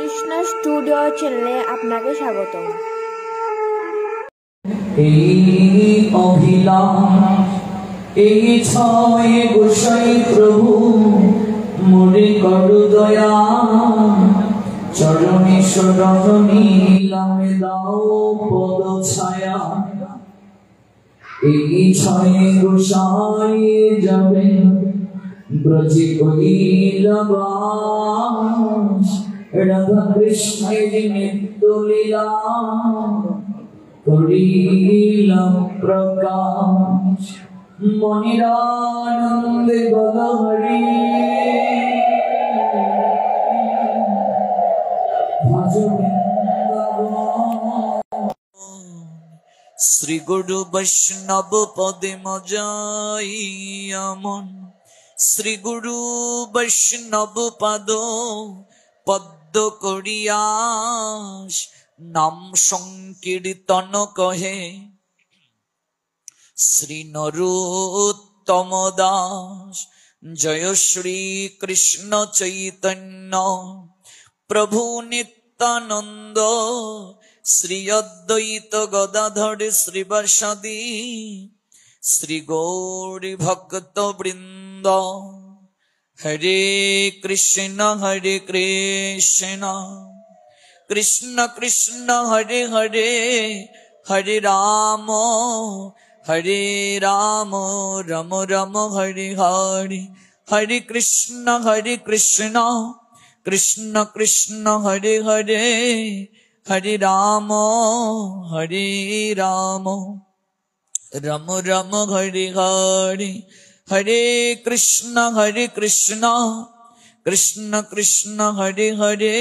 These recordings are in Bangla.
কৃষ্ণ স্টুডিও চ্যানেলে আপনাকে স্বাগতম। এই অভিলাষ এই ছয় গোসাই প্রভু মোরে করু দয়া, চরণে শরণ নীলামে দাও পদ ছায়া। এই ছয় গোসাই যাবে ব্রজে কৈলাস, রাধা কৃষ্ণের নিত্য লীলা করিলাম প্রকাশ। মনিরানন্দে বল হরি, শ্রী গুরু বৈষ্ণব পদে মজাই আমন, শ্রী গুরু বৈষ্ণব পদ পদ্ম করিয়াস। নাম সংকীর্তন কহে শ্রী নরোত্তম দাস। জয় শ্রী কৃষ্ণ চৈতন্য প্রভু নিত্যানন্দ, শ্রী অদ্বৈত গদাধর শ্রীবাসাদি শ্রী গৌরী ভক্ত বৃন্দ। হরে কৃষ্ণ কৃষ্ণ কৃষ্ণ হরে হরে, হরে রাম রাম রাম হরে হরে। হরে কৃষ্ণ কৃষ্ণ কৃষ্ণ হরে হরে, হরে রাম রাম রাম হরে হরে। হরে কৃষ্ণ কৃষ্ণ কৃষ্ণ হরে হরে,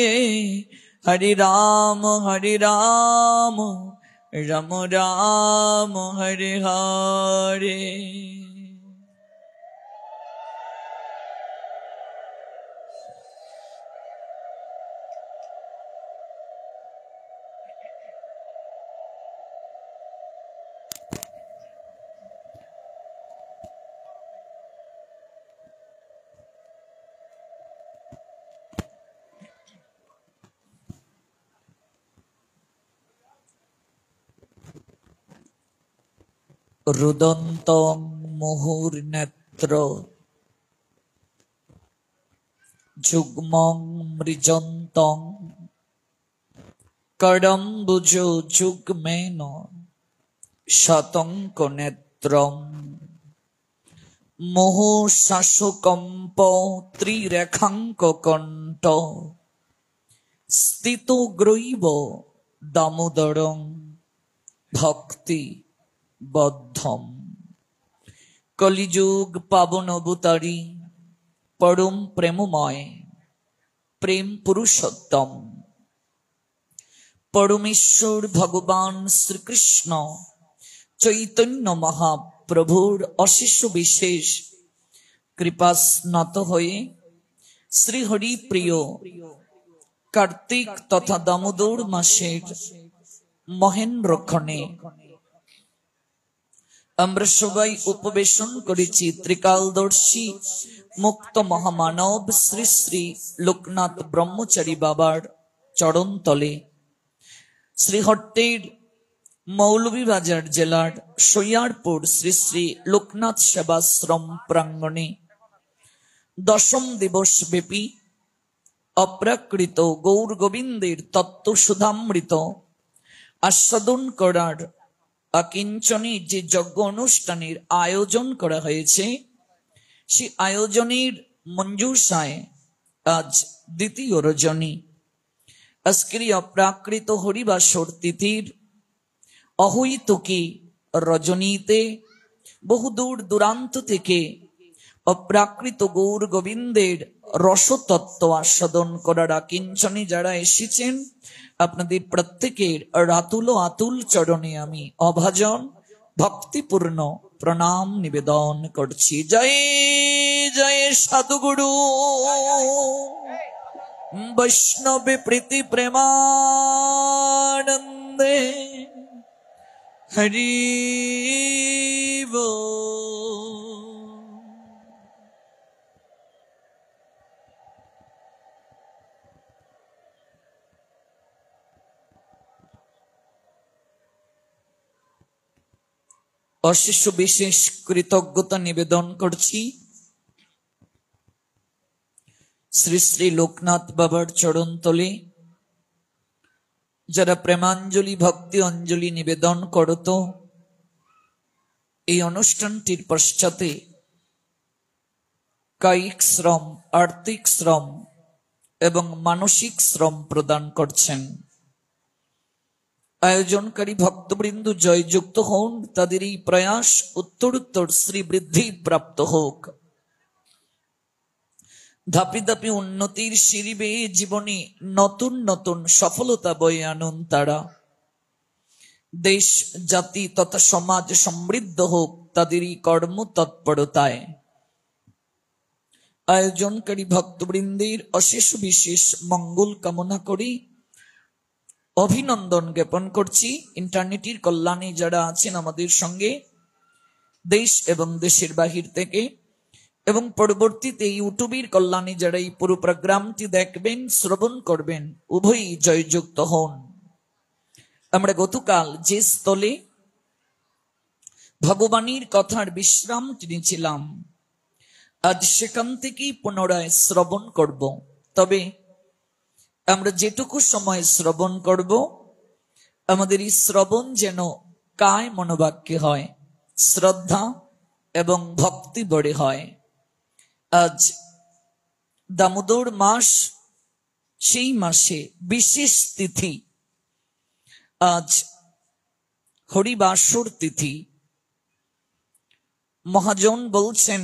হরে রাম রাম রাম হরে হরে। রুদন্তং মুহুর্নেত্র যুগ্মং মৃজন্তং, কড়ম্বুজ যুগ্মেন শতঙ্ক নেত্রম। মোহো শাসকম্প ত্রিরেখাঙ্ক কণ্ঠ, স্থিত গ্রৈব দামোদরং ভক্তি বদ্ধম। কলিযুগ পাবন অবতারী পরম প্রেমময় প্রেম পুরুষোত্তম পরমেশ্বর ভগবান শ্রীকৃষ্ণ চৈতন্য মহাপ্রভুর অশেষ বিশেষ কৃপাস্নাত হয়ে শ্রীহরি প্রিয় কার্তিক তথা দামোদর মাসের মহেন্দ্রক্ষণে আমরা সবাই উপবেশন করেছি ত্রিকালদর্শী মুক্ত মহামানব শ্রী শ্রী লোকনাথ ব্রহ্মচারী বাবার চরণ তলে, শ্রীহট্টের মৌলভীবাজার জেলার সৈয়ারপুর শ্রী শ্রী লোকনাথ সেবাশ্রম প্রাঙ্গণে দশম দিবস ব্যাপী অপ্রাকৃত গৌর গোবিন্দের তত্ত্ব সুধামৃত আস্বাদন করার অকিঞ্চনী যে যজ্ঞ অনুষ্ঠানের আয়োজন করা হয়েছে, সে আয়োজনের মঞ্জুষায় আজ দ্বিতীয় রজনী। আজকের অপ্রাকৃত হরিবাসর তিথির অহৈতুকী রজনীতে বহুদূর দূরান্ত থেকে অপ্রাকৃত গৌর গোবিন্দের রসতত্ত্ব আস্বাদন করার আকিঞ্চনী যারা এসেছেন, আপনাদের প্রত্যেকের রাতুল আতুল চরণে আমি অভাজন ভক্তিপূর্ণ প্রণাম নিবেদন করছি। জয় জয় সাধুগুরু বৈষ্ণবে প্রীতি প্রেমানন্দে হরি বল। অশেষ বিশেষ কৃতজ্ঞতা নিবেদন করছি শ্রী শ্রী লোকনাথ বাবার চরণ তলে, যারা প্রেমাঞ্জলি ভক্তি অঞ্জলি নিবেদন করত। এই অনুষ্ঠানটির পশ্চাতে কায়িক শ্রম, আর্থিক শ্রম এবং মানসিক শ্রম প্রদান করছেন। আয়োজনকারী ভক্তবৃন্দ জয়যুক্ত হন, তাদের এই প্রয়াস উত্তরোত্তর শ্রীবৃদ্ধি প্রাপ্ত হোক। ধাপে ধাপে উন্নতির সিঁড়ি বেয়ে জীবনে নতুন নতুন সফলতা বয়ে আনুন তারা। দেশ, জাতি তথা সমাজ সমৃদ্ধ হোক তাদেরই কর্ম তৎপরতায়। আয়োজনকারী ভক্তবৃন্দের অশেষ বিশেষ মঙ্গল কামনা করি, অভিনন্দন জ্ঞাপন করছি। ইন্টারনেটের কল্যাণে যারা আছেন আমাদের সঙ্গে, দেশ এবং দেশের বাহির থেকে, এবং পরবর্তীতে ইউটিউবের কল্যাণে যারা এই পুরো প্রোগ্রামটি দেখবেন, শ্রবণ করবেন, উভয়ই জয়যুক্ত হন। আমরা গতকাল যে স্থলে ভগবানের কথার বিশ্রাম নিয়েছিলাম, আজ সেখান থেকেই পুনরায় শ্রবণ করব। তবে আমরা যেটুকু সময় শ্রবণ করব, আমাদের এই শ্রবণ যেন কায় মনোবাক্যে হয়, শ্রদ্ধা এবং ভক্তি বড়ে হয়। আজ দামোদর মাস, সেই মাসে বিশেষ তিথি, আজ হরিবাসর তিথি। মহাজন বলছেন,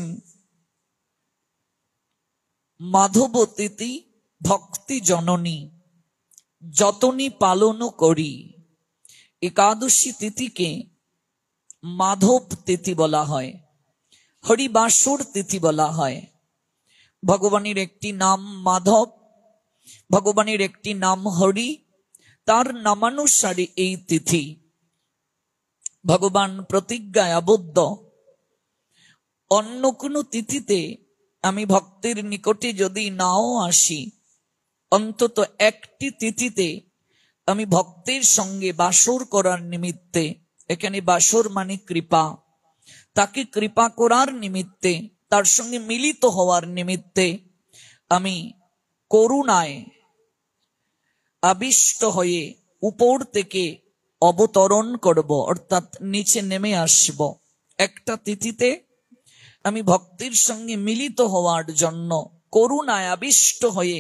মাধব তিথি ভক্তি জননী, যতনী পালন করি। একাদশী তিথিকে মাধব তিথি বলা হয়, হরিবাসর তিথি বলা হয়। ভগবানের একটি নাম মাধব, ভগবানের একটি নাম হরি, তার নামানুসারে এই তিথি। ভগবান প্রতিজ্ঞায় আবদ্ধ, অন্য কোনো তিথিতে আমি ভক্তের নিকটে যদি নাও আসি, অন্তত একটি তিথিতে আমি ভক্তের সঙ্গে বাসর করার নিমিত্তে, এখানে বাসর মানে কৃপা, তাকে কৃপা করার নিমিত্তে, তার সঙ্গে মিলিত হওয়ার নিমিত্তে আমি করুণায় আবিষ্ট হয়ে উপর থেকে অবতরণ করব, অর্থাৎ নিচে নেমে আসব। একটা তিথিতে আমি ভক্তির সঙ্গে মিলিত হওয়ার জন্য করুণায় আবিষ্ট হয়ে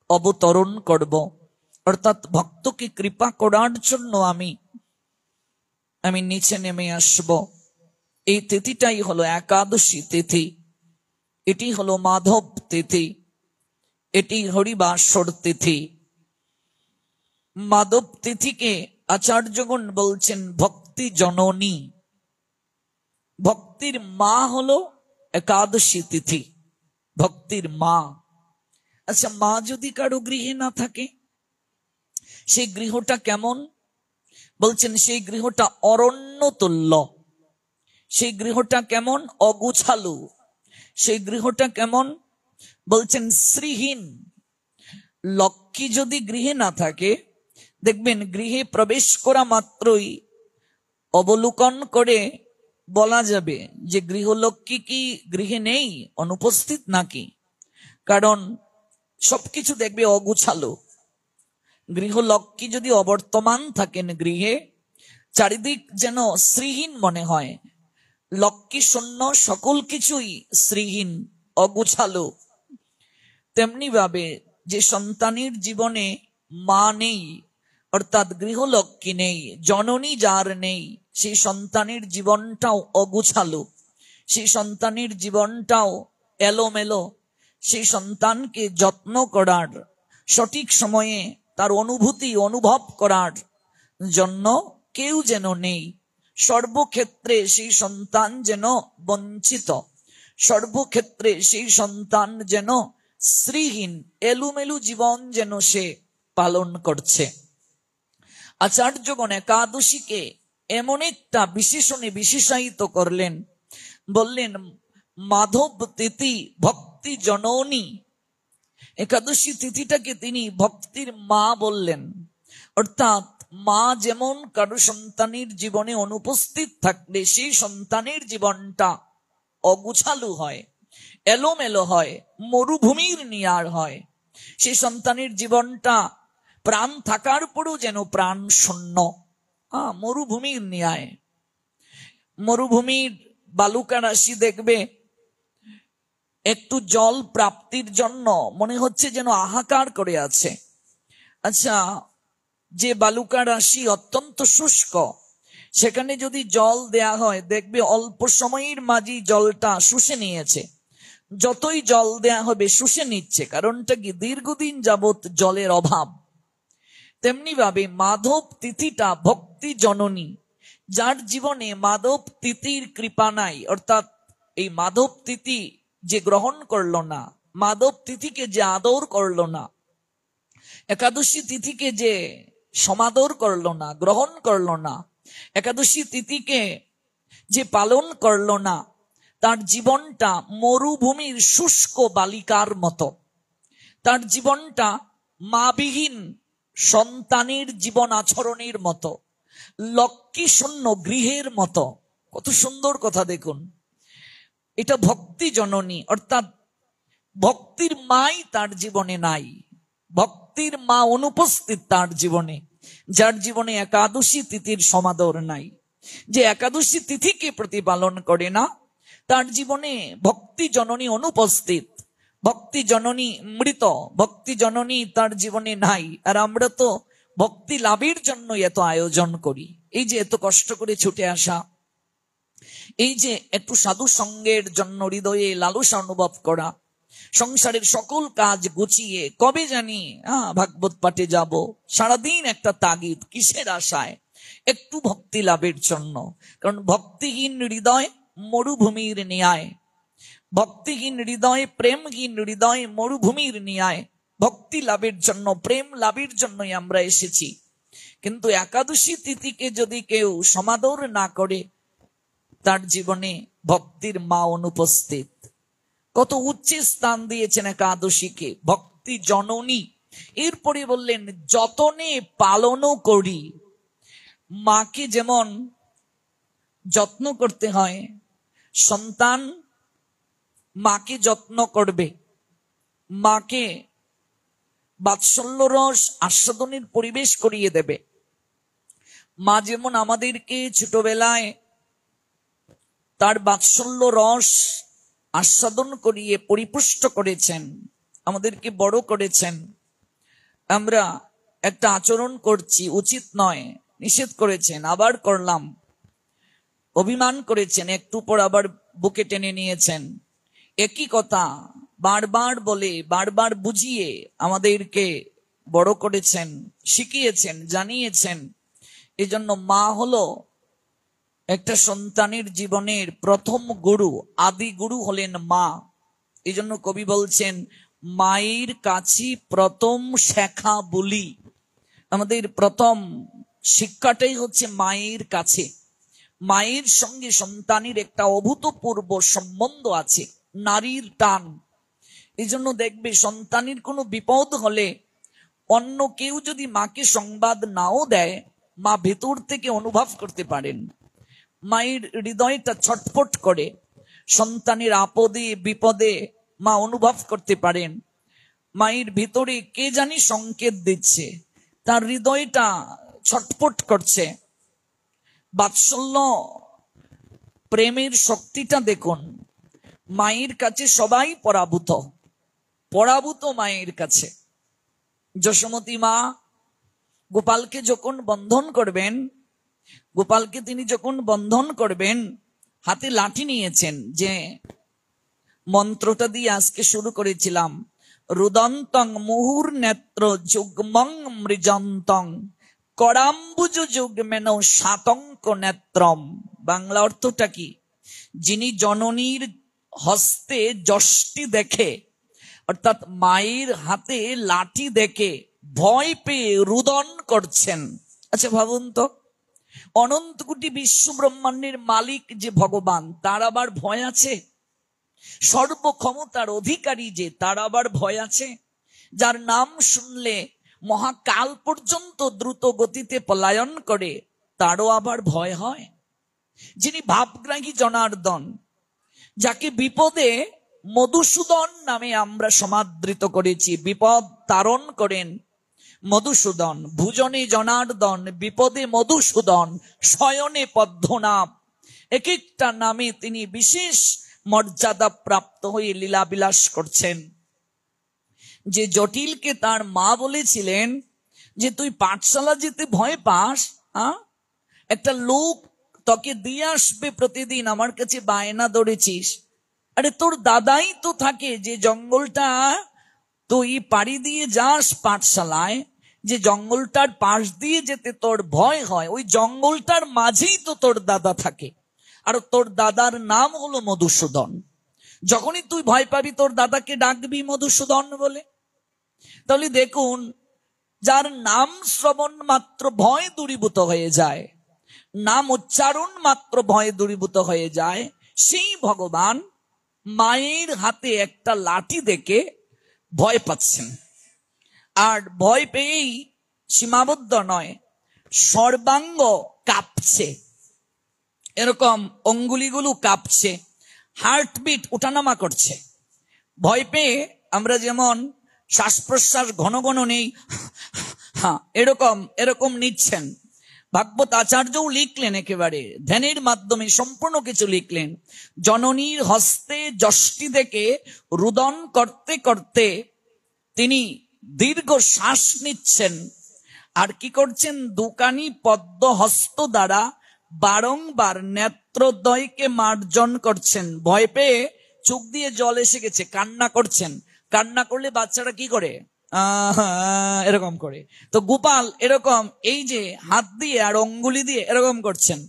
অবতরণ করব, অর্থাৎ ভক্তকে কৃপা করার জন্য আমি নিচে নেমে আসব। এই তিথিটাই হলো একাদশী তিথি, এটি হলো মাধব তিথি, এটি হরিবাসর তিথি। মাধব তিথিকে আচার্যগণ বলছেন ভক্তি জননী, ভক্তির মা হলো একাদশী তিথি, ভক্তির মা। আচ্ছা, মা যদি কারো গৃহে না থাকে, সেই গৃহটা কেমন? বলছেন সেই গৃহটা অরণ্য তুল্য, সেই গৃহটা কেমন? অগুছালু, সেই গৃহটা কেমন? বলছেন শ্রীহীন। লক্ষ্মী যদি গৃহে না থাকে, দেখবেন গৃহে প্রবেশ করা মাত্রই অবলোকন করে বলা যাবে যে গৃহলক্ষ্মী কি গৃহে নেই, অনুপস্থিত নাকি, কারণ সবকিছু দেখবে অগুছালো। গৃহলক্ষ্মী যদি অবর্তমান থাকেন গৃহে, চারিদিক যেন শ্রীহীন মনে হয়, লক্ষ্মী শূন্য, সকল কিছুই শ্রীহীন, অগুছালো। তেমনি ভাবে যে সন্তানের জীবনে মা নেই, অর্থাৎ গৃহলক্ষ্মী নেই, জননী যার নেই, সেই সন্তানের জীবনটাও অগুছালো, সেই সন্তানের জীবনটাও এলোমেলো। সেই সন্তানকে যত্ন করার, সঠিক সময়ে তার অনুভূতি অনুভব করার জন্য কেউ যেন নেই। সর্বক্ষেত্রে সেই সন্তান যেন বঞ্চিত, সর্বক্ষেত্রে সেই সন্তান যেন শ্রীহীন, এলুমেলু জীবন যেন সে পালন করছে। আচার্যগণ একাদশীকে এমন একটা বিশেষণে বিশেষায়িত করলেন, বললেন মাধব তিথি ভক্তি জননী। একাদশী তিথিটাকে তিনি ভক্তির মা বললেন, অর্থাৎ মা যেমন কারো সন্তানের জীবনে অনুপস্থিত থাকলে সেই সন্তানের জীবনটা অগুছালু হয়, এলোমেলো হয়, মরুভূমির নিয়ার হয়। সেই সন্তানের জীবনটা প্রাণ থাকার পরও যেন প্রাণ শূন্য, মরুভূমির ন্যায়। মরুভূমির বালুকা রাশি দেখবে একটু জল প্রাপ্তির জন্য মনে হচ্ছে যেন হাহাকার করে আছে। আচ্ছা, যে বালুকা রাশি অত্যন্ত শুষ্ক, সেখানে যদি জল দেয়া হয় দেখবে অল্প সময়ের মাঝেই জলটা শুষে নিয়েছে। যতই জল দেয়া হবে শুষে নিচ্ছে, কারণটা কি? দীর্ঘদিন যাবৎ জলের অভাব। তেমনি ভাবে মাধব তিথিটা ভক্তি জননী, যার জীবনে মাধব তিথির কৃপা নাই, অর্থাৎ এই মাধব তিথি যে গ্রহণ করলো না, মাধব তিথিকে যে আদর করলো না, একাদশী তিথিকে যে সমাদর করলো না, গ্রহণ করলো না, একাদশী তিথিকে যে পালন করলো না, তার জীবনটা মরুভূমির শুষ্ক বালিকার মতো। তার জীবনটা মাবিহীন সন্তানের জীবন আচরণের মতো, লক্ষ্মী শূন্য গৃহের মতো। কত সুন্দর কথা দেখুন। এটা ভক্তি জননী, অর্থাৎ ভক্তির মাই তার জীবনে নাই, ভক্তির মা অনুপস্থিত তার জীবনে। যার জীবনে একাদশী তিথির সমাদর নাই, যে একাদশী তিথিকে প্রতিপালন করে না, তার জীবনে ভক্তি জননী অনুপস্থিত, ভক্তি জননী মৃত, ভক্তি জননী তার জীবনে নাই। আর আমরা তো ভক্তি লাভের জন্য এত আয়োজন করি, এই যে এত কষ্ট করে ছুটে আসা, এই যে একটু সাধু সঙ্গের জন্য হৃদয়ে লালসা অনুভব করা, সংসারের সকল কাজ গুছিয়ে কবে জানি ভাগবত পাঠে যাব, সারাদিন একটা তাগিদ, কিসের আশায়? একটু ভক্তি লাভের জন্য। কারণ ভক্তিহীন হৃদয় মরুভূমির ন্যায়, ভক্তিহীন হৃদয়, প্রেমহীন হৃদয় মরুভূমির ন্যায়। ভক্তি লাভের জন্য, প্রেম লাভের জন্যই আমরা এসেছি। কিন্তু একাদশী তিথিকে যদি কেউ সমাদর না করে, তার জীবনে ভক্তির মা অনুপস্থিত। কত উচ্চ স্থান দিয়েছেন একাদশীকে, ভক্তি জননী। এরপরে বললেন যতনে পালনও করি। মাকে যেমন যত্ন করতে হয়, সন্তান মাকে যত্ন করবে, মাকে বাৎসল্য রস আস্বাদনের পরিবেশ করিয়ে দেবে। মা যেমন আমাদেরকে ছোটবেলায় তার বাৎসল্য রস আস্বাদন করিয়ে পরিপুষ্ট করেছেন, আমাদেরকে বড় করেছেন। আমরা একটা আচরণ করছি, উচিত নয়, নিষেধ করেছেন, আবার করলাম, অভিমান করেছেন, একটু পর আবার বুকে টেনে নিয়েছেন। একই কথা বারবার বলে, বারবার বুঝিয়ে আমাদেরকে বড় করেছেন, শিখিয়েছেন, জানিয়েছেন। এজন্য মা হলো একটা সন্তানের জীবনের প্রথম গুরু, আদি গুরু হলেন মা। এই জন্য কবি বলছেন মায়ের কাছে প্রথম শেখা বলি। আমাদের প্রথম শিক্ষাটাই হচ্ছে মায়ের কাছে। মায়ের সঙ্গে সন্তানের একটা অভূতপূর্ব সম্বন্ধ আছে, নারীর টান। এই জন্য দেখবে সন্তানের কোনো বিপদ হলে অন্য কেউ যদি মাকে সংবাদ নাও দেয়, মা ভেতর থেকে অনুভব করতে পারেন। মায়ের হৃদয়টা ছটফট করে, সন্তানের আপদে বিপদে মা অনুভব করতে পারেন। মায়ের ভিতরে কে জানি সংকেত দিচ্ছে, তার হৃদয়টা ছটফট করছে। বাৎসল্য প্রেমের শক্তিটা দেখুন। মায়ের কাছে সবাই পরাভূত, পরাভূত মায়ের কাছে। যশোমতী মা গোপালকে যখন বন্ধন করবেন, গোপালকে তিনি যখন বন্ধন করবেন, হাতে লাঠি নিয়েছেন, যে মন্ত্রটা দিয়ে আজকে শুরু করেছিলাম, রুদন্তং মুহুর নেত্র যুগ্মং মৃজন্তং করাম্বুজ যুগ্মেন শাতঙ্ক নেত্রম। বাংলা অর্থটা কি? যিনি জননীর হস্তে যষ্টি দেখে, অর্থাৎ মায়ের হাতে লাঠি দেখে ভয় পেয়ে রুদন করছেন। আচ্ছা ভাবুন তো, অনন্ত কোটি বিশ্ব ব্রহ্মাণ্ডের মালিক যে ভগবান, তার আবার ভয় আছে? সর্বক্ষমতার অধিকারী যে, তার আবার ভয় আছে? যার নাম শুনলে মহাকাল পর্যন্ত দ্রুত গতিতে পলায়ন করে, তারও আবার ভয় হয়? যিনি ভাবগ্রাহী জনার্দন, যাকে বিপদে মধুসূদন নামে আমরা সমাদৃত করেছি, বিপদ তারণ করেন মধুসূদন, ভুজনে জনার্দন, বিপদে মধুসূদন, শয়নে পদ্মনাভ, এক একটা নামে তিনি বিশেষ মর্যাদা প্রাপ্ত হয়ে লীলা বিলাস করছেন। যে জটিলকে তার মা বলেছিলেন যে তুই পাঠশালা যেতে ভয় পাস, একটা লোক তোকে দিয়ে আসবে প্রতিদিন, আমার কাছে বায়না ধরেছিস। আরে তোর দাদাই তো থাকে, যে জঙ্গলটা তুই পাড়ি দিয়ে যাস পাঠশালায়, যে জঙ্গলটার পাশ দিয়ে যেতে তোর ভয় হয়, ওই জঙ্গলটার মাঝেই তো তোর দাদা থাকে, আর তোর দাদার নাম হলো মধুসূদন। যখনই তুই ভয় পাবি তোর দাদাকে ডাকবি মধুসূদন বলে। তাহলে দেখুন, যার নাম শ্রবণ মাত্র ভয় দূরীভূত হয়ে যায়, নাম উচ্চারণ মাত্র ভয় দূরীভূত হয়ে যায়, সেই ভগবান মায়ের হাতে একটা লাঠি দেখে ভয় পাচ্ছেন। আর ভয় পেয়েই সীমাবদ্ধ নয়, সর্বাঙ্গ কাঁপছে, এরকম অঙ্গুলিগুলো কাঁপছে, হার্টবিট ওঠানামা করছে। ভয় পেয়ে আমরা যেমন শ্বাস প্রশ্বাস ঘন ঘন নেই, এরকম এরকম নিচ্ছেন। ভাগবত আচার্যও লিখলেন, একেবারে ধ্যানের মাধ্যমে সম্পূর্ণ কিছু লিখলেন। জননীর হস্তে যষ্টি দেখে রুদন করতে করতে তিনি দীর্ঘ শ্বাস নিচ্ছেন। আর কি করছেন? দুকানি পদ্ম হস্ত দ্বারা বারংবার নেত্রদ্বয়কে মার্জন করছেন। ভয় পেয়ে চোখ দিয়ে জল এসে গেছে, কান্না করছেন। কান্না করলে বাচ্চারা কি করে? এরকম করে। তো গোপাল এরকম এই যে হাত দিয়ে আর অঙ্গুলি দিয়ে এরকম করছেন।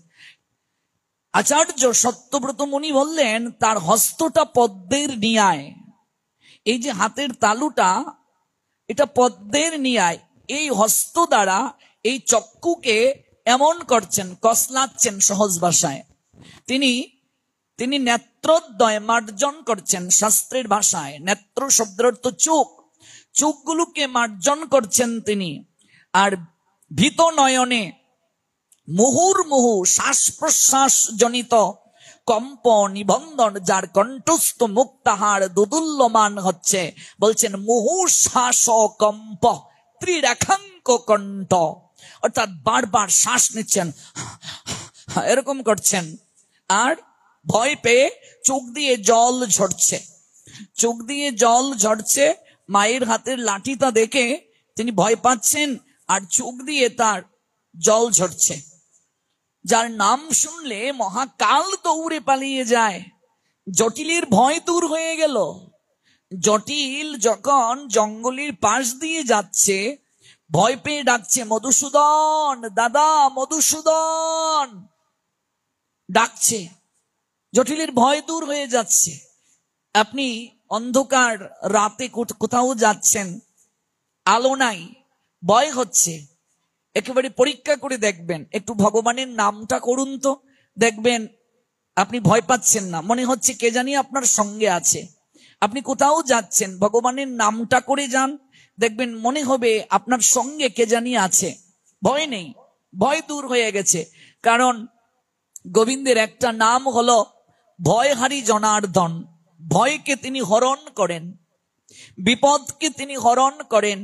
আচার্য সত্যব্রত মুনি বললেন তার হস্তটা পদ্মের নিয়ায়, এই যে হাতের তালুটা এটা পদ্মের নিয়ায়, এই হস্ত দ্বারা এই চক্ষুকে এমন করছেন, কসলাচ্ছেন সহজ ভাষায়। তিনি নেত্রদ্বয় মার্জন করছেন, শাস্ত্রের ভাষায় নেত্র শব্দের অর্থ চোখ, চোখগুলোকে মার্জন করছেন তিনি। আর ভীত নয়নে মুহুর্মুহু শ্বাস প্রশ্বাস জনিত কম্প নিবন্ধন, যার কণ্ঠস্থ মুখ তাহার দুদুল্যমান হচ্ছে, বলছেন মুহু শ্বাস কম্প ত্রিরেখাঙ্ক কণ্ঠ, অর্থাৎ বারবার শ্বাস নিচ্ছেন, এরকম করছেন। আর ভয় পেয়ে চোখ দিয়ে জল ঝরছে, চোখ দিয়ে জল ঝরছে। মায়ের হাতের লাঠিটা দেখে তিনি ভয় পাচ্ছেন, আর চোখ দিয়ে তার জল ঝরছে। যার নাম শুনলে মহাকাল দৌড়ে পালিয়ে যায়, জটিলের ভয় দূর হয়ে গেল। জটিল যখন জঙ্গলের পাশ দিয়ে যাচ্ছে, ভয় পেয়ে ডাকছে মধুসূদন, দাদা মধুসূদন ডাকছে, জটিলের ভয় দূর হয়ে যাচ্ছে। আপনি অন্ধকার রাতে কোথাও যাচ্ছেন, আলো নাই, ভয় হচ্ছে, একেবারে পরীক্ষা করে দেখবেন, একটু ভগবানের নামটা করুন তো, দেখবেন আপনি ভয় পাচ্ছেন না, মনে হচ্ছে কে জানি আপনার সঙ্গে আছে। আপনি কোথাও যাচ্ছেন, ভগবানের নামটা করে যান, দেখবেন মনে হবে আপনার সঙ্গে কে জানি আছে, ভয় নেই, ভয় দূর হয়ে গেছে। কারণ গোবিন্দের একটা নাম হলো ভয়হারি জনার্দন। ভয়কে তিনি হরণ করেন, বিপদকে তিনি হরণ করেন।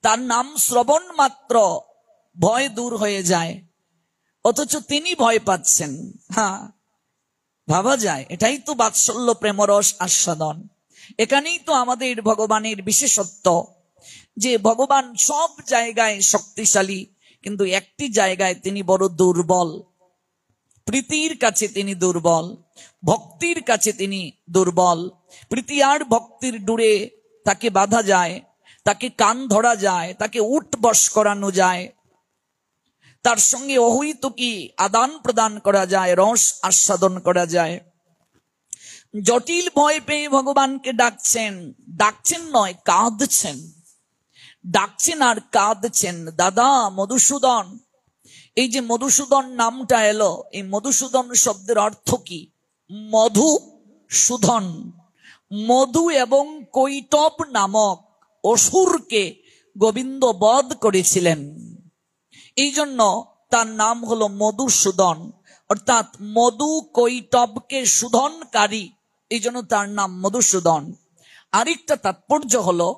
তার নাম শ্রবণ মাত্র ভয় দূর হয়ে যায়, অথচ তিনি ভয় পাচ্ছেন। ভাবা যায়, এটাই তো বাৎসল্য প্রেমরস আস্বাদন। এখানেই তো আমাদের ভগবানের বিশেষত্ব, যে ভগবান সব জায়গায় শক্তিশালী, কিন্তু একটি জায়গায় তিনি বড় দুর্বল। প্রীতির কাছে তিনি দুর্বল, ভক্তির কাছে তিনি দুর্বল। প্রীতি আর ভক্তির ডুরে তাকে বাঁধা যায়, তাকে কান ধরা যায়, তাকে উঠ বস করানো যায়, তার সঙ্গে অহৈতুকী আদান প্রদান করা যায়, রস আস্বাদন করা যায়। জটিল ভয় পেয়ে ভগবানকে ডাকছেন, ডাকছেন নয় কাঁদছেন, ডাকছেন আর কাঁদছেন, দাদা মধুসূদন। এই যে মধুসূদন নামটা এলো, এই মধুসূদন শব্দের অর্থ কি? মধু সুধন, মধু এবং কৈটব নামক অসুরকে গোবিন্দ বধ করেছিলেন। এই জন্য তার নাম হলো মধুসূদন, অর্থাৎ মধু কৈটবকে শোধনকারী, এই জন্য তার নাম মধুসূদন। আরেকটা তাৎপর্য হলো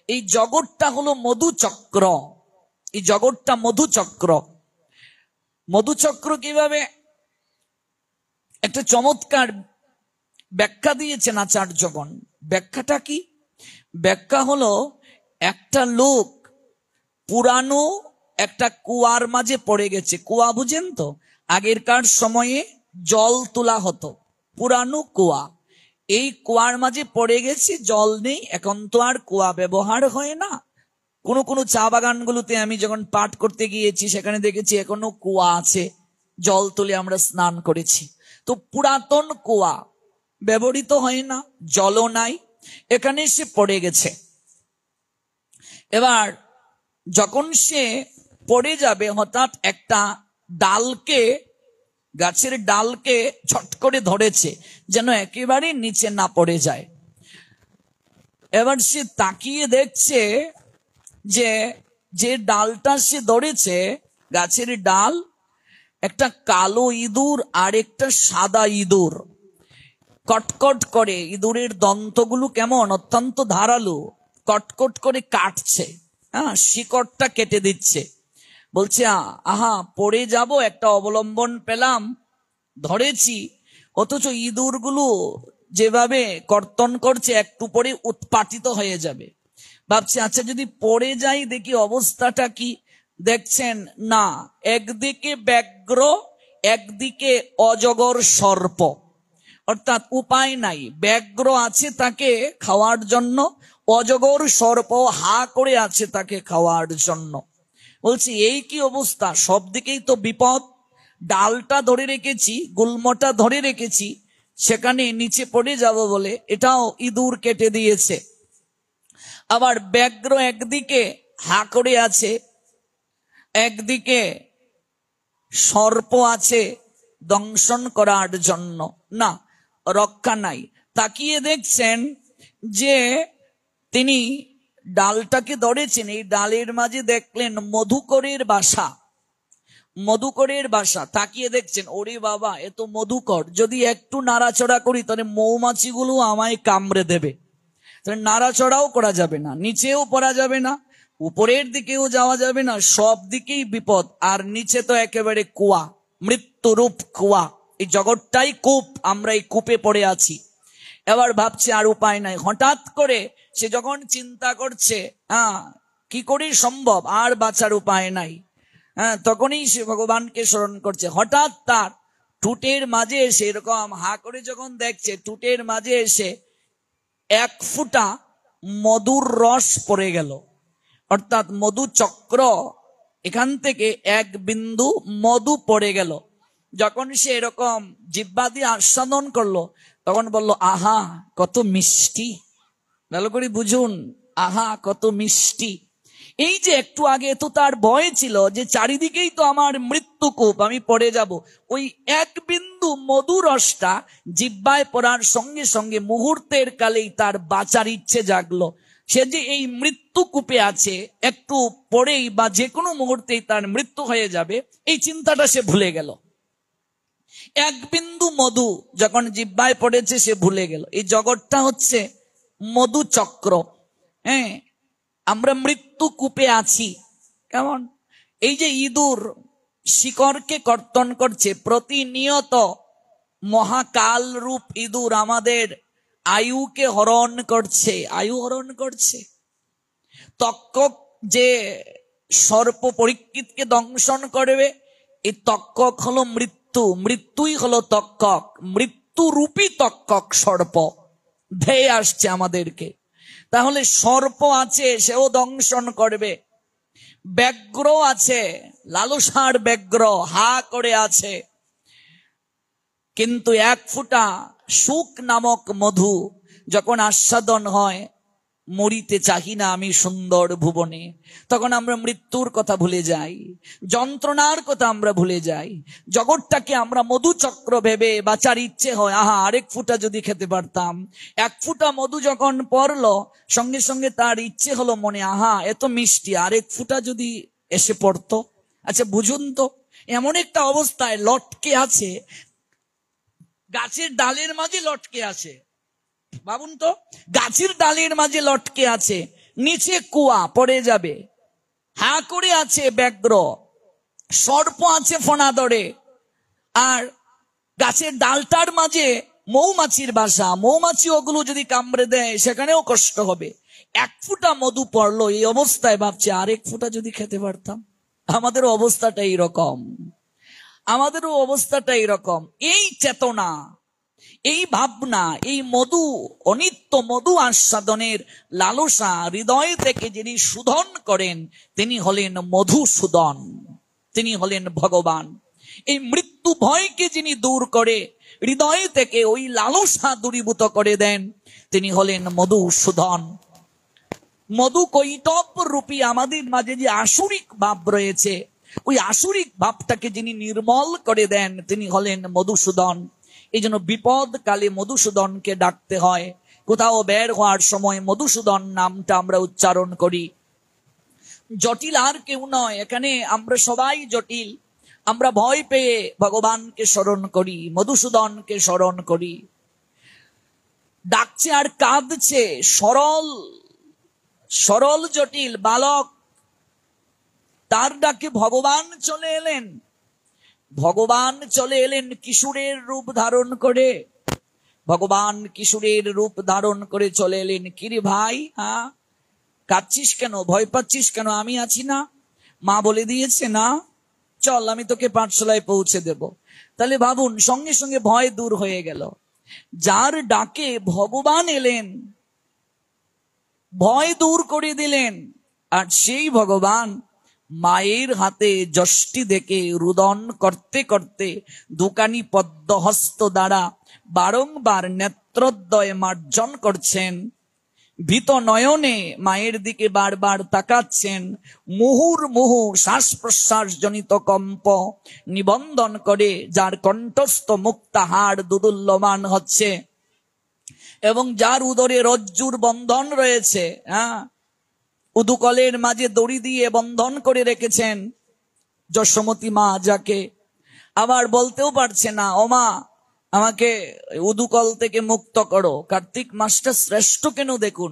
এই জগৎটা হলো মধুচক্র, এই জগৎটা মধুচক্র। মধুচক্র কিভাবে, একটা চমৎকার ব্যাখ্যা দিয়েছেন আচার্যগণ। ব্যাখ্যাটা কি? ব্যাখ্যা হলো একটা লোক পুরানো একটা কুয়ার মাঝে পড়ে গেছে। কুয়া বুঝেন তো, আগেরকার সময়ে জল তোলা হতো, পুরানো কুয়া। এই কুয়ার মাঝে পড়ে গেছে, জল নেই, এখন তো আর কুয়া ব্যবহার হয় না। কোন কোন চা বাগানগুলোতে আমি যখন পাঠ করতে গিয়েছি সেখানে দেখেছি এখনো কুয়া আছে, জল তুলে আমরা স্নান করেছি। তো পুরাতন কুয়া ব্যবহৃত হয় না, জলও নাই, এখানে সে পড়ে গেছে। এবার যখন সে পড়ে যাবে, হঠাৎ একটা ডালকে, গাছের ডালকে ছট করে ধরেছে যেন একেবারে নিচে না পড়ে যায়। এবার সে তাকিয়ে দেখছে যে যে ডালটা সে ধরেছে, গাছের ডাল, একটা কালো ইঁদুর আর একটা সাদা ইঁদুর কটকট করে, ইঁদুরের দন্তগুলো কেমন অত্যন্ত ধারালো, কটকট করে কাটছে, শিকড়টা কেটে দিচ্ছে। বলছে আহা, পড়ে যাব, একটা অবলম্বন পেলাম, ধরেছি, অথচ ইঁদুরগুলো যেভাবে কর্তন করছে একটু পরে উৎপাটিত হয়ে যাবে। ভাবছি আচ্ছা যদি পড়ে যাই দেখি অবস্থাটা কি। দেখছেন না, একদিকে ব্যাঘ্র, একদিকে অজগর সর্প, অর্থাৎ উপায় নাই, ব্যাঘ্র আছে তাকে খাওয়ার জন্য, অজগর সর্প হা করে আছে তাকে খাওয়ার জন্য। বলছি এই কি অবস্থা, সব দিকেই তো বিপদ। ডালটা ধরে রেখেছি, গুল্মটা ধরে রেখেছি, সেখানে নিচে পড়ে যাব বলে এটাও ইঁদুর কেটে দিয়েছে। আবার ব্যাঘ্র একদিকে হা করে আছে, একদিকে সর্প আছে দংশন করার জন্য, না রক্ষা নাই। তাকিয়ে দেখছেন যে তিনি ডালটাকে ধরেছেন, এই ডালের মাঝে দেখলেন মধুকরের বাসা, মধুকরের বাসা। তাকিয়ে দেখছেন ওরে বাবা, এ তো মধুকর, যদি একটু নাড়াচড়া করি তাহলে মৌমাছিগুলো আমায় কামড়ে দেবে। তাহলে নাড়াচড়াও করা যাবে না, নিচেও পড়া যাবে না, উপরের দিকেও যাওয়া যাবে না, সব দিকেই বিপদ। আর নিচে তো একেবারে কুয়া, মৃত্যুরূপ কুয়া, এই জগৎটাই কূপ, আমরা এই কূপে পড়ে আছি। এবার ভাবছে আর উপায় নাই। হঠাৎ করে সে যখন চিন্তা করছে কি করে সম্ভব, আর বাঁচার উপায় নাই, তখনই সে ভগবানকে স্মরণ করছে। হঠাৎ তার ঠুটের মাঝে এসে, এরকম হা করে যখন দেখছে, ঠুটের মাঝে এসে এক ফুটা মধুর রস পড়ে গেল, অর্থাৎ মধু চক্র, এখান থেকে এক বিন্দু মধু পড়ে গেল। যখন সে এরকম জিহ্বা দিয়ে আস্বাদন করলো, তখন বলল আহা কত মিষ্টি। ভালো করে বুঝুন, আহা কত মিষ্টি। এই যে একটু আগে তো তার ভয় ছিল যে চারিদিকেই তো আমার মৃত্যুকূপ, আমি পড়ে যাব, ওই এক বিন্দু মধু রসটা জিহ্বায় পড়ার সঙ্গে সঙ্গে মুহূর্তের কালেই তার বাঁচার ইচ্ছে জাগলো। সে যে এই মৃত্যুকূপে আছে, একটু পরেই বা যে কোনো মুহূর্তেই তার মৃত্যু হয়ে যাবে, এই চিন্তাটা সে ভুলে গেল। এক বিন্দু মধু যখন জিহ্বায় পড়েছে সে ভুলে গেল। এই জগৎটা হচ্ছে মধু চক্র। আমরা মৃত্যু কূপে আছি। কেমন, এই যে ইঁদুর শিকড়কে কর্তন করছে প্রতিনিয়ত, মহাকাল রূপ ইঁদুর আমাদের আয়ুকে হরণ করছে, আয়ু হরণ করছে। তক্ষক যে সর্প পরীক্ষিতকে দংশন করবে, এই তক্ষক হলো মৃত্যু, মৃত্যুই হলো তক্ষক, মৃত্যুরূপী তক্ষক সর্প ধেয়ে আসছে আমাদেরকে। তাহলে সর্প আছে, সেও দংশন করবে। ব্যাঘ্র আছে, লালসার ব্যাঘ্র হা করে আছে, কিন্তু এক ফুটা সুখ নামক মধু যখন আস্বাদন হয়, মরিতে চাহি না আমি সুন্দর ভুবনে। তখন আমরা মৃত্যুর কথা ভুলে যাই, যন্ত্রণার কথা আমরা ভুলে যাই। জগৎটাকে আমরা মধুচক্র ভেবে বাঁচার ইচ্ছে হয়, আহা আরেক ফুটা যদি খেতে পারতাম। এক ফুটা মধু যখন পড়লো, সঙ্গে সঙ্গে তার ইচ্ছে হলো মনে, আহা এত মিষ্টি, আরেক ফুটা যদি এসে পড়তো। আচ্ছা বুঝুন তো, এমন একটা অবস্থায় লটকে আছে, গাছের ডালের মাঝে লটকে আছে। ভাবুন তো, গাছের ডালের মাঝে লটকে আছে, নিচে কুয়া পড়ে যাবে, হা করে আছে ব্যাঘ্র, সর্প আছে ফনা ধরে, আর গাছের ডালটার মাঝে মৌমাছির বাসা, মৌমাছি ওগুলো যদি কামড়ে দেয় সেখানেও কষ্ট হবে। এক ফুটা মধু পড়লো, এই অবস্থায় ভাবছে আরেক ফুটা যদি খেতে পারতাম। আমাদেরও অবস্থাটা এইরকম, আমাদেরও অবস্থাটা এইরকম। এই চেতনা, এই ভাবনা, এই মধু, অনিত্য মধু আস্বাদনের লালসা হৃদয় থেকে যিনি শোধন করেন তিনি হলেন মধুসূদন, তিনি হলেন ভগবান। এই মৃত্যু ভয়কে যিনি দূর করে হৃদয় থেকে ওই লালসা দূরীভূত করে দেন তিনি হলেন মধুসূদন। মধু কৈটব রূপী আমাদের মাঝে যে আসুরিক ভাব রয়েছে, ওই আসুরিক ভাবটাকে যিনি নির্মল করে দেন তিনি হলেন মধুসূদন। এই জন্য বিপদ কালে মধুসূদনকে ডাকতে হয়। কোথাও বের হওয়ার সময় মধুসূদন নামটা আমরা উচ্চারণ করি। জটিল আর কেউ নয়, এখানে আমরা সবাই জটিল। আমরা ভয় পেয়ে ভগবানকে স্মরণ করি, মধুসূদনকে স্মরণ করি। ডাকছে আর কাঁদছে সরল সরল জটিল বালক, তার ডাকে ভগবান চলে এলেন। ভগবান চলে এলেন কিশোরের রূপ ধারণ করে, ভগবান কিশোরের রূপ ধারণ করে চলে এলেন। কিরে ভাই, হ্যাঁ কাঁদছিস কেন, ভয় পাচ্ছিস কেন, আমি আছি না, মা বলে দিয়েছে না, চল আমি তোকে পাঠশালায় পৌঁছে দেব। তাহলে ভাবুন, সঙ্গে সঙ্গে ভয় দূর হয়ে গেল। যার ডাকে ভগবান এলেন, ভয় দূর করে দিলেন, আর সেই ভগবান মায়ের হাতে যষ্টি দেখে রুদন করতে করতে দোকানি পদ্মহস্ত দ্বারা বারংবার নেত্রোদ্দয় মার্জন করছেন। ভীত নয়নে মায়ের দিকে বারবার তাকাচ্ছেন। মুহুর্মুহু শ্বাস প্রশ্বাস জনিত কম্প নিবন্ধন করে যার কণ্ঠস্থ মুক্তাহার দুদুল্যমান হচ্ছে, এবং যার উদরে রজ্জুর বন্ধন রয়েছে, উদুকলের মাঝে দড়ি দিয়ে বন্ধন করে রেখেছেন যশোমতী মা, যাকে আবার বলতেও পারছে না, ও মা আমাকে উদুকল থেকে মুক্ত করো। কার্তিক মাসটা শ্রেষ্ঠ কেন দেখুন,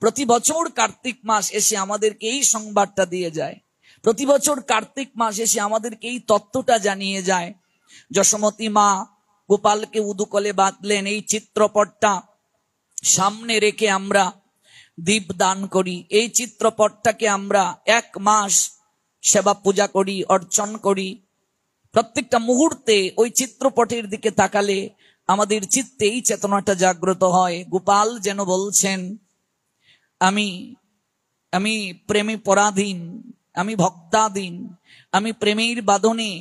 প্রতি বছর কার্তিক মাস এসে আমাদেরকে এই সংবাদটা দিয়ে যায়, প্রতি বছর কার্তিক মাস এসে আমাদেরকে এই তত্ত্বটা জানিয়ে যায়। যশোমতী মা গোপালকে উদুকলে বাঁধলেন, এই চিত্রপটটা সামনে রেখে আমরা দীপ দান করি। এই চিত্রপটটাকে আমরা 1 মাস সেবা পূজা করি, অর্চন করি। প্রত্যেকটা মুহূর্তে ওই চিত্রপটের দিকে তাকালে আমাদের চিত্তে এই চেতনাটা জাগ্রত হয়। গোপাল যেন বলছেন, আমি আমি প্রেমে পরাধীন, আমি ভক্তাধীন, আমি প্রেমের বাঁধনে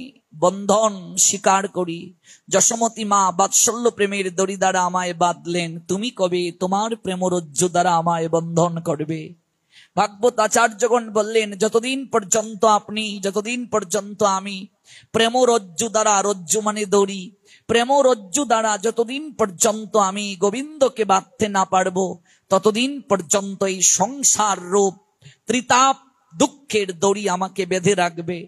বন্ধন স্বীকার করি। যশোমতী মা বাৎসল্য প্রেমের দড়ি দ্বারা আমায় বাঁধলেন, তুমি কবে তোমার প্রেমরজ্জু দ্বারা আমায় বন্ধন করবে? ভাগবত আচার্যগণ বললেন, যতদিন পর্যন্ত আপনি, যতদিন পর্যন্ত আমি প্রেমরজ্জু দ্বারা, রজ্জু মানে দড়ি, প্রেমরজ্জু দ্বারা যতদিন পর্যন্ত আমি গোবিন্দকে বাঁধতে না পারবো, ততদিন পর্যন্ত এই সংসার রূপ ত্রিতাপ দুঃখের দড়ি আমাকে বেঁধে রাখবে।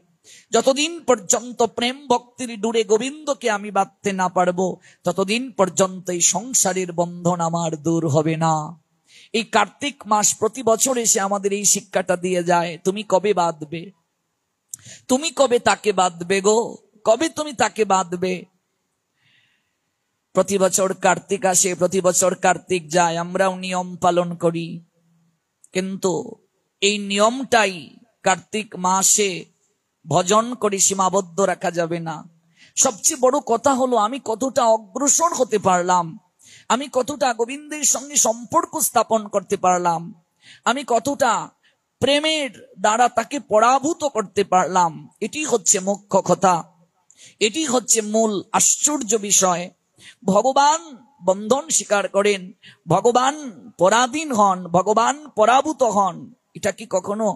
যতদিন পর্যন্ত প্রেম ভক্তির ডুরে গোবিন্দকে আমি বাঁধতে না পারবো, ততদিন পর্যন্ত এই সংসারের বন্ধন আমার দূর হবে না। এই কার্তিক মাস প্রতি বছর এসে আমাদের এই শিক্ষাটা দিয়ে যায়, তুমি কবে বাঁধবে, তুমি কবে তাকে বাঁধবে গো, কবে তুমি তাকে বাঁধবে? প্রতি বছর কার্তিক আসে, প্রতি বছর কার্তিক যায়, আমরাও নিয়ম পালন করি, কিন্তু এই নিয়মটাই কার্তিক মাসে ভজন করে সীমাবদ্ধ রাখা যাবে না। সবচেয়ে বড় কথা হলো আমি কতটা অগ্রসর হতে পারলাম, আমি কতটা গোবিন্দের সঙ্গে সম্পর্ক স্থাপন করতে পারলাম, আমি কতটা প্রেমের দ্বারা তাকে পরাভূত করতে পারলাম। এটি হচ্ছে মুখ্য কথা, এটি হচ্ছে মূল আশ্চর্য বিষয়। ভগবান বন্ধন স্বীকার করেন, ভগবান পরাধীন হন, ভগবান পরাভূত হন, এটা কি কখনো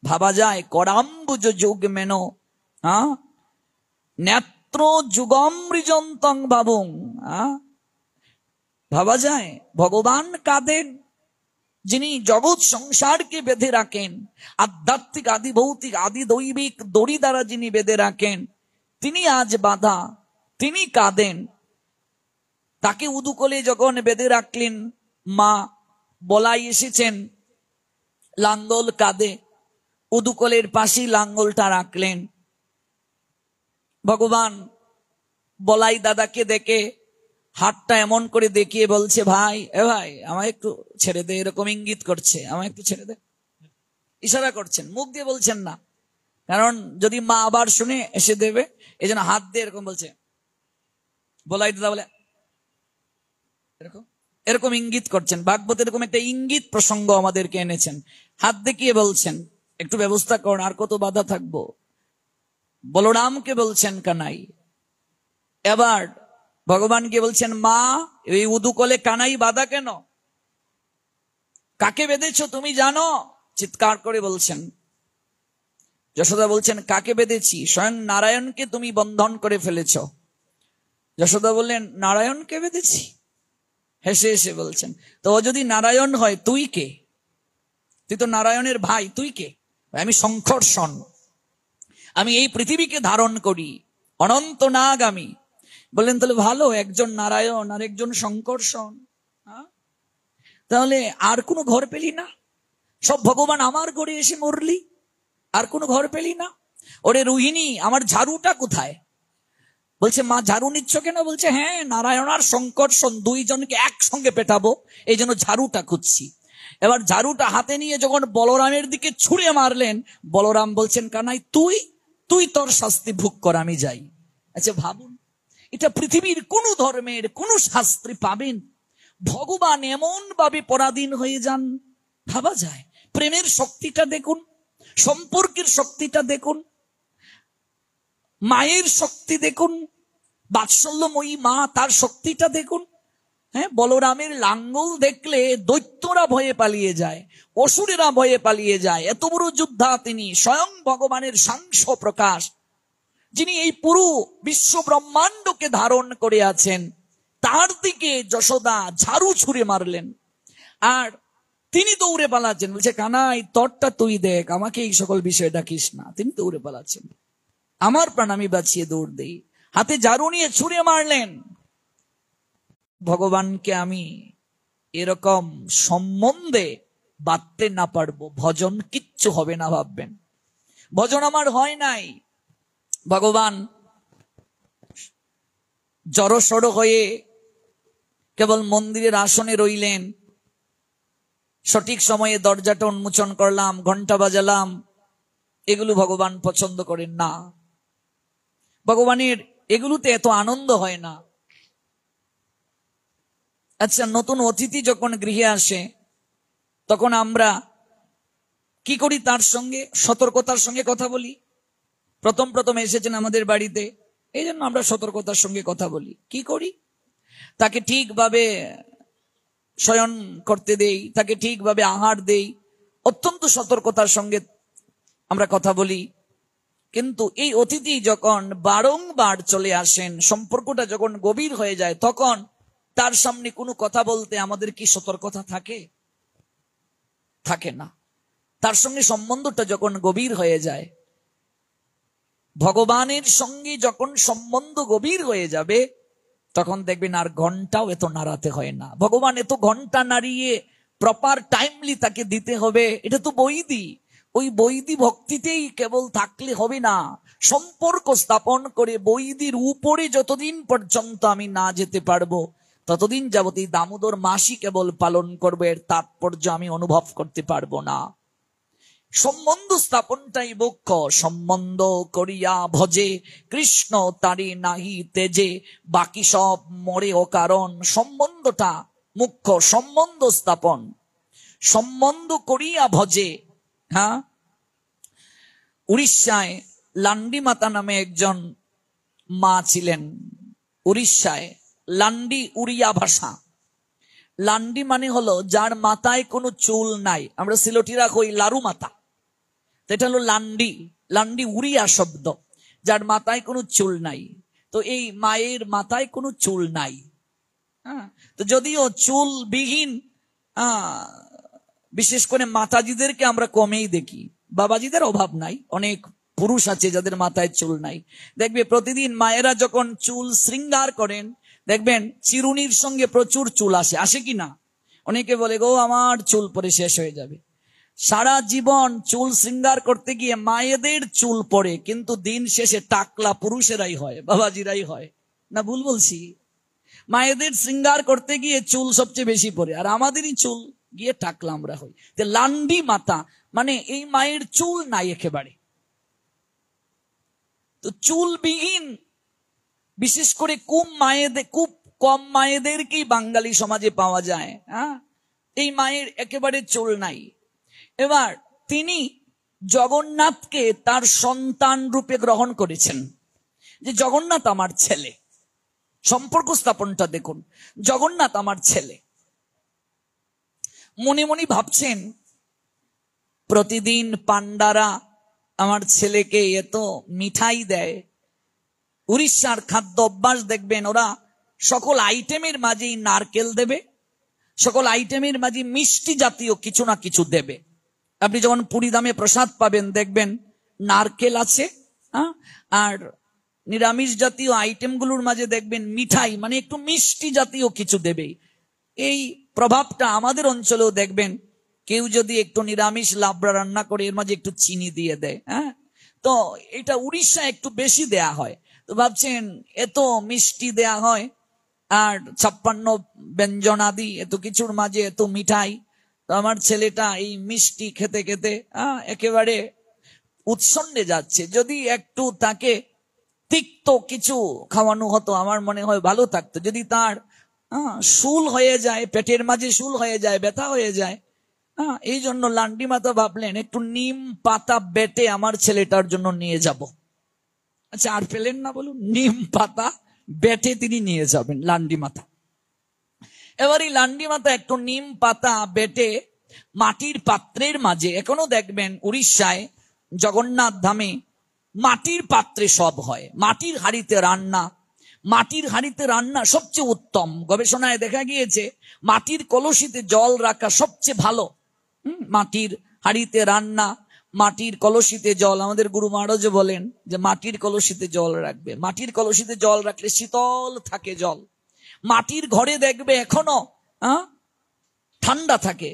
ভাবা যায়? করাম্বুজ যুগ মেন নেত্র যুগমৃজন্তং ভাবুং, ভাবা যায়? ভগবান কাঁদেন, যিনি জগৎ সংসারকে বেঁধে রাখেন, আধ্যাত্মিক আদি ভৌতিক আদি দৈবিক দড়ি দ্বারা যিনি বেঁধে রাখেন, তিনি আজ বাধা, তিনি কাঁদেন। তাকে উদুকলে যখন বেঁধে রাখলেন মা, বলাই এসেছেন, লাঙ্গল কাঁদে, উদুকলের পাশেই লাঙ্গলটা রাখলেন। ভগবান বলাই দাদাকে দেখে হাতটা এমন করে দেখিয়ে বলছে, ভাই এ ভাই আমায় একটু ছেড়ে দে, এরকম ইঙ্গিত করছে, আমায় একটু ছেড়ে দে, ইশারা করছেন, মুখ দিয়ে বলছেন না, কারণ যদি মা আবার শুনে এসে দেবে, এই জন্য হাত দিয়ে এরকম বলছে। বলাই দাদা বলে এরকম এরকম ইঙ্গিত করছেন। ভাগবত এরকম একটা ইঙ্গিত প্রসঙ্গ আমাদেরকে এনেছেন, হাত দেখিয়ে বলছেন একটু ব্যবস্থা করুন, আর কত বাধা থাকবো। বলরামকে বলছেন কানাই, এবার ভগবানকে বলছেন, মা এই উদুকলে কানাই বাধা কেন? কাকে বেঁধেছ তুমি জানো? চিৎকার করে বলছেন। যশোদা বলছেন, কাকে বেঁধেছি? স্বয়ং নারায়ণকে তুমি বন্ধন করে ফেলেছ। যশোদা বললেন, নারায়ণকে বেঁধেছি? হেসে হেসে বলছেন, তো ও যদি নারায়ণ হয় তুই কে? তুই তো নারায়ণের ভাই, তুই কে? আমি সংকর্ষণ, আমি এই পৃথিবীকে ধারণ করি, অনন্ত নাগ আমি। বললেন, তাহলে ভালো, একজন নারায়ণ আর একজন সংকর্ষণ, তাহলে আর কোনো ঘর পেলি না? সব ভগবান আমার ঘরে এসে মরলি, আর কোনো ঘর পেলি না? ওরে রোহিণী, আমার ঝাড়ুটা কোথায়? বলছে, মা ঝাড়ু নিচ্ছ কেন? বলছে, হ্যাঁ নারায়ণ আর সংকর্ষণ দুইজনকে একসঙ্গে পেটাবো, এই জন্য ঝাড়ুটা খুঁজছি। এবার ঝাড়ুটা হাতে নিয়ে যখন বলরামের দিকে ছুঁড়ে মারলেন, বলরাম বলছেন, কানাই তুই তুই তোর শাস্তি ভোগ কর, আমি যাই। আচ্ছা ভাবুন, এটা পৃথিবীর কোন ধর্মের কোন শাস্ত্রে পাবেন? ভগবান এমন ভাবে পরাধীন হয়ে যান, ভাবা যায়? প্রেমের শক্তিটা দেখুন, সম্পর্কের শক্তিটা দেখুন, মায়ের শক্তি দেখুন, বাৎসল্যময়ী মা, তার শক্তিটা দেখুন। হ্যাঁ, বলরামের লাঙ্গল দেখলে দৈত্যরা ভয়ে পালিয়ে যায়, অসুরেরা ভয়ে পালিয়ে যায়। এত বড় যোদ্ধা তিনি, স্বয়ং ভগবানের সাংস প্রকাশ, যিনি এই পুরো বিশ্ব ব্রহ্মাণ্ডকে ধারণ করে আছেন, তার দিকে যশোদা ঝাড়ু ছুঁড়ে মারলেন, আর তিনি দৌড়ে পালাচ্ছেন। বলছে, কানাই তোরটা তুই দেখ, আমাকে এই সকল বিষয় ডাকিস না। তিনি দৌড়ে পালাচ্ছেন, আমার প্রাণ আমি বাঁচিয়ে দৌড় দেই। হাতে ঝাড়ু নিয়ে ছুঁড়ে মারলেন। ভগবানকে আমি এরকম সম্বন্ধে বাঁধতে না পারবো, ভজন কিচ্ছু হবে না ভাববেন। ভজন আমার হয় নাই। ভগবান জড়সড় হয়ে কেবল মন্দিরের আসনে রইলেন। সঠিক সময়ে দরজাটা উন্মোচন করলাম, ঘন্টা বাজালাম, এগুলো ভগবান পছন্দ করেন না। ভগবানের এগুলোতে এত আনন্দ হয় না। আচ্ছা, নতুন অতিথি যখন গৃহে আসে, তখন আমরা কি করি? তার সঙ্গে সতর্কতার সঙ্গে কথা বলি। প্রথম প্রথম এসেছেন আমাদের বাড়িতে, এই জন্য আমরা সতর্কতার সঙ্গে কথা বলি। কি করি? তাকে ঠিকভাবে শয়ন করতে দেই, তাকে ঠিকভাবে আহার দেই, অত্যন্ত সতর্কতার সঙ্গে আমরা কথা বলি। কিন্তু এই অতিথি যখন বারংবার চলে আসেন, সম্পর্কটা যখন গভীর হয়ে যায়, তখন তার সামনে কোনো কথা বলতে আমাদের কি সতর্কতা থাকে? থাকে না। তার সঙ্গে সম্বন্ধটা যখন গভীর হয়ে যায়, ভগবানের সঙ্গে যখন সম্বন্ধ গভীর হয়ে যাবে, তখন দেখবেন আর ঘন্টাও এত নাড়াতে হয় না। ভগবান এত ঘন্টা নাড়িয়ে প্রপার টাইমলি তাকে দিতে হবে, এটা তো বৈদি। ওই বৈদি ভক্তিতেই কেবল থাকলে হবে না, সম্পর্ক স্থাপন করে বৈদির উপরে যতদিন পর্যন্ত আমি না যেতে পারবো, ততদিন যাবত এই দামোদর মাসই কেবল পালন করবো, এর তাৎপর্য আমি অনুভব করতে পারবো না। সম্বন্ধ স্থাপনটাই মুখ্য। সম্বন্ধ করিয়া ভজে কৃষ্ণ তারি নাহি তেজে, বাকি সব মরে অকারণ। সম্বন্ধটা মুখ্য, সম্বন্ধ স্থাপন, সম্বন্ধ করিয়া ভজে। হ্যাঁ, উড়িষ্যায় লান্ডি মাতা নামে একজন মা ছিলেন। উড়িষ্যায় লান্ডি উড়িয়া ভাষা। লান্ডি মানে হলো যার মাথায় কোনো চুল নাই, আমরা সিলোটিরা কই লারু মাথা, এটা হলো লান্ডি। লান্ডি উড়িয়া শব্দ, যার মাথায় কোনো চুল নাই। তো এই মায়ের মাথায় কোনো চুল নাই। তো যদিও চুল বিহীন বিশেষ করে মাতাজিদেরকে আমরা কমেই দেখি, বাবাজিদের অভাব নাই, অনেক পুরুষ আছে যাদের মাথায় চুল নাই। দেখবে প্রতিদিন মায়েরা যখন চুল শৃঙ্গার করেন, দেখবেন চিরুনির সঙ্গে প্রচুর চুল আসে কি না? অনেকে বলে গো আমার চুল পরে শেষ হয়ে যাবে। সারা জীবন চুল শৃঙ্গার করতে গিয়ে মায়েদের চুল পড়ে, কিন্তু দিন শেষে টাকলা পুরুষেরাই হয়, বাবাজিরাই হয় না? ভুল বলছি? মায়েদের শৃঙ্গার করতে গিয়ে চুল সবচেয়ে বেশি পড়ে, আর আমাদেরই চুল গিয়ে টাকলা আমরা হই। লান্ডি মাতা মানে এই মায়ের চুল নাই একেবারে। তো চুলবিহীন বিশেষ করে খুব কম মায়েদেরকেই বাঙালি সমাজে পাওয়া যায়। এই মায়ের একেবারে চুল নাই। এবার তিনি জগন্নাথকে তার সন্তান রূপে গ্রহণ করেছেন, যে জগন্নাথ আমার ছেলে। সম্পর্ক স্থাপনটা দেখুন, জগন্নাথ আমার ছেলে। মনে মনে ভাবছেন প্রতিদিন পান্ডারা আমার ছেলেকে এত মিঠাই দেয়। উড়িষ্যার খাদ্য অভ্যাস দেখবেন, ওরা সকল আইটেমের মাঝেই নারকেল দেবে, সকল আইটেমের মাঝে মিষ্টি জাতীয় কিছু না কিছু দেবে। আপনি যখন পুরী দামে প্রসাদ পাবেন দেখবেন নারকেল আছে, আর নিরামিষ জাতীয় আইটেমগুলোর মাঝে দেখবেন মিঠাই মানে একটু মিষ্টি জাতীয় কিছু দেবে। এই প্রভাবটা আমাদের অঞ্চলেও দেখবেন, কেউ যদি একটু নিরামিষ লাবড়া রান্না করে এর মাঝে একটু চিনি দিয়ে দেয়। তো এটা উড়িষ্যা একটু বেশি দেয়া হয়। তো ভাবছেন এত মিষ্টি দেয়া হয়, আর 56 ব্যঞ্জনাদি এত কিছুর মাঝে এত মিঠাই। তো আমার ছেলেটা এই মিষ্টি খেতে খেতে একেবারে উৎসন্নে যাচ্ছে। যদি একটু তাকে তিক্ত কিছু খাওয়ানো হতো আমার মনে হয় ভালো থাকতো। যদি তার শুল হয়ে যায়, পেটের মাঝে শুল হয়ে যায়, ব্যথা হয়ে যায়, এই জন্য লান্ডি মাতা ভাবলেন একটু নিম পাতা বেটে আমার ছেলেটার জন্য নিয়ে যাব। আচ্ছা, আর পেলেন না? বলুন, নিম পাতা বেটে তিনি নিয়ে যাবেন লান্ডি মাতা। এবার এই লান্ডি মাতা একটু নিম পাতা বেটে মাটির পাত্রের মাঝে, এখনো দেখবেন উড়িষ্যায় জগন্নাথ ধামে মাটির পাত্রে সব হয়, মাটির হাঁড়িতে রান্না। মাটির হাঁড়িতে রান্না সবচেয়ে উত্তম। গবেষণায় দেখা গিয়েছে মাটির কলসিতে জল রাখা সবচেয়ে ভালো। মাটির হাঁড়িতে রান্না, মাটির কলসিতে জল। আমাদের গুরু মহারাজ বলেন যে মাটির কলসিতে জল রাখবে। মাটির কলসিতে জল রাখলে শীতল থাকে জল। মাটির ঘরে দেখবে এখনো ঠান্ডা থাকে,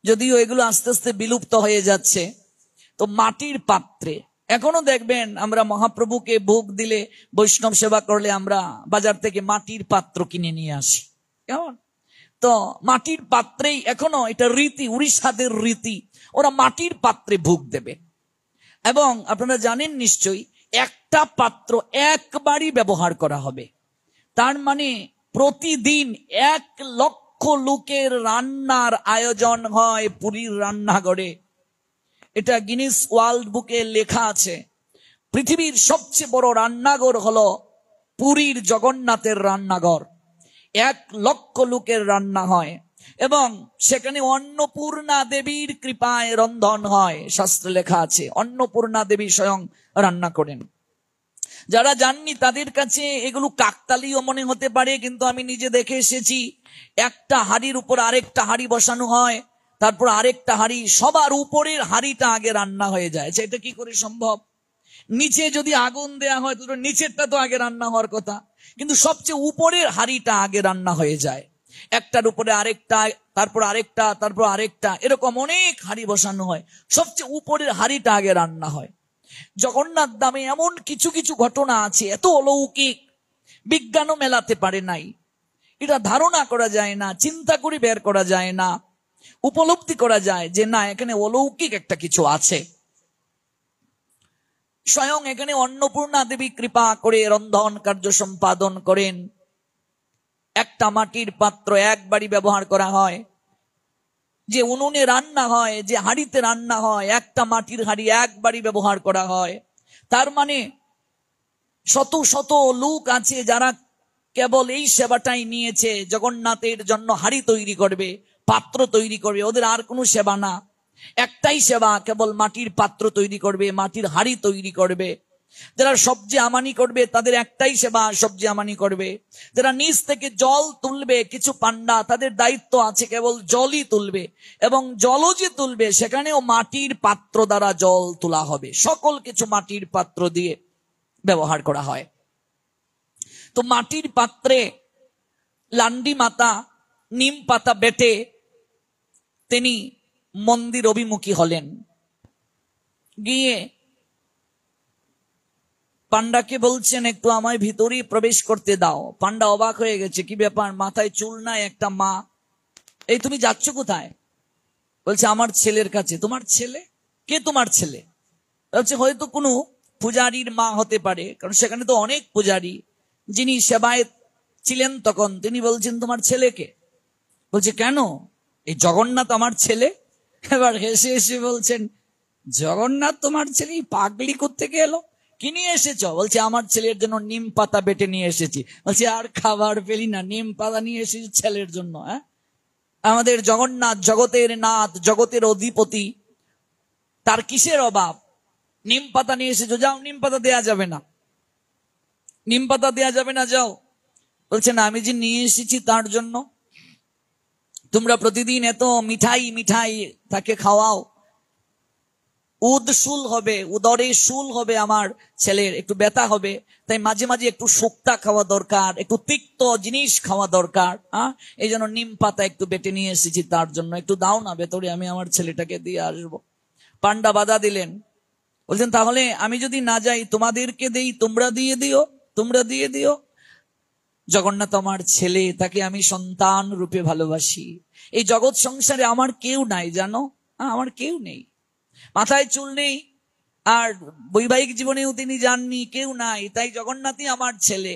যদিও এগুলো আস্তে আস্তে বিলুপ্ত হয়ে যাচ্ছে। তো মাটির পাত্রে এখনো দেখবেন আমরা মহাপ্রভুকে ভোগ দিলে, বৈষ্ণব সেবা করলে আমরা বাজার থেকে মাটির পাত্র কিনে নিয়ে আসি, কেমন? তো মাটির পাত্রেই এখনো এটা রীতি, উড়িষ্যাদের রীতি, ওরা মাটির পাত্রে ভোগ দেবে। এবং আপনারা জানেন নিশ্চয়ই একটা পাত্র একবারই ব্যবহার করা হবে। তার মানে প্রতিদিন 1 লক্ষ লোকের রান্নার আয়োজন হয় পুরীর রান্নাঘরে। এটা গিনিস ওয়ার্ল্ড বুকে লেখা আছে। পৃথিবীর সবচেয়ে বড় রান্নাঘর হলো পুরীর জগন্নাথের রান্নাঘর। 1 লক্ষ লোকের রান্না হয় এবং সেখানে অন্নপূর্ণা দেবীর কৃপায় রন্ধন হয়। শাস্ত্রে লেখা আছে অন্নপূর্ণা দেবী স্বয়ং রান্না করেন। যারা জাননি তাদের কাছে এগুলো কাকতালীয় মনে হতে পারে, কিন্তু আমি নিজে দেখে এসেছি। একটা হাঁড়ির উপর আরেকটা হাঁড়ি বসানো হয়, তারপর আরেকটা হাঁড়ি, সবার উপরের হাঁড়িটা আগে রান্না হয়ে যায়। এটা কি করে সম্ভব? নিচে যদি আগুন দেয়া হয় তো নিচেরটা তো আগে রান্না হওয়ার কথা, কিন্তু সবচেয়ে উপরের হাঁড়িটা আগে রান্না হয়ে যায়। একটার উপরে আরেকটা, তারপর আরেকটা, তারপর আরেকটা, এরকম অনেক হাঁড়ি বসানো হয়। সবচেয়ে উপরের হাঁড়িটা আগে রান্না হয়। জগন্নাথ ধামে এমন কিছু কিছু ঘটনা আছে, এত অলৌকিক, বিজ্ঞানও মেলাতে পারে নাই। এটা ধারণা করা যায় না, চিন্তা করে বের করা যায় না, উপলব্ধি করা যায় যে না, এখানে অলৌকিক একটা কিছু আছে। স্বয়ং এখানে অন্নপূর্ণা দেবী কৃপা করে রন্ধন কার্য সম্পাদন করেন। একটা মাটির পাত্র একবারই ব্যবহার করা হয়। যে উনুনে রান্না হয়, যে হাঁড়িতে রান্না হয়, একটা মাটির হাঁড়ি একবারই ব্যবহার করা হয়। তার মানে শত শত লোক আছে যারা কেবল এই সেবাটাই নিয়েছে, জগন্নাথের জন্য হাড়ি তৈরি করবে, পাত্র তৈরি করবে, ওদের আর কোনো সেবা না। একটাই সেবা, কেবল মাটির পাত্র তৈরি করবে, মাটির হাড়ি তৈরি করবে। যারা সবজি আমানি করবে তাদের একটাই সেবা, সবজি আমানি করবে। যারা নিচ থেকে জল তুলবে, কিছু পান্ডা, তাদের দায়িত্ব আছে কেবল জলই তুলবে, এবং জলও যে তুলবে সেখানেও মাটির পাত্র দ্বারা জল তোলা হবে। সকল কিছু মাটির পাত্র দিয়ে ব্যবহার করা হয়। তো মাটির পাত্রে লান্ডি মাতা নিম পাতা বেটে তিনি মন্দির অভিমুখী হলেন। গিয়ে পান্ডাকে বলছেন, একটু আমায় ভিতরে প্রবেশ করতে দাও। পান্ডা অবাক হয়ে গেছে, কি ব্যাপার, মাথায় চুল নাই একটা মা, এই তুমি যাচ্ছ কোথায়? বলছে আমার ছেলের কাছে। তোমার ছেলে? কে তোমার ছেলে? বলছে হয়তো কোনো পূজারীর মা হতে পারে, কারণ সেখানে তো অনেক পূজারী। যিনি সেবায় ছিলেন তখন তিনি বলছেন তোমার ছেলেকে? বলছে কেন, এই জগন্নাথ আমার ছেলে। এবার হেসে হেসে বলছেন, জগন্নাথ তোমার ছেলে? পাগলি কোত্থেকে এলো, কি নিয়ে এসেছ? বলছে আমার ছেলের জন্য নিম পাতা বেটে নিয়ে এসেছি। বলছে আর খাবার পেলি না, নিম পাতা নিয়ে এসেছি ছেলের জন্য? হ্যাঁ, আমাদের জগন্নাথ জগতের নাথ, জগতের অধিপতি, তার কিসের অভাব? নিম পাতা নিয়ে এসেছো, যাও, নিম পাতা দেয়া যাবে না, নিম পাতা দেয়া যাবে না, যাও। বলছে না, আমি যে নিয়ে এসেছি তার জন্য। তোমরা প্রতিদিন এত মিঠাই মিঠাই তাকে খাওয়াও, উদশুল হবে, উদরে শুল হবে, আমার ছেলের একটু ব্যথা হবে, তাই মাঝে মাঝে একটু শুক্তা খাওয়া দরকার, একটু তিক্ত জিনিস খাওয়া দরকার। এই জন্য নিম পাতা একটু বেটে নিয়ে এসেছি তার জন্য, একটু দাও না ভেতরে, আমি আমার ছেলেটাকে দিয়ে আসবো। পান্ডা বাধা দিলেন, বলছেন তাহলে আমি যদি না যাই তোমাদেরকে দেই, তোমরা দিয়ে দিও, তোমরা দিয়ে দিও। জগন্নাথ আমার ছেলে, তাকে আমি সন্তান রূপে ভালোবাসি। এই জগৎ সংসারে আমার কেউ নাই, জানো, আমার কেউ নেই, মাথায় চুল নেই, আর বৈবাহিক জীবনেও তিনি যাননি, কেউ নাই, তাই জগন্নাথই আমার ছেলে।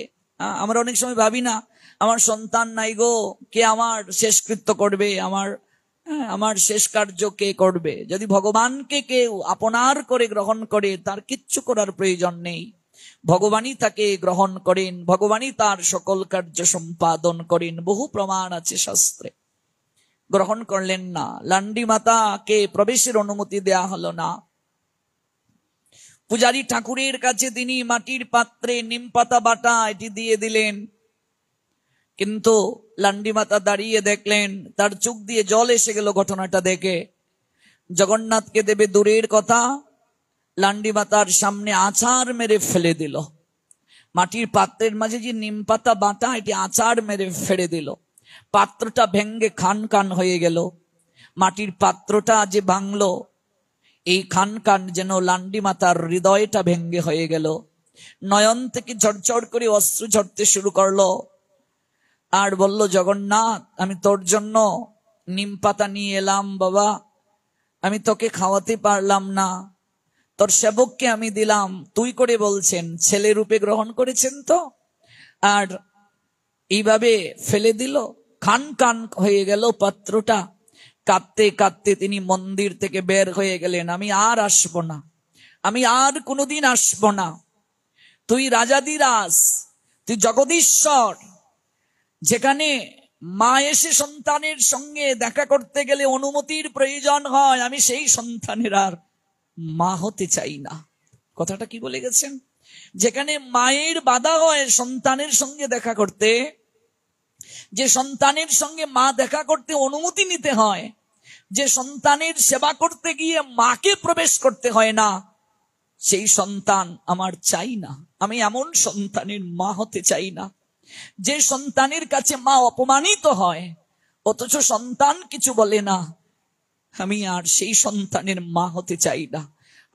আমরা অনেক সময় ভাবি না, আমার সন্তান নাই গো, কে আমার শেষকৃত্য করবে, আমার শেষ কার্য কে করবে? যদি ভগবানকে কেউ আপনার করে গ্রহণ করে, তার কিচ্ছু করার প্রয়োজন নেই, ভগবানই তাকে গ্রহণ করেন, ভগবানই তার সকল কার্য সম্পাদন করেন। বহু প্রমাণ আছে শাস্ত্রে। গ্রহণ করলেন না, লান্ডি মাতাকে প্রবেশের অনুমতি দেয়া হলো না। পূজারী ঠাকুরের কাছে তিনি মাটির পাত্রে নিম পাতা বাটা এটি দিয়ে দিলেন, কিন্তু লান্ডি মাতা দাঁড়িয়ে দেখলেন, তার চোখ দিয়ে জল এসে গেল ঘটনাটা দেখে। জগন্নাথকে দেবে দূরের কথা, লান্ডি মাতার সামনে আছাড় মেরে ফেলে দিল। মাটির পাত্রের মাঝে যে নিম পাতা বাটা, এটি আছাড় মেরে ফেলে দিল। পাত্রটা ভেঙ্গে খান খান হয়ে গেল। মাটির পাত্রটা যে ভাঙলো, এই খান খান যেন লান্ডি মাতার হৃদয়টা ভেঙ্গে হয়ে গেল। নয়ন থেকে ঝরঝর করে অশ্রু ঝরতে শুরু করলো, আর বলল, জগন্নাথ আমি তোর জন্য নিম পাতা নিয়ে এলাম বাবা, আমি তোকে খাওয়াতে পারলাম না, তোর সেবককে আমি দিলাম, তুই করে বলছেন, ছেলে রূপে গ্রহণ করেছেন তো, আর এইভাবে ফেলে দিল, খান খান হয়ে গেল পাত্রটা। কাঁদতে কাঁদতে তিনি মন্দির থেকে বের হয়ে গেলেন। আমি আর আসবো না, আমি আর কোনোদিন আসবো না, তুই রাজাদিরাজ, তুই জগদীশ্বর, যেখানে মা এসে সন্তানের সঙ্গে দেখা করতে গেলে অনুমতির প্রয়োজন হয়, আমি সেই সন্তানের আর মা হতে চাই না। কথাটা কি বলে গেছেন? যেখানে মায়ের বাধা হয় সন্তানের সঙ্গে দেখা করতে, যে সন্তানের সঙ্গে মা দেখা করতে অনুমতি নিতে হয়, যে সন্তানের সেবা করতে গিয়ে মাকে প্রবেশ করতে হয় না, সেই সন্তান আমার চাই না। আমি এমন সন্তানের মা হতে চাই না, যে সন্তানের কাছে মা অপমানিত হয় অথচ সন্তান কিছু বলে না। আমি আর সেই সন্তানের মা হতে চাই না।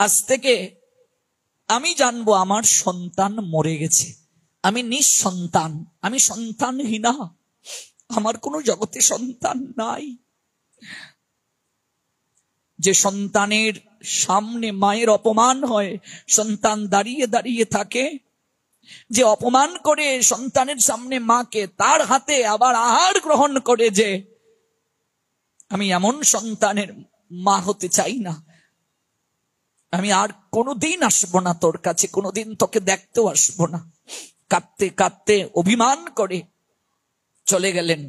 আজ থেকে আমি জানবো আমার সন্তান মরে গেছে, আমি নিঃসন্তান, আমি সন্তানহীনা, আমার কোনো জগতে সন্তান নাই। যে সন্তানের সামনে মায়ের অপমান হয়, সন্তান দাঁড়িয়ে দাঁড়িয়ে থাকে, যে অপমান করে সন্তানের সামনে মাকে, তার হাতে আবার আহার গ্রহণ করে, যে আমি এমন সন্তানের মা হতে চাই না। আমি আর কোনোদিন আসবো না তোর কাছে, কোনোদিন তোকে দেখতেও আসবো না। কাঁদতে কাঁদতে অভিমান করে চলে গেলেন,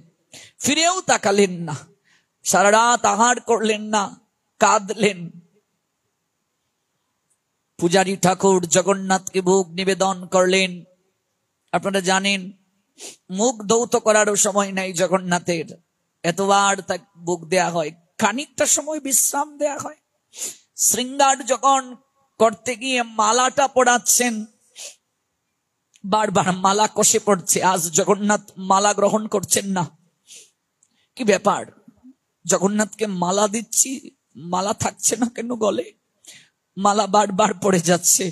ফিরেও তাকালেন না, সারা রাত আহার করলেন না, কাঁদলেন। পূজারী ঠাকুর জগন্নাথকে ভোগ নিবেদন করলেন। আপনারা জানেন মুখ ধৌত করারও সময় নাই জগন্নাথের, এতবার তাকে ভোগ দেয়া হয়, খানিকটা সময় বিশ্রাম দেয়া হয়। শৃঙ্গার যখন করতে গিয়ে মালাটা পড়াচ্ছেন, বারবার মালা কষে পড়ছে, আজ জগন্নাথ মালা গ্রহণ করছেন না। কি ব্যাপার, জগন্নাথকে মালা দিচ্ছি, মালা থাকছে না কেন গলে, মালা বারবার পড়ে যাচ্ছে।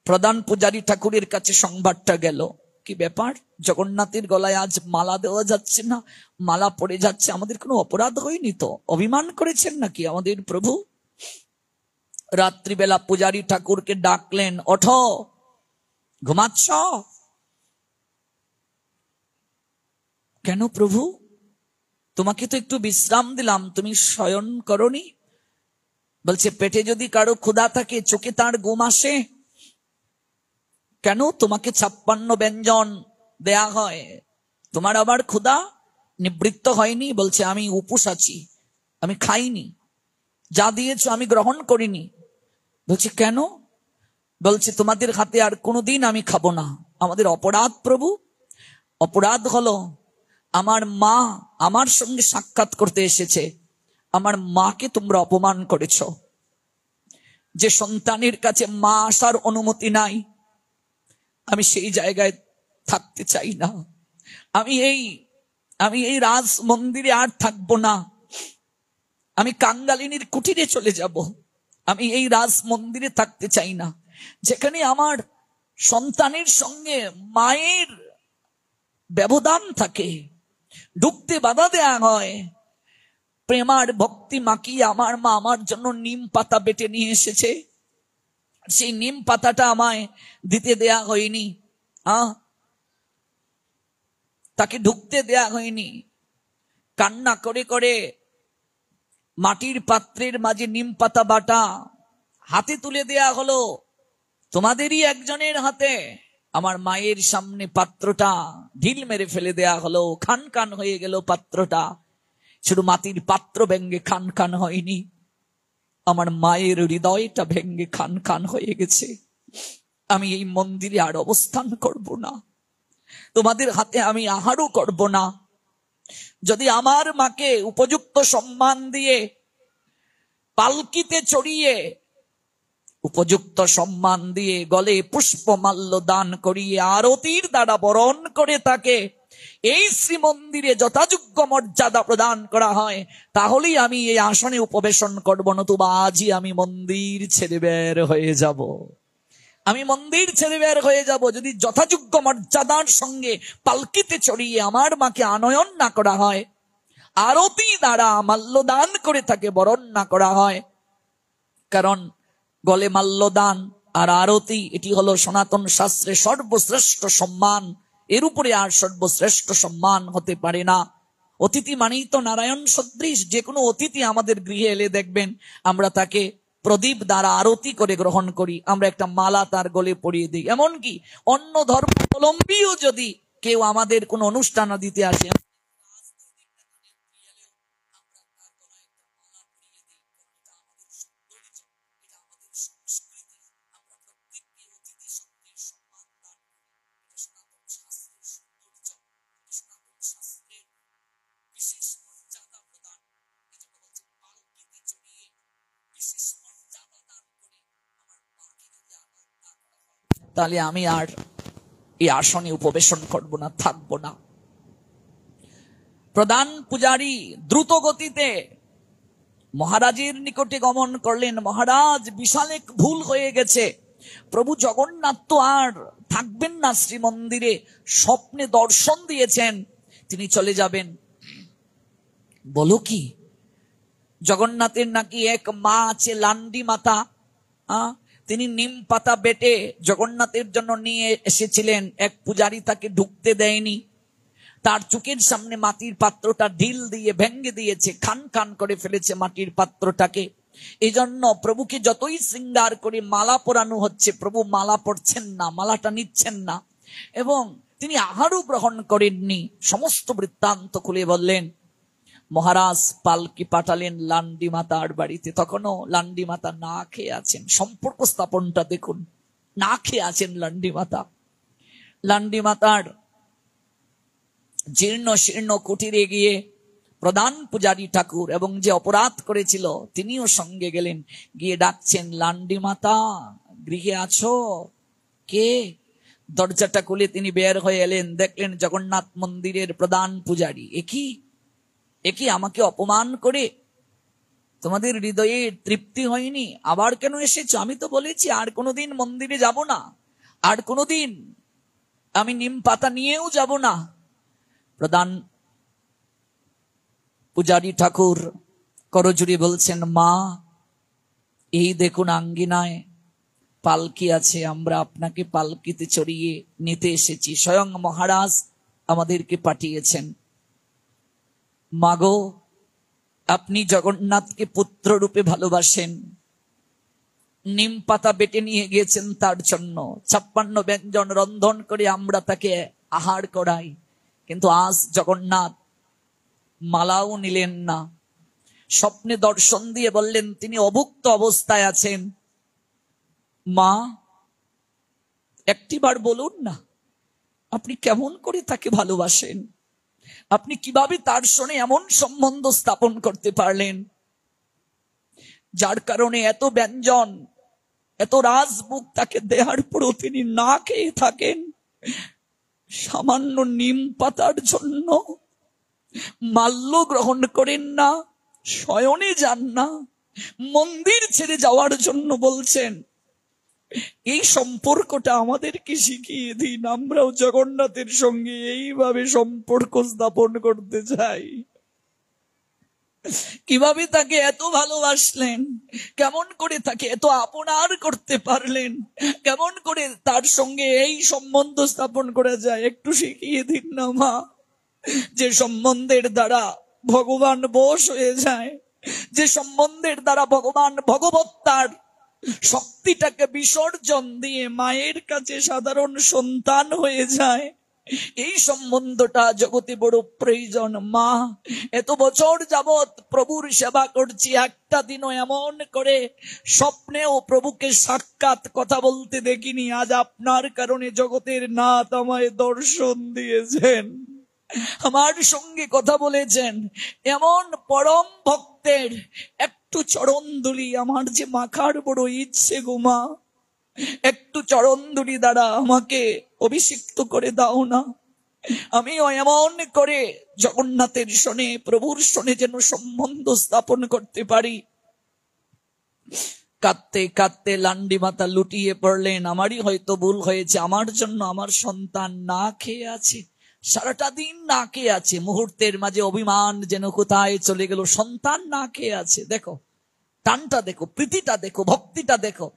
প্রধান পূজারী ঠাকুরের কাছে সংবাদটা গেল, কি ব্যাপার, জগন্নাথের গলায় আজ মালা দেওয়া যাচ্ছে না, মালা পড়ে যাচ্ছে, আমাদের কোনো অপরাধ হয়নি তো, অভিমান করেছেন নাকি আমাদের প্রভু? রাত্রিবেলা পূজারী ঠাকুরকে ডাকলেন, ওঠো, ঘুমাচ্ছ কেন প্রভু? তোমাকে তো একটু বিশ্রাম দিলাম, তুমি শয়ন করনি? বলছে, পেটে যদি কারো ক্ষুধা থাকে চোখে তার ঘুম আসে কেন? তোমাকে 56 ব্যঞ্জন দেয়া হয়, তোমার আবার ক্ষুধা নিবৃত্ত হয়নি? বলছে, আমি উপোস আছি, আমি খাইনি, যা দিয়েছ আমি গ্রহণ করিনি। বলছে, কেন? বলছে, তোমাদের হাতে আর কোনোদিন আমি খাবো না। আমাদের অপরাধ প্রভু, অপরাধ হলো আমার মা আমার সঙ্গে সাক্ষাৎ করতে এসেছে, আমার মাকে তোমরা অপমান করেছ। যে সন্তানের কাছে মা আসার অনুমতি নাই, আমি সেই জায়গায় থাকতে চাই না। আমি এই রাজ মন্দিরে আর থাকবো না, আমি কাঙ্গালিনীর কুটিরে চলে যাব। আমি এই রাজ মন্দিরে থাকতে চাই না, যেখানে আমার সন্তানের সঙ্গে মায়ের ব্যবধান থাকে, ঢুকতে বাধা দেয়া হয়। প্রেমার ভক্তি মাখিয়ে আমার মা আমার জন্য নিম পাতা বেটে নিয়ে এসেছে, সেই নিম পাতাটা আমায় দিতে দেয়া হয়নি, তাকে ঢুকতে দেয়া হয়নি। কান্না করে করে মাটির পাত্রের মাঝে নিম পাতা বাটা হাতে তুলে দেয়া হলো, তোমাদেরই একজনের হাতে। আমার মায়ের সামনে পাত্রটা ঢিল মেরে ফেলে দেয়া হলো, খান খান হয়ে গেল পাত্রটা। শুধু মাটির পাত্র ভেঙ্গে খান খান হয়নি, আমার মায়ের হৃদয়টা ভেঙ্গে খান খান হয়ে গেছে। আমি এই মন্দিরে আর অবস্থান করব না, তোমাদের হাতে আমি আহারও করব না। যদি আমার মাকে উপযুক্ত সম্মান দিয়ে পালকিতে চড়িয়ে, উপযুক্ত সম্মান দিয়ে গলে পুষ্পমাল্য দান করিয়ে আরতির দ্বারা বরণ করে তাকে এই শ্রীমন্দিরে যথাযোগ্য মর্যাদা প্রদান করা হয়, তাহলেই আমি এই আসনে উপবেশন করব, নতুবা আজই আমি মন্দির ছেড়ে বের হয়ে যাব। আমি মন্দির ছেড়ে বের হয়ে যাব যদি যথাযোগ্য মর্যাদার সঙ্গে পালকিতে চড়িয়ে আমার মাকে আনয়ন না করা হয়, আরতি দ্বারা মাল্যদান করে তাকে বরণ না করা হয়। কারণ গলে মাল্যদান আর আরতি, এটি হলো সনাতন শাস্ত্রে সর্বশ্রেষ্ঠ সম্মান, এর উপরে আর সর্বশ্রেষ্ঠ সম্মান হতে পারে না। অতিথি মানেই তো নারায়ণ সদৃশ। যে কোনো অতিথি আমাদের গৃহে এলে দেখবেন আমরা তাকে প্রদীপ দ্বারা আরতি করে গ্রহণ করি, আমরা একটা মালা তার গলে পরিয়ে দিই। এমনকি অন্য ধর্মাবলম্বীও যদি কেউ আমাদের কোনো অনুষ্ঠান দিতে আসে, তাহলে আমি আর এই আসনে উপবেশন করব না, থাকবো না। প্রধান পূজারী দ্রুত গতিতে মহারাজের নিকটে গমন করলেন। মহারাজ, বিশাল এক ভুল হয়ে গেছে, প্রভু জগন্নাথ তো আর থাকবেন না শ্রীমন্দিরে, স্বপ্নে দর্শন দিয়েছেন তিনি চলে যাবেন। বলো কি? জগন্নাথের নাকি এক মা আছে, লান্ডি মাতা, তিনি নিম পাতা বেটে জগন্নাথের জন্য নিয়ে এসেছিলেন। এক পূজারী তাকে ঢুকতে দেয়নি, তার চোখের সামনে মাটির পাত্রটা ঢিল দিয়ে ভেঙ্গে দিয়েছে, খান খান করে ফেলেছে মাটির পাত্রটাকে। এই জন্য প্রভুকে যতই শৃঙ্গার করে মালা পরানো হচ্ছে, প্রভু মালা পরছেন না, মালাটা নিচ্ছেন না, এবং তিনি আহারও গ্রহণ করেননি। সমস্ত বৃত্তান্ত খুলে বললেন। মহারাজ পালকি পাঠালেন লান্ডি মাতার বাড়িতে। তখনও লান্ডি মাতা না খেয়ে আছেন। সম্পর্ক স্থাপনটা দেখুন, না খেয়ে আছেন লান্ডি মাতা। লান্ডি মাতার জীর্ণ শীর্ণ কুটিরে গিয়ে প্রধান পূজারী ঠাকুর এবং যে অপরাধ করেছিল তিনিও সঙ্গে গেলেন, গিয়ে ডাকছেন, লান্ডি মাতা গৃহে আছো? কে? দরজাটা খুলে তিনি বের হয়ে এলেন, দেখলেন জগন্নাথ মন্দিরের প্রধান পূজারী। একই আমাকে অপমান করে তোমাদের হৃদয়ে তৃপ্তি হয়নি, আবার কেন এসেছো? আমি তো বলেছি আর কোনোদিন মন্দিরে যাব না, আর কোনোদিন আমি নিম পাতা নিয়েও যাব না। প্রধান পূজারী ঠাকুর করজুড়ি বলছেন, মা এই দেখুন আঙ্গিনায় পালকি আছে, আমরা আপনাকে পালকিতে চড়িয়ে নিতে এসেছি, স্বয়ং মহারাজ আমাদেরকে পাঠিয়েছেন। মাগো, আপনি জগন্নাথকে পুত্র রূপে ভালোবাসেন, নিম পাতা বেটে নিয়ে গিয়েছেন তার জন্য, 56 ব্যঞ্জন রন্ধন করে আমরা তাকে আহার করাই, কিন্তু আজ জগন্নাথ মালাও নিলেন না। স্বপ্নে দর্শন দিয়ে বললেন তিনি অভুক্ত অবস্থায় আছেন। মা, একটিবার বলুন না, আপনি কেমন করে তাকে ভালোবাসেন? আপনি কিভাবে তার সঙ্গে এমন সম্বন্ধ স্থাপন করতে পারলেন, যার কারণে এত ব্যঞ্জন, এত রাজভোগ তাকে দেওয়ার পরও তিনি না খেয়ে থাকেন? সামান্য নিম পাতার জন্য মাল্য গ্রহণ করেন না, শয়নে যান না, মন্দির ছেড়ে যাওয়ার জন্য বলছেন। এই সম্পর্কটা আমাদেরকে শিখিয়ে দিন, আমরাও জগন্নাথের সঙ্গে এইভাবে সম্পর্ক স্থাপন করতে চাই। কিভাবে তাকে এত ভালোবাসলেন, কেমন করে তাকে এত আপনার করতে পারলেন, কেমন করে তার সঙ্গে এই সম্বন্ধ স্থাপন করা যায়, একটু শিখিয়ে দিন না মা। যে সম্বন্ধের দ্বারা ভগবান বশ হয়ে যায়, যে সম্বন্ধের দ্বারা ভগবান ভগবত্তার শক্তিটাকে বিসর্জন দিয়ে মায়ের কাছে সাধারণ সন্তান হয়ে যায়, এই সম্বন্ধটা জগতে বড় প্রয়োজন। মা, এত বছর যাবৎ প্রভুর সেবা করছি, একটা দিনও এমন করে স্বপ্নেও প্রভুকে সাক্ষাৎ কথা বলতে দেখিনি। আজ আপনার কারণে জগতের নাথ আমায় দর্শন দিয়েছেন, আমার সঙ্গে কথা বলেছেন। এমন পরম ভক্তের একটু চরণ ধুলি আমার যে মাখার বড় ইচ্ছে গো মা, একটু চরণ ধুলি দ্বারা আমাকে অভিষিক্ত করে দাও না, আমিও এমন করে জগন্নাথের সনে, প্রভুর সনে যেন সম্বন্ধ স্থাপন করতে পারি। কাঁদতে কাঁদতে লান্ডি মাতা লুটিয়ে পড়লেন। আমারই হয়তো ভুল হয়েছে, আমার জন্য আমার সন্তান না খেয়ে আছে, সারাটা দিন না খেয়ে আছে, মুহূর্তের মাঝে অভিমান যেন কোথায় চলে গেল। সন্তান না খেয়ে আছে, দেখো টানটা দেখো, প্রীতিটা দেখো, ভক্তিটা দেখো।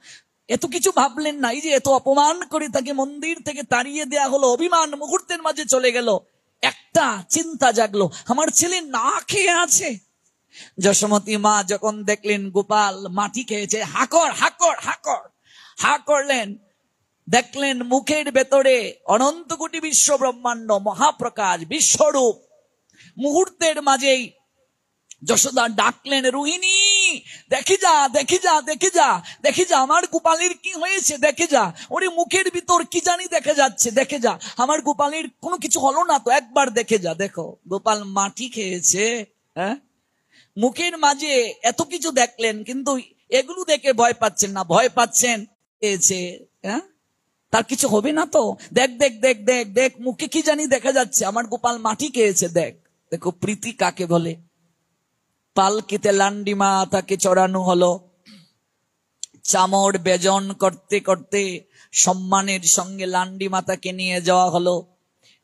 এত কিছু ভাবলেন না, এই যে এত অপমান করে তাকে মন্দির থেকে তাড়িয়ে দেয়া হলো, অভিমান মুহূর্তের মাঝে চলে গেল। একটা চিন্তা জাগলো, আমার ছেলে না খেয়ে আছে। যশোমতী মা যখন দেখলেন গোপাল মাটি খেয়েছে, হাকর হাকর হাকর হা করলেন, দেখলেন মুখের ভেতরে অনন্ত কোটি বিশ্ব ব্রহ্মাণ্ড মহাপ্রকাশ বিশ্বরূপ। মুহূর্তের মাঝেই যশোদা ডাকলেন, রোহিণী দেখি যা, দেখি যা, দেখি যা, দেখি যা আমার গোপালের কি হয়েছে, দেখে যা। ওরে মুখের ভিতর কি জানি দেখে যাচ্ছে, দেখে যা, আমার গোপালের কোনো কিছু হলো না তো, একবার দেখে যা। দেখো গোপাল মাটি খেয়েছে, হ্যাঁ, মুখের মাঝে এত কিছু দেখলেন, কিন্তু এগুলো দেখে ভয় পাচ্ছেন না, ভয় পাচ্ছেন খেয়েছে, হ্যাঁ, তার কিছু হবে না তো। দেখ দেখ দেখ দেখ দেখ, মুখে কি জানি দেখা যাচ্ছে, আমার গোপাল মাটি খেয়েছে, দেখ। দেখো প্রীতি কাকে বলে। পালকিতে লান্ডি মাতাকে চড়ানো হলো, চামড় বেজন করতে করতে সম্মানের সঙ্গে লান্ডি মাতাকে নিয়ে যাওয়া হলো।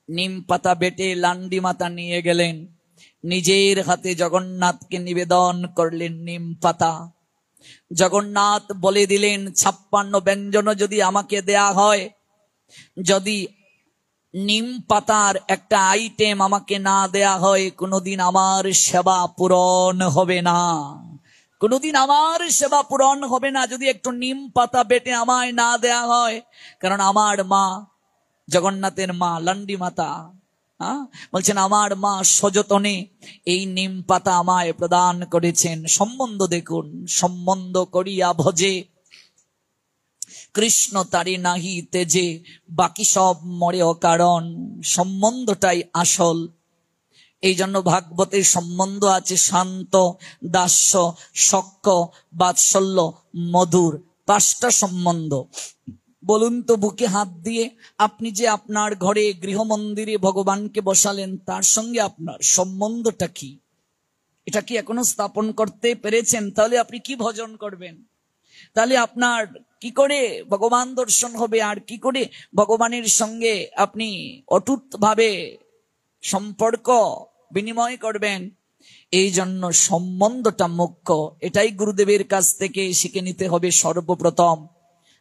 নিম পাতা বেটে লান্ডি মাতা নিয়ে গেলেন, নিজের হাতে জগন্নাথকে নিবেদন করলেন নিম পাতা। জগন্নাথ বলে দিলেন, 56 ব্যঞ্জন যদি আমাকে দেয়া হয়, যদি নিম পাতার একটা আইটেম আমাকে না দেয়া হয়, কোনোদিন আমার সেবা পূরণ হবে না, কোনোদিন আমার সেবা পূরণ হবে না যদি একটু নিম পাতা বেটে আমায় না দেয়া হয়। কারণ আমার মা, জগন্নাথের মা লন্ডি মাতা, বলছেন আমার মা সযতনে এই নিম পাতা আমায় প্রদান করেছেন। সম্বন্ধ দেখুন, সম্বন্ধ করিয়া ভজে কৃষ্ণ তারি নাহি তেজে, বাকি সব মরে অকারণ। সম্বন্ধটাই আসল। এই জন্য ভাগবতের সম্বন্ধ আছে শান্ত, দাস্য, সখ্য, বাৎসল্য, মধুর, 5টা সম্বন্ধ। বলুন তো, বুকে হাত দিয়ে আপনি যে আপনার ঘরে গৃহমন্দিরে ভগবানকে বসালেন, তার সঙ্গে আপনার সম্বন্ধটা কি? এটা কি এখনো স্থাপন করতে পেরেছেন? তাহলে আপনি কি ভজন করবেন? তাহলে আপনার কি করে ভগবান দর্শন হবে? আর কি করে ভগবানের সঙ্গে আপনি অটুট ভাবে সম্পর্ক বিনিময় করবেন? এই জন্য সম্বন্ধটা মুখ্য। এটাই গুরুদেবের কাছ থেকে শিখে নিতে হবে সর্বপ্রথম,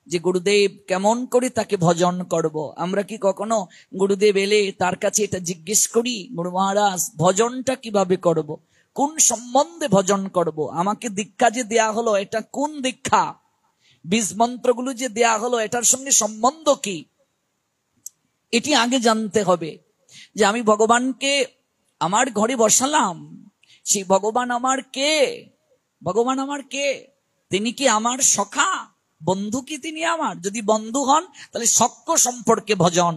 যে গুরুদেব কেমন করে তাকে ভজন করব। আমরা কি কখনো গুরুদেব এলে তার কাছে এটা জিজ্ঞেস করি, গুরু মহারাজ ভজনটা কিভাবে করব, কোন সম্বন্ধে ভজন করব? আমাকে দীক্ষা যে দেয়া হলো, এটা কোন দীক্ষা? বীজ মন্ত্রগুলো যে দেয়া হলো, এটার সঙ্গে সম্বন্ধ কি? এটি আগে জানতে হবে। যে আমি ভগবানকে আমার ঘরে বসালাম, সেই ভগবান আমার কে? ভগবান আমার কে? তিনি কি আমার সখা? বন্ধু কি তিনি আমার? যদি বন্ধু হন তাহলে সখ্য সম্পর্কে ভজন।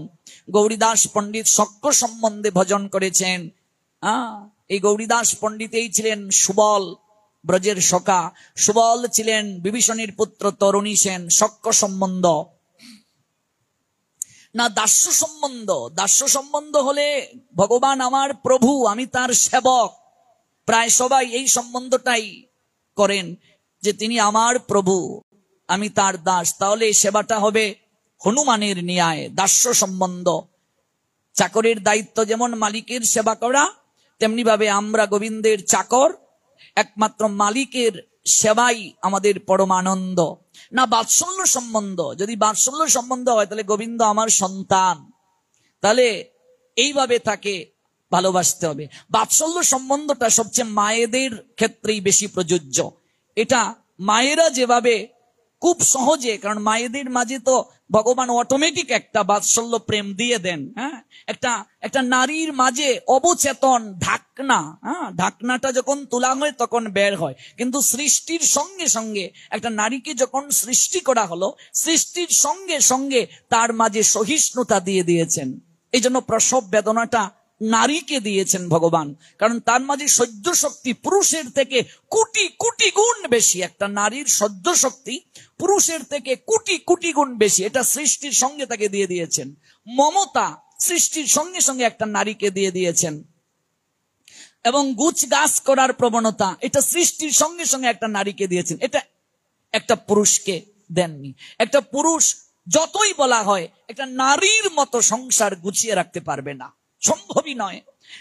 গৌরীদাস পণ্ডিত সখ্য সম্বন্ধে ভজন করেছেন। এই গৌরীদাস পণ্ডিত এই ছিলেন সুবল, ব্রজের সখা। সুবল ছিলেন বিভীষণের পুত্র তরুণী সেন। সখ্য সম্বন্ধ না দাস্য সম্বন্ধ। দাস্য সম্বন্ধ হলে ভগবান আমার প্রভু, আমি তার সেবক। প্রায় সবাই এই সম্বন্ধটাই করেন, যে তিনি আমার প্রভু, আমি তার দাস। তাহলে এই সেবাটা হবে হনুমানের ন্যায়, দাস্য সম্বন্ধ। চাকরের দায়িত্ব যেমন মালিকের সেবা করা, তেমনি ভাবে আমরা গোবিন্দের চাকর, একমাত্র মালিকের সেবাই আমাদের পরমানন্দ। না বাৎসল্য সম্বন্ধ। যদি বাৎসল্য সম্বন্ধ হয় তাহলে গোবিন্দ আমার সন্তান, তাহলে এইভাবে তাকে ভালোবাসতে হবে। বাৎসল্য সম্বন্ধটা সবচেয়ে মায়েদের ক্ষেত্রেই বেশি প্রযোজ্য। এটা মায়েরা যেভাবে খুব সহজে, কারণ মায়েদের মাঝে তো ভগবান অটোমেটিক একটা বাৎসল্য প্রেম দিয়ে দেন। একটা নারীর মাঝে অবচেতন ঢাকনা, ঢাকনাটা যখন তোলা হয় তখন বের হয়। কিন্তু সৃষ্টির সঙ্গে সঙ্গে একটা নারীকে যখন সৃষ্টি করা হলো, সৃষ্টির সঙ্গে সঙ্গে তার মাঝে সহিষ্ণুতা দিয়ে দিয়েছেন। এই জন্য প্রসব বেদনাটা নারীকে দিয়েছেন ভগবান, কারণ তার মাঝে সহ্য শক্তি পুরুষের থেকে কোটি কোটি গুণ বেশি। একটা নারীর সহ্য শক্তি পুরুষের থেকে কোটি কোটি গুণ বেশি। এটা সৃষ্টির সঙ্গে তাকে দিয়ে দিয়েছেন। মমতা সৃষ্টির সঙ্গে সঙ্গে একটা নারীকে দিয়ে দিয়েছেন। এবং গুছ গাছ করার প্রবণতা, এটা সৃষ্টির সঙ্গে সঙ্গে একটা নারীকে দিয়েছেন। এটা একটা পুরুষকে দেননি। একটা পুরুষ যতই বলা হয় একটা নারীর মতো সংসার গুছিয়ে রাখতে পারবে না, সম্ভবই নয়।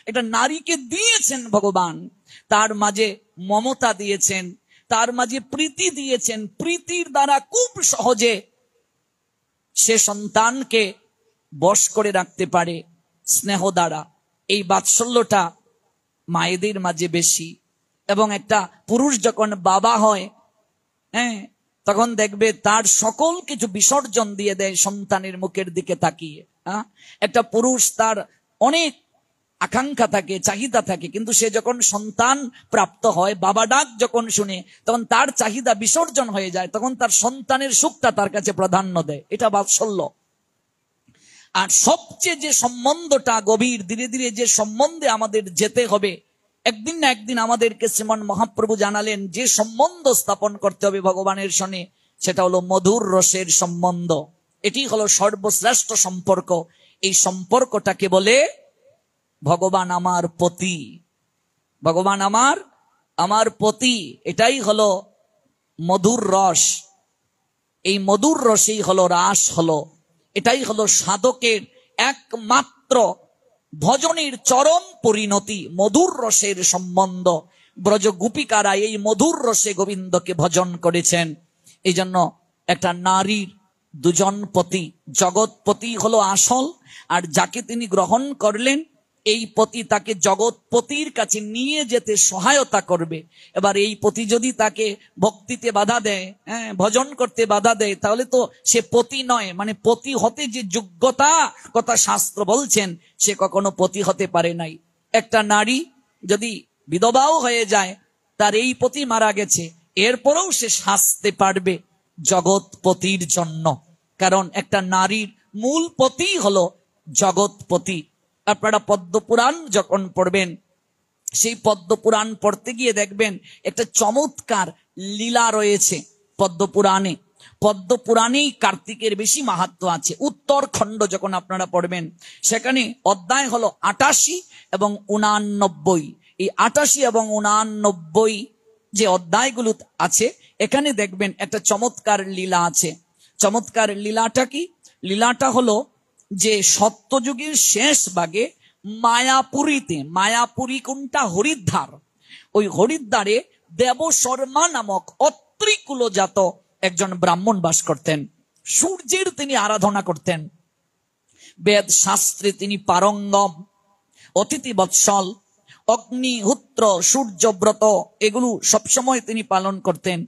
এটা নারীকে দিয়েছেন ভগবান, তার মাঝে মমতা দিয়েছেন, তার মাঝে প্রীতি দিয়েছেন। প্রীতির দ্বারা খুব সহজে সে সন্তানকে বশ করে রাখতে পারে, স্নেহ দ্বারা। এই বাৎসল্যটা মায়েদের মাঝে বেশি। এবং একটা পুরুষ যখন বাবা হয়, তখন দেখবে তার সকল কিছু বিসর্জন দিয়ে দেয় সন্তানের মুখের দিকে তাকিয়ে। একটা পুরুষ তার অনেক আকাঙ্ক্ষা থাকে, চাহিদা থাকে, কিন্তু সে যখন সন্তান প্রাপ্ত হয়, বাবা ডাক যখন শুনে, তখন তার চাহিদা বিসর্জন হয়ে যায়। তখন তার সন্তানের সুখটা তার কাছে প্রাধান্য দেয়। এটা বাৎসল্য। আর সবচেয়ে যে সম্বন্ধটা গভীর, ধীরে ধীরে যে সম্বন্ধে আমাদের যেতে হবে, একদিন না একদিন আমাদেরকে শ্রীমান মহাপ্রভু জানালেন যে সম্বন্ধ স্থাপন করতে হবে ভগবানের সঙ্গে, সেটা হলো মধুর রসের সম্বন্ধ। এটি হলো সর্বশ্রেষ্ঠ সম্পর্ক। এই সম্পর্কটাকে বলে ভগবান আমার পতি। ভগবান আমার পতি, এটাই হলো মধুর রস। এই মধুর রসেই হলো রাস হলো। এটাই হলো সাধকের একমাত্র ভজনের চরম পরিণতি, মধুর রসের সম্বন্ধ। ব্রজ গোপিকারা এই মধুর রসে গোবিন্দকে ভজন করেছেন। এই জন্য একটা নারীর দুজন পতি, জগৎপতি হলো আসল, আর যাকে তিনি গ্রহণ করলেন এই পতি তাকে জগৎপতির কাছে নিয়ে যেতে সহায়তা করবে। এবার এই পতি যদি তাকে ভক্তিতে বাধা দেয়, ভজন করতে বাধা দেয়, তাহলে তো সে পতি নয়। মানে পতি হতে যে যোগ্যতা কথা শাস্ত্র বলছেন, সে কখনো পতি হতে পারে নাই। একটা নারী যদি বিধবাও হয়ে যায়, তার এই পতি মারা গেছে, এরপরেও সে শাস্তে পারবে জগৎপতির জন্য। কারণ একটা নারীর মূল পতি হলো জগৎপতি। আপনারা পদ্মপুরাণ যখন পড়বেন, সেই পদ্মপুরাণ পড়তে গিয়ে দেখবেন একটা চমৎকার লীলা রয়েছে পদ্মপুরাণে। পদ্মপুরাণেই কার্তিকের বেশি মাহাত্ম্য আছে। উত্তরখণ্ড যখন আপনারা পড়বেন, সেখানে অধ্যায় হলো 88 এবং 89। এই 88 এবং 89 যে অধ্যায়গুলো আছে, এখানে দেখবেন একটা চমৎকার লীলা আছে। চমৎকার লীলাটা কি? লীলাটা হলো যে সত্যযুগের শেষ ভাগে মায়াপুরীতে, মায়াপুরী কোনটা? হরিদ্বার। ওই হরিদ্বারে দেবশর্মা নামক অত্রিকুলজাত একজন ব্রাহ্মণ বাস করতেন। সূর্যের তিনি আরাধনা করতেন, বেদ শাস্ত্রে তিনি পারঙ্গম, অতিথি বৎসল, অগ্নিহোত্র, সূর্যব্রত এগুলো সবসময় তিনি পালন করতেন।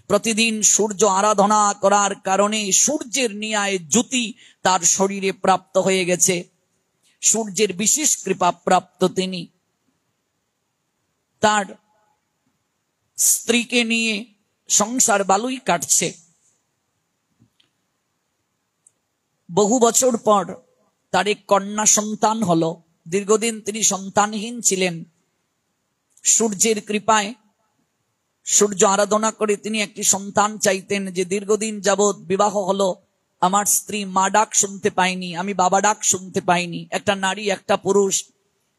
প্রতিদিন সূর্য আরাধনা করার কারণে সূর্যের ন্যায় জ্যোতি তার শরীরে প্রাপ্ত হয়ে গেছে। সূর্যের বিশেষ কৃপা প্রাপ্ত তিনি। তার স্ত্রীকে নিয়ে সংসার ভালোই কাটছে। বহু বছর পর তার এক কন্যা সন্তান হলো। দীর্ঘদিন তিনি সন্তানহীন ছিলেন। সূর্যের কৃপায়, সূর্য আরাধনা করে তিনি একটি সন্তান চাইতেন, যে দীর্ঘদিন যাবৎ বিবাহ হলো, আমার স্ত্রী মা ডাক শুনতে পাইনি, আমি বাবা ডাক শুনতে পাইনি। একটা নারী, একটা পুরুষ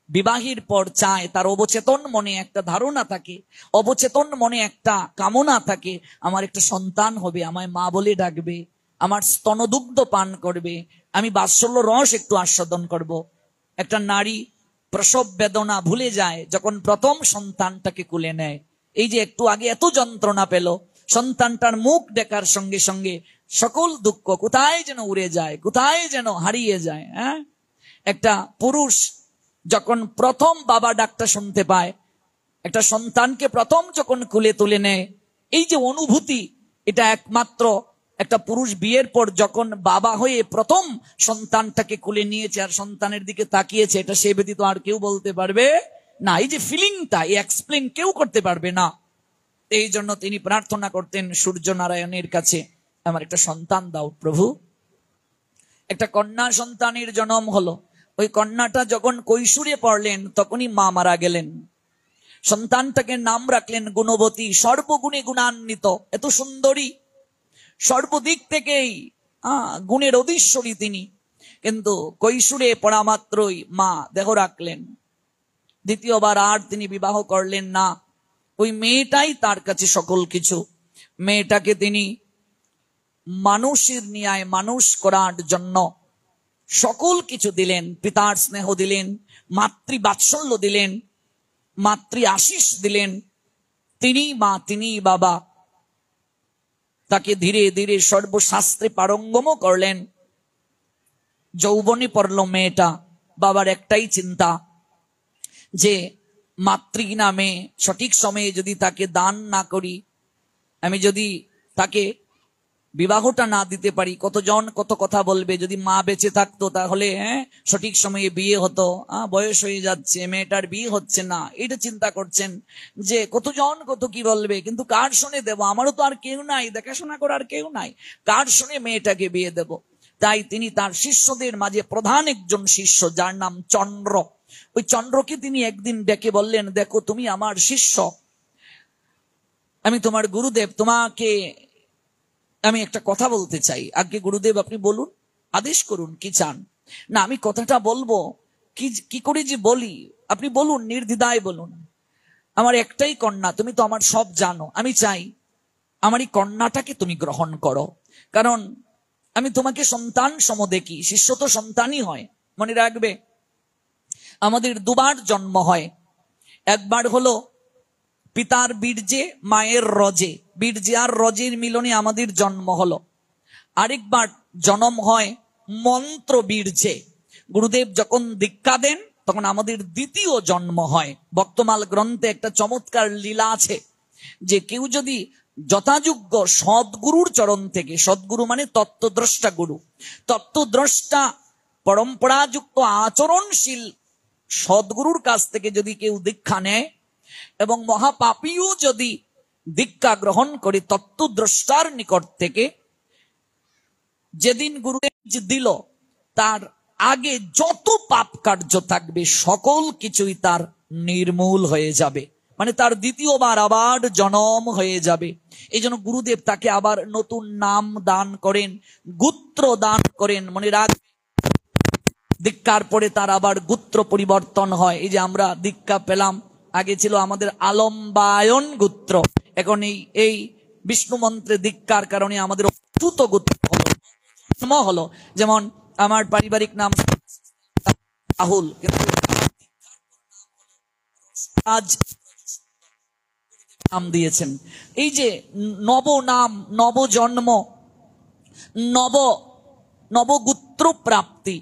বিবাহের পর চায়, তার অবচেতন মনে একটা ধারণা থাকে, অবচেতন মনে একটা কামনা থাকে, আমার একটা সন্তান হবে, আমায় মা বলে ডাকবে, আমার স্তনদুগ্ধ পান করবে, আমি বাৎসল্য রস একটু আস্বাদন করব। একটা নারী প্রসব বেদনা ভুলে যায় যখন প্রথম সন্তানটাকে কুলে নেয়। এই যে একটু আগে এত যন্ত্রণা পেল, সন্তানটার মুখ দেখার সঙ্গে সঙ্গে সকল দুঃখ কোথায় যেন উড়ে যায়, কোথায় যেন হারিয়ে যায়। একটা পুরুষ যখন প্রথম বাবা ডাকটা শুনতে পায়, একটা সন্তানকে প্রথম যখন কুলে তুলে নেয়, এই যে অনুভূতি, এটা একমাত্র একটা পুরুষ বিয়ের পর যখন বাবা হয়ে প্রথম সন্তানটাকে কুলে নিয়েছে আর সন্তানের দিকে তাকিয়েছে, এটা সে ব্যতীত আর কেউ বলতে পারবে না। এই যে ফিলিংটা, এই এক্সপ্লেন কেউ করতে পারবে না। এই জন্য তিনি প্রার্থনা করতেন সূর্য নারায়ণের কাছে, আমার একটা সন্তান দাও প্রভু। একটা কন্যা সন্তানের জন্ম হলো। ওই কন্যাটা যখন কৈশোরে পড়লেন, তখনই মা মারা গেলেন। সন্তানটাকে নাম রাখলেন গুণবতী, সর্বগুণে গুণান্বিত, এত সুন্দরী, সর্বদিক থেকেই গুণের অধীশ্বরী তিনি। কিন্তু কৈশোরে পড়া মাত্রই মা দেহ রাখলেন। দ্বিতীয়বার আর তিনি বিবাহ করলেন না। ওই মেয়েটাই তার কাছে সকল কিছু। মেয়েটাকে তিনি মানুষের ন্যায় মানুষ করার জন্য সকল কিছু দিলেন। পিতার স্নেহ দিলেন, মাতৃ বাৎসল্য দিলেন, মাতৃ আশিস দিলেন। তিনি মা, তিনি বাবা। তাকে ধীরে ধীরে সর্বশাস্ত্রে পারঙ্গমও করলেন। যৌবনে পড়ল মেয়েটা। বাবার একটাই চিন্তা, যে মাতৃ নামে সঠিক সময়ে যদি তাকে দান না করি, আমি যদি তাকে বিবাহটা না দিতে পারি, কতজন কত কথা বলবে। যদি মা বেঁচে থাকতো তাহলে সঠিক সময়ে বিয়ে হতো, বয়স হয়ে যাচ্ছে, মেয়েটার বিয়ে হচ্ছে না, এটা চিন্তা করছেন যে কতজন কত কি বলবে, কিন্তু কার শুনে দেব, আমারও তো আর কেউ নাই, দেখাশোনা করার কেউ নাই, কার শুনে মেয়েটাকে বিয়ে দেব। তাই তিনি তার শিষ্যদের মাঝে প্রধান একজন শিষ্য, যার নাম চন্দ্র, ওই চন্দ্রকে তিনি একদিন ডেকে বললেন, দেখো তুমি আমার শিষ্য, আমি তোমার গুরুদেব, তোমাকে আমি একটা কথা বলতে চাই। আগে গুরুদেব আপনি বলুন, আদেশ করুন, কি চান? না আমি কথাটা বলবো, কি করে যে বলি, আপনি বলুন, নির্দ্বিধায় বলুন। আমার একটাই কন্যা, তুমি তো আমার সব জানো, আমি চাই আমার এই কন্যাটাকে তুমি গ্রহণ করো, কারণ আমি তোমাকে সন্তান সম দেখি। শিষ্য তো সন্তানই হয়, মনে রাখবে। আমাদের দুবার জন্ম হয়, একবার হলো পিতার বীর্যে, মায়ের রজে, বীর্যে আর রজের মিলনে আমাদের জন্ম হলো। আরেকবার জন্ম হয় মন্ত্র বীর্যে। গুরুদেব যখন দীক্ষা দেন তখন আমাদের দ্বিতীয় জন্ম হয়। ভক্তমাল গ্রন্থে একটা চমৎকার লীলা আছে যে কেউ যদি যথাযোগ্য সদ্গুরুর চরণ থেকে, সদ্গুরু মানে তত্ত্বদ্রষ্টা গুরু, তত্ত্বদ্রষ্টা পরম্পরাযুক্ত আচরণশীল সদ্গুরুর কাছ থেকে যদি কেউ দীক্ষা নেয় এবং মহাপাপীও যদি দীক্ষা গ্রহণ করে তত্ত্বদ্রষ্টার নিকট থেকে, যেদিন গুরুদেব দিল তার আগে যত পাপ কার্য থাকবে সকল কিছুই তার নির্মূল হয়ে যাবে, মানে তার দ্বিতীয়বার আবার জন্ম হয়ে যাবে। এই জন্য গুরুদেব তাকে আবার নতুন নাম দান করেন, গোত্র দান করেন। মনে রাখ, দীক্ষার পরে তার আবার গোত্র পরিবর্তন হয়। এই যে আমরা দীক্ষা পেলাম, আগে ছিল আমাদের আলম্বায়ন গোত্র, এখন এই বিষ্ণু মন্ত্রে দীক্ষার কারণে আমাদের অচ্যুত গোত্র হলো। যেমন আমার পারিবারিক নাম রাহুল, কিন্তু আজ নাম দিয়েছেন। এই যে নব নাম, নব জন্ম, নবগোত্র প্রাপ্তি,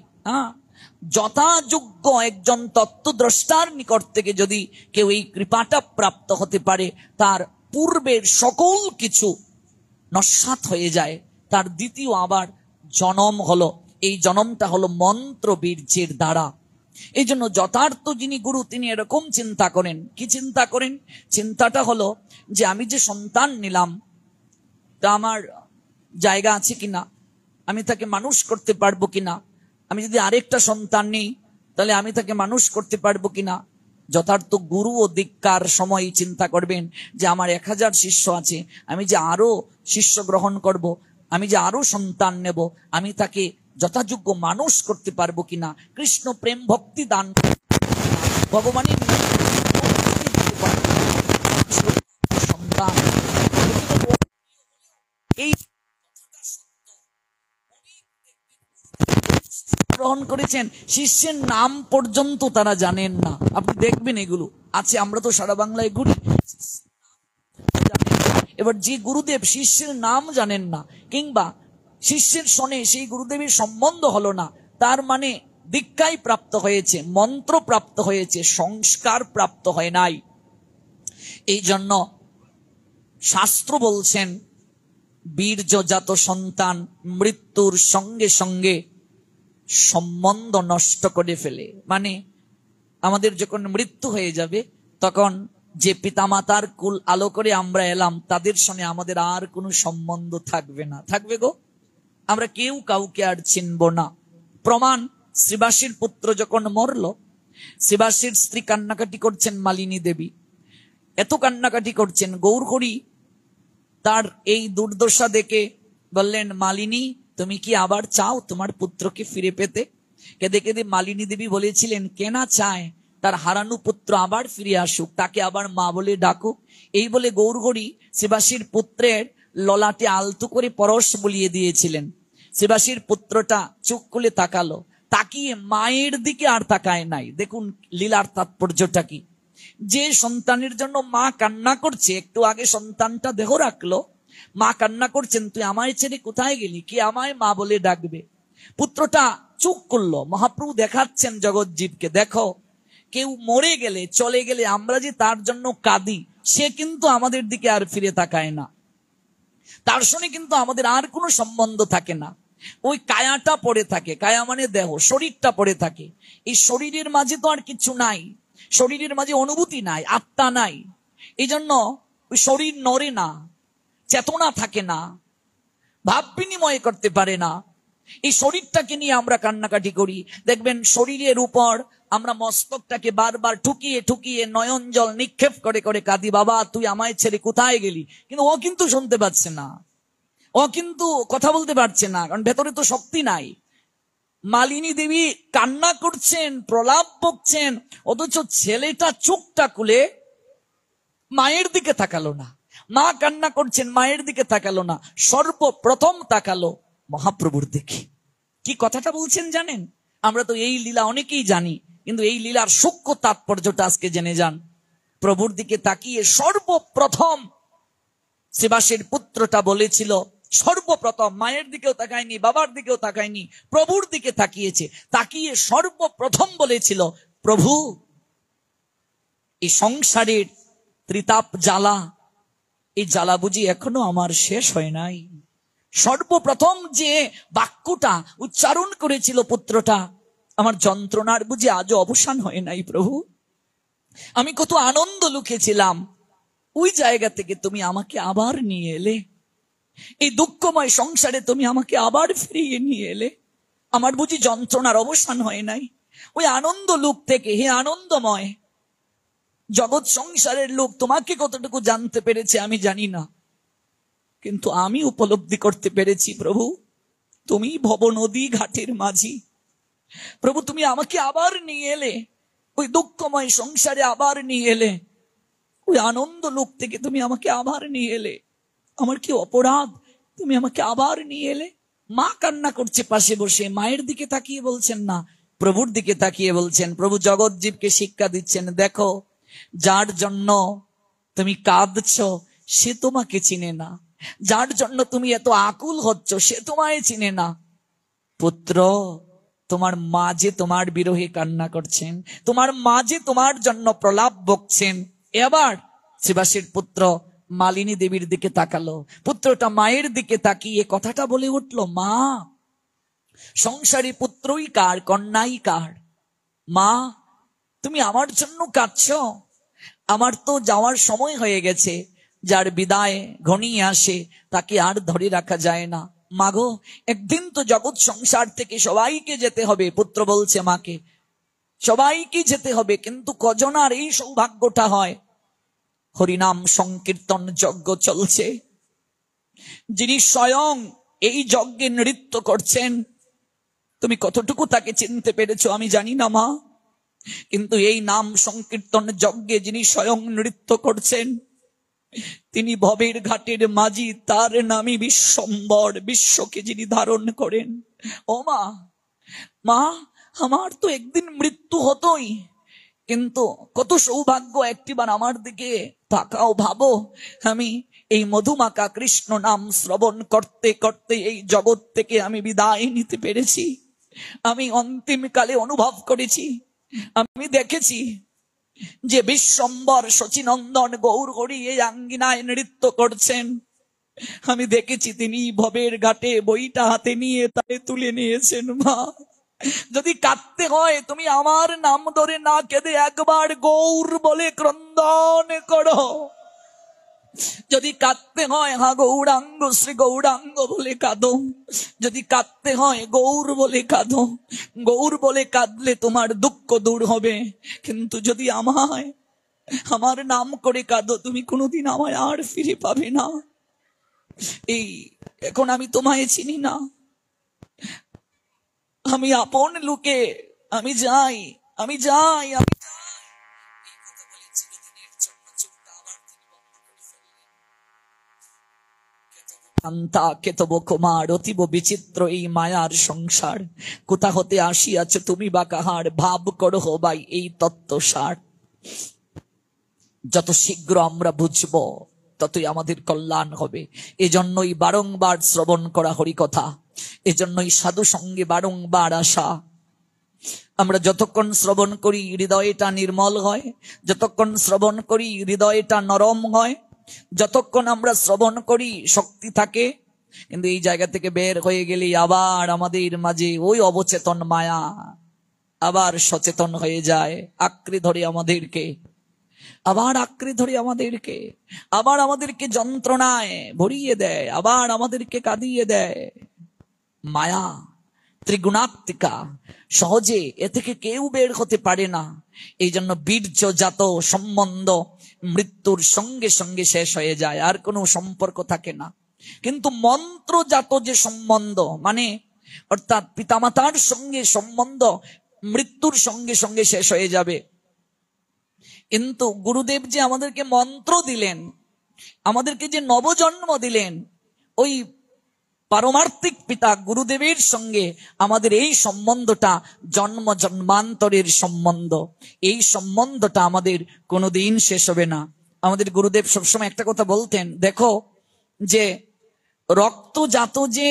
যথাযোগ্য একজন তত্ত্বদ্রষ্টার নিকট থেকে যদি কেউ এই কৃপাটা প্রাপ্ত হতে পারে, তার পূর্বের সকল কিছু নস্যাৎ হয়ে যায়, তার দ্বিতীয় আবার জন্ম হলো। এই জন্মটা হলো মন্ত্র বীর্যের দ্বারা। এই জন্য যথার্থ যিনি গুরু তিনি এরকম চিন্তা করেন। কি চিন্তা করেন? চিন্তাটা হলো যে আমি যে সন্তান নিলাম তা আমার জায়গা আছে কিনা, আমি তাকে মানুষ করতে পারবো কিনা, আমি যদি আরেকটা সন্তান নেই তাহলে আমি তাকে মানুষ করতে পারবো কিনা। যথার্থ গুরু ও দীক্ষার সময় চিন্তা করবেন যে আমার 1000 শিষ্য আছে, আমি যে আরো শিষ্য গ্রহণ করব, আমি যে আরো সন্তান নেব, আমি তাকে যথাযোগ্য মানুষ করতে পারবো কিনা, কৃষ্ণ প্রেম ভক্তি দান ভগবানের সন্তান এই গ্রহণ করেছেন, শিষ্যের নাম পর্যন্ত তারা জানেন না। আপনি দেখবেন এগুলো আছে, আমরা তো সারা বাংলায় ঘুরি। এবার যে গুরুদেব শিষ্যের নাম জানেন না, কিংবা শিষ্যের সনে সেই গুরুদেবের সম্বন্ধ হলো না, তার মানে দীক্ষাই প্রাপ্ত হয়েছে, মন্ত্র প্রাপ্ত হয়েছে, সংস্কার প্রাপ্ত হয় নাই। এই জন্য শাস্ত্র বলছেন বীর্যজাত সন্তান মৃত্যুর সঙ্গে সঙ্গে সম্বন্ধ নষ্ট করে ফেলে। মানে আমাদের যখন মৃত্যু হয়ে যাবে তখন যে পিতামাতার কুল আলো করে আমরা এলাম তাদের সঙ্গে আমাদের আর কোনো সম্বন্ধ থাকবে না। থাকবে গো, আমরা কেউ কাউকে আর চিনব না। প্রমাণ, শ্রীবাসীর পুত্র যখন মরল, শ্রীবাসীর স্ত্রী কান্নাকাটি করছেন, মালিনী দেবী এত কান্নাকাটি করছেন, গৌরহরি তার এই দুর্দশা দেখে বললেন, মালিনী তুমি কি আবার চাও তোমার পুত্রকে ফিরে পেতে? কেঁদে কেঁদে মালিনী দেবী বলেছিলেন, কেনা চায় তার হারানো পুত্র আবার ফিরে আসুক, তাকে আবার মা বলে ডাকুক। এই বলে গৌরহরি শিবাসীর পুত্রের ললাটে আলতু করে পরশ বলিয়ে দিয়েছিলেন। শিবাসীর পুত্রটা চোখ খুলে তাকালো, তাকিয়ে মায়ের দিকে আর তাকায় নাই। দেখুন লীলার তাৎপর্যটা কি। যে সন্তানের জন্য মা কান্না করছে, একটু আগে সন্তানটা দেহ রাখলো, মা কান্না করছেন, তুই আমায় ছেড়ে কোথায় গেলি, কি আমায় মা বলে ডাকবে? পুত্রটা চুপ করলো। মহাপ্রভু দেখাচ্ছেন জগৎজীবকে, দেখো কেউ মরে গেলে চলে গেলে আমরা যে তার জন্য কাঁদি, সে কিন্তু আমাদের দিকে আর ফিরে তাকায় না, তার সঙ্গে কিন্তু আমাদের আর কোনো সম্বন্ধ থাকে না। ওই কায়াটা পড়ে থাকে, কায়া মানে দেহ, শরীরটা পড়ে থাকে। এই শরীরের মাঝে তো আর কিছু নাই, শরীরের মাঝে অনুভূতি নাই, আত্মা নাই। এই জন্য ওই শরীর নড়ে না, চেতনা থাকে না, ভাব বিনিময় করতে পারে না। এই শরীরটাকে নিয়ে আমরা কান্নাকাটি করি। দেখবেন শরীরের উপর আমরা মস্তকটাকে বারবার ঠুকিয়ে ঠুকিয়ে নয়ন জল নিক্ষেপ করে করে কাঁদি, বাবা তুই আমায় ছেড়ে কোথায় গেলি। কিন্তু ও কিন্তু শুনতে পাচ্ছে না, ও কিন্তু কথা বলতে পারছে না, কারণ ভেতরে তো শক্তি নাই। মালিনী দেবী কান্না করছেন, প্রলাপ বকছেন, অথচ ছেলেটা চোখটা খুলে মায়ের দিকে তাকালো না। মা কান্না করছেন, মায়ের দিকে তাকালো না, সর্বপ্রথম তাকালো মহাপ্রভুর দিকে। কি কথাটা বলছেন জানেন? আমরা তো এই লীলা অনেকেই জানি, কিন্তু এই লীলার সূক্ষ্ম তাৎপর্যটা আজকে জেনে যান। প্রভুর দিকে তাকিয়ে সর্বপ্রথম শিবাসীর পুত্রটা বলেছিল, সর্বপ্রথম মায়ের দিকেও তাকায়নি, বাবার দিকেও তাকায়নি, প্রভুর দিকে তাকিয়েছে। তাকিয়ে সর্বপ্রথম বলেছিল, প্রভু, এই সংসারের ত্রিতাপ জ্বালা, এই জ্বালা বুঝি এখনো আমার শেষ হয় নাই। সর্বপ্রথম যে বাক্যটা উচ্চারণ করেছিল পুত্রটা, আমার যন্ত্রণার বুঝি আজও অবসান হয় নাই প্রভু। আমি কত আনন্দ লুকেছিলাম, ওই জায়গা থেকে তুমি আমাকে আবার নিয়ে এলে। এই দুঃখময় সংসারে তুমি আমাকে আবার ফিরিয়ে নিয়ে এলে। আমার বুঝি যন্ত্রণার অবসান হয় নাই। ওই আনন্দ লুক থেকে, হে আনন্দময়, জগৎ সংসারের লোক তোমাকে কতটুকু জানতে পেরেছে আমি জানি না, কিন্তু আমি উপলব্ধি করতে পেরেছি প্রভু, তুমি ভব নদী ঘাটের মাঝি। প্রভু, তুমি আমাকে আবার নিয়ে এলে, ওই দুঃখময় সংসারে আবার নিয়ে এলে। ওই আনন্দ লোক থেকে তুমি আমাকে আবার নিয়ে এলে। আমার কি অপরাধ, তুমি আমাকে আবার নিয়ে এলে। মা কান্না করছে পাশে বসে, মায়ের দিকে তাকিয়ে বলছেন না, প্রভুর দিকে তাকিয়ে বলছেন। প্রভু জগৎজীবকে শিক্ষা দিচ্ছেন, দেখো, যার জন্য তুমি কাঁদছ সে তোমাকে চিনে না, যার জন্য তুমি এত আকুল হচ্ছ সে তোমায় চিনে না। পুত্র, তোমার মা যে তোমার বিরহে কান্না করছেন, তোমার মা যে তোমার জন্য প্রলাপ বকছেন। এবার শ্রীবাসের পুত্র মালিনী দেবীর দিকে তাকালো। পুত্রটা মায়ের দিকে তাকিয়ে কথাটা বলে উঠল, মা, সংসারী পুত্রই কার, কন্যাই কার। মা, তুমি আমার জন্য কাঁদছ? আমার তো যাওয়ার সময় হয়ে গেছে। যার বিদায় ঘনিয়ে আসে তাকে আর ধরে রাখা যায় না। মাগো, একদিন তো জগৎ সংসার থেকে সবাইকে যেতে হবে। পুত্র বলছে মাকে, সবাইকে যেতে হবে, কিন্তু কজনার এই সৌভাগ্যটা হয়? হরিনাম সংকীর্তন যজ্ঞ চলছে, যিনি স্বয়ং এই যজ্ঞে নৃত্য করছেন, তুমি কতটুকু তাকে চিনতে পেরেছো আমি জানি না মা, কিন্তু এই নাম সংকীর্তন যজ্ঞে যিনি স্বয়ং নৃত্য করছেন, তিনি ভবের ঘাটের মাঝি, তার নামই বিশ্বম্বর, বিশ্বকে যিনি ধারণ করেন। ও মা, মা, আমার তো একদিন মৃত্যু হতোই, কিন্তু কত সৌভাগ্য, একটিবার আমার দিকে তাকাও, ভাবো, আমি এই মধুমাকা কৃষ্ণ নাম শ্রবণ করতে করতে এই জগৎ থেকে আমি বিদায় নিতে পেরেছি। আমি অন্তিমকালে অনুভব করেছি, আমি দেখেছি যে বিশ্বম্বর শচীনন্দন গৌর হরি এই আঙ্গিনায় নৃত্য করছেন। আমি দেখেছি তিনি ভবের ঘাটে বইটা হাতে নিয়ে তাকে তুলে নিয়েছেন। মা, যদি কাঁদতে হয় তুমি আমার নাম ধরে না কেঁদে একবার গৌর বলে ক্রন্দন করো। যদি কাঁদতে হয় হা গৌরাঙ্গ শ্রী গৌরাঙ্গ বলে কাঁদো, যদি কাঁদতে হয় গৌর বলে কাঁদো। গৌর বলে কাঁদলে তোমার দুঃখ দূর হবে, কিন্তু যদি আমায়, আমার নাম করে কাঁদো, তুমি কোনোদিন আমায় আর ফিরে পাবে না। এই এখন আমি তোমায় চিনি না, আমি আপন লোকে, আমি যাই, আমি যাই, আমি কেতব কুমার, অতীব বিচিত্র এই মায়ার সংসার, কোথা হতে আসিয়াছ তুমি বা কাহার, ভাব করো ভাই এই তত্ত্বসার। যত শীঘ্র আমরা বুঝবো ততই আমাদের কল্যাণ হবে। এজন্যই বারংবার শ্রবণ করা হরিকথা, এজন্যই সাধু সঙ্গে বারংবার আসা। আমরা যতক্ষণ শ্রবণ করি হৃদয়টা নির্মল হয়, যতক্ষণ শ্রবণ করি হৃদয়টা নরম হয়, যতক্ষণ আমরা শ্রবণ করি শক্তি থাকে। কিন্তু এই জায়গা থেকে বের হয়ে গেলে আবার আমাদের মাঝে ওই অবচেতন মায়া আবার সচেতন হয়ে যায়, আঁকড়ে ধরে আমাদেরকে, আবার আঁকড়ে ধরে আমাদেরকে, আবার আমাদেরকে যন্ত্রণায় ভরিয়ে দেয়, আবার আমাদেরকে কাঁদিয়ে দেয়। মায়া ত্রিগুণাত্মিকা, সহজে এ থেকে কেউ বের হতে পারে না। এই জন্য বীর্যজাত সম্বন্ধ মৃত্যুর সঙ্গে সঙ্গে শেষ হয়ে যায়, আর কোনো সম্পর্ক থাকে না। কিন্তু মন্ত্রজাত যে সম্বন্ধ, মানে অর্থাৎ পিতামাতার সঙ্গে সম্বন্ধ মৃত্যুর সঙ্গে সঙ্গে শেষ হয়ে যাবে। কিন্তু গুরুদেব যে আমাদেরকে মন্ত্র দিলেন, আমাদেরকে যে নবজন্ম দিলেন, ওই পারমার্থিক পিতা গুরুদেবের সঙ্গে আমাদের এই সম্বন্ধটা জন্ম জন্মান্তরের সম্বন্ধ। এই সম্বন্ধটা আমাদের কোনোদিন শেষ হবে না। আমাদের গুরুদেব সবসময় একটা কথা বলতেন, দেখো যে রক্তজাত যে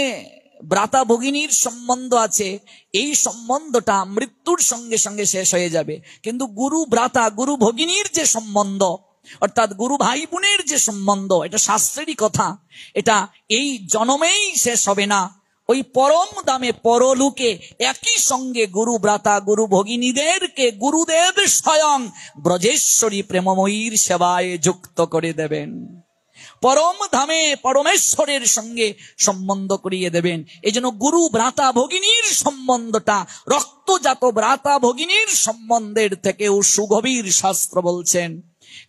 ভ্রাতা ভগিনীর সম্বন্ধ আছে, এই সম্বন্ধটা মৃত্যুর সঙ্গে সঙ্গে শেষ হয়ে যাবে। কিন্তু গুরু ভ্রাতা গুরু ভগিনীর যে সম্বন্ধ, অর্থাৎ গুরু ভাই বোনের যে সম্বন্ধ, এটা শাস্ত্রেরই কথা, এটা এই জন্মেই শেষ হবে না। ওই পরম দামে পরলোকে একই সঙ্গে গুরু ভ্রাতা গুরু ভগিনীদেরকে গুরুদেব স্বয়ং ব্রজেশ্বরী প্রেমময়ীর সেবায় যুক্ত করে দেবেন। পরম ধামে পরমেশ্বরের সঙ্গে সম্বন্ধ করিয়ে দেবেন। এই জন্য গুরু ভ্রাতা ভগিনীর সম্বন্ধটা রক্তজাত ভ্রাতা ভগিনীর সম্বন্ধের থেকেও সুগভীর শাস্ত্র বলছেন।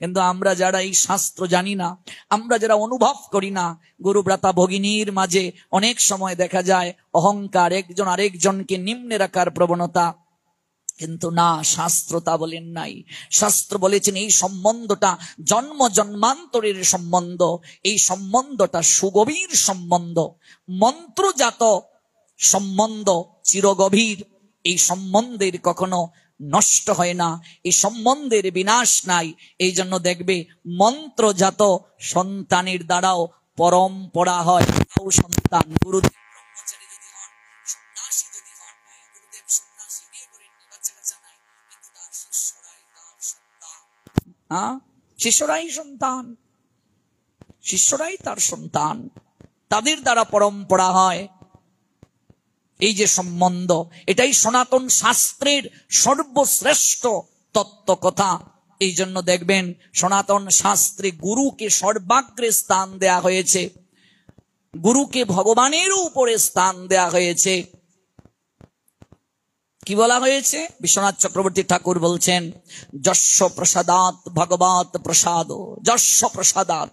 কিন্তু আমরা যারা এই শাস্ত্র জানি না, আমরা যারা অনুভব করি না, গুরু ভ্রাতা ভগিনীর মাঝে অনেক সময় দেখা যায় অহংকার, একজন আরেকজনকে নিম্নে রাখার প্রবণতা। কিন্তু না, শাস্ত্র তা বলেন নাই। শাস্ত্র বলেছেন এই সম্বন্ধটা জন্ম জন্মান্তরের সম্বন্ধ, এই সম্বন্ধটা সুগভীর সম্বন্ধ, মন্ত্রজাত সম্বন্ধ, চিরগভীর। এই সম্বন্ধের কখনো নষ্ট হয় না, এই সম্বন্ধের বিনাশ নাই। এই জন্য দেখবে মন্ত্রজাত সন্তানের দ্বারাও পরম্পরা হয়। সন্তান গুরুদেব ব্রহ্মচারী যদি হন, সন্ন্যাসী যদি হন, গুরুদেব সন্ন্যাসী বিয়ে করেননি, বাচ্চা কাচ্চা নাই, কিন্তু তার শিষ্যরাই তার সন্তান। শিষ্যরাই সন্তান, শিষ্যরাই তার সন্তান, তাদের দ্বারা পরম্পরা হয়। এই যে সম্বন্ধ, এটাই সনাতন শাস্ত্রের সর্বশ্রেষ্ঠ তত্ত্ব কথা। এই জন্য দেখবেন সনাতন শাস্ত্রে গুরুকে সর্বাগ্রে স্থান দেয়া হয়েছে, গুরুকে ভগবানের উপরে স্থান দেয়া হয়েছে। কি বলা হয়েছে? বিশ্বনাথ চক্রবর্তী ঠাকুর বলছেন, যস্য প্রসাদাৎ ভগবৎ প্রসাদ, যস্য প্রসাদাৎ।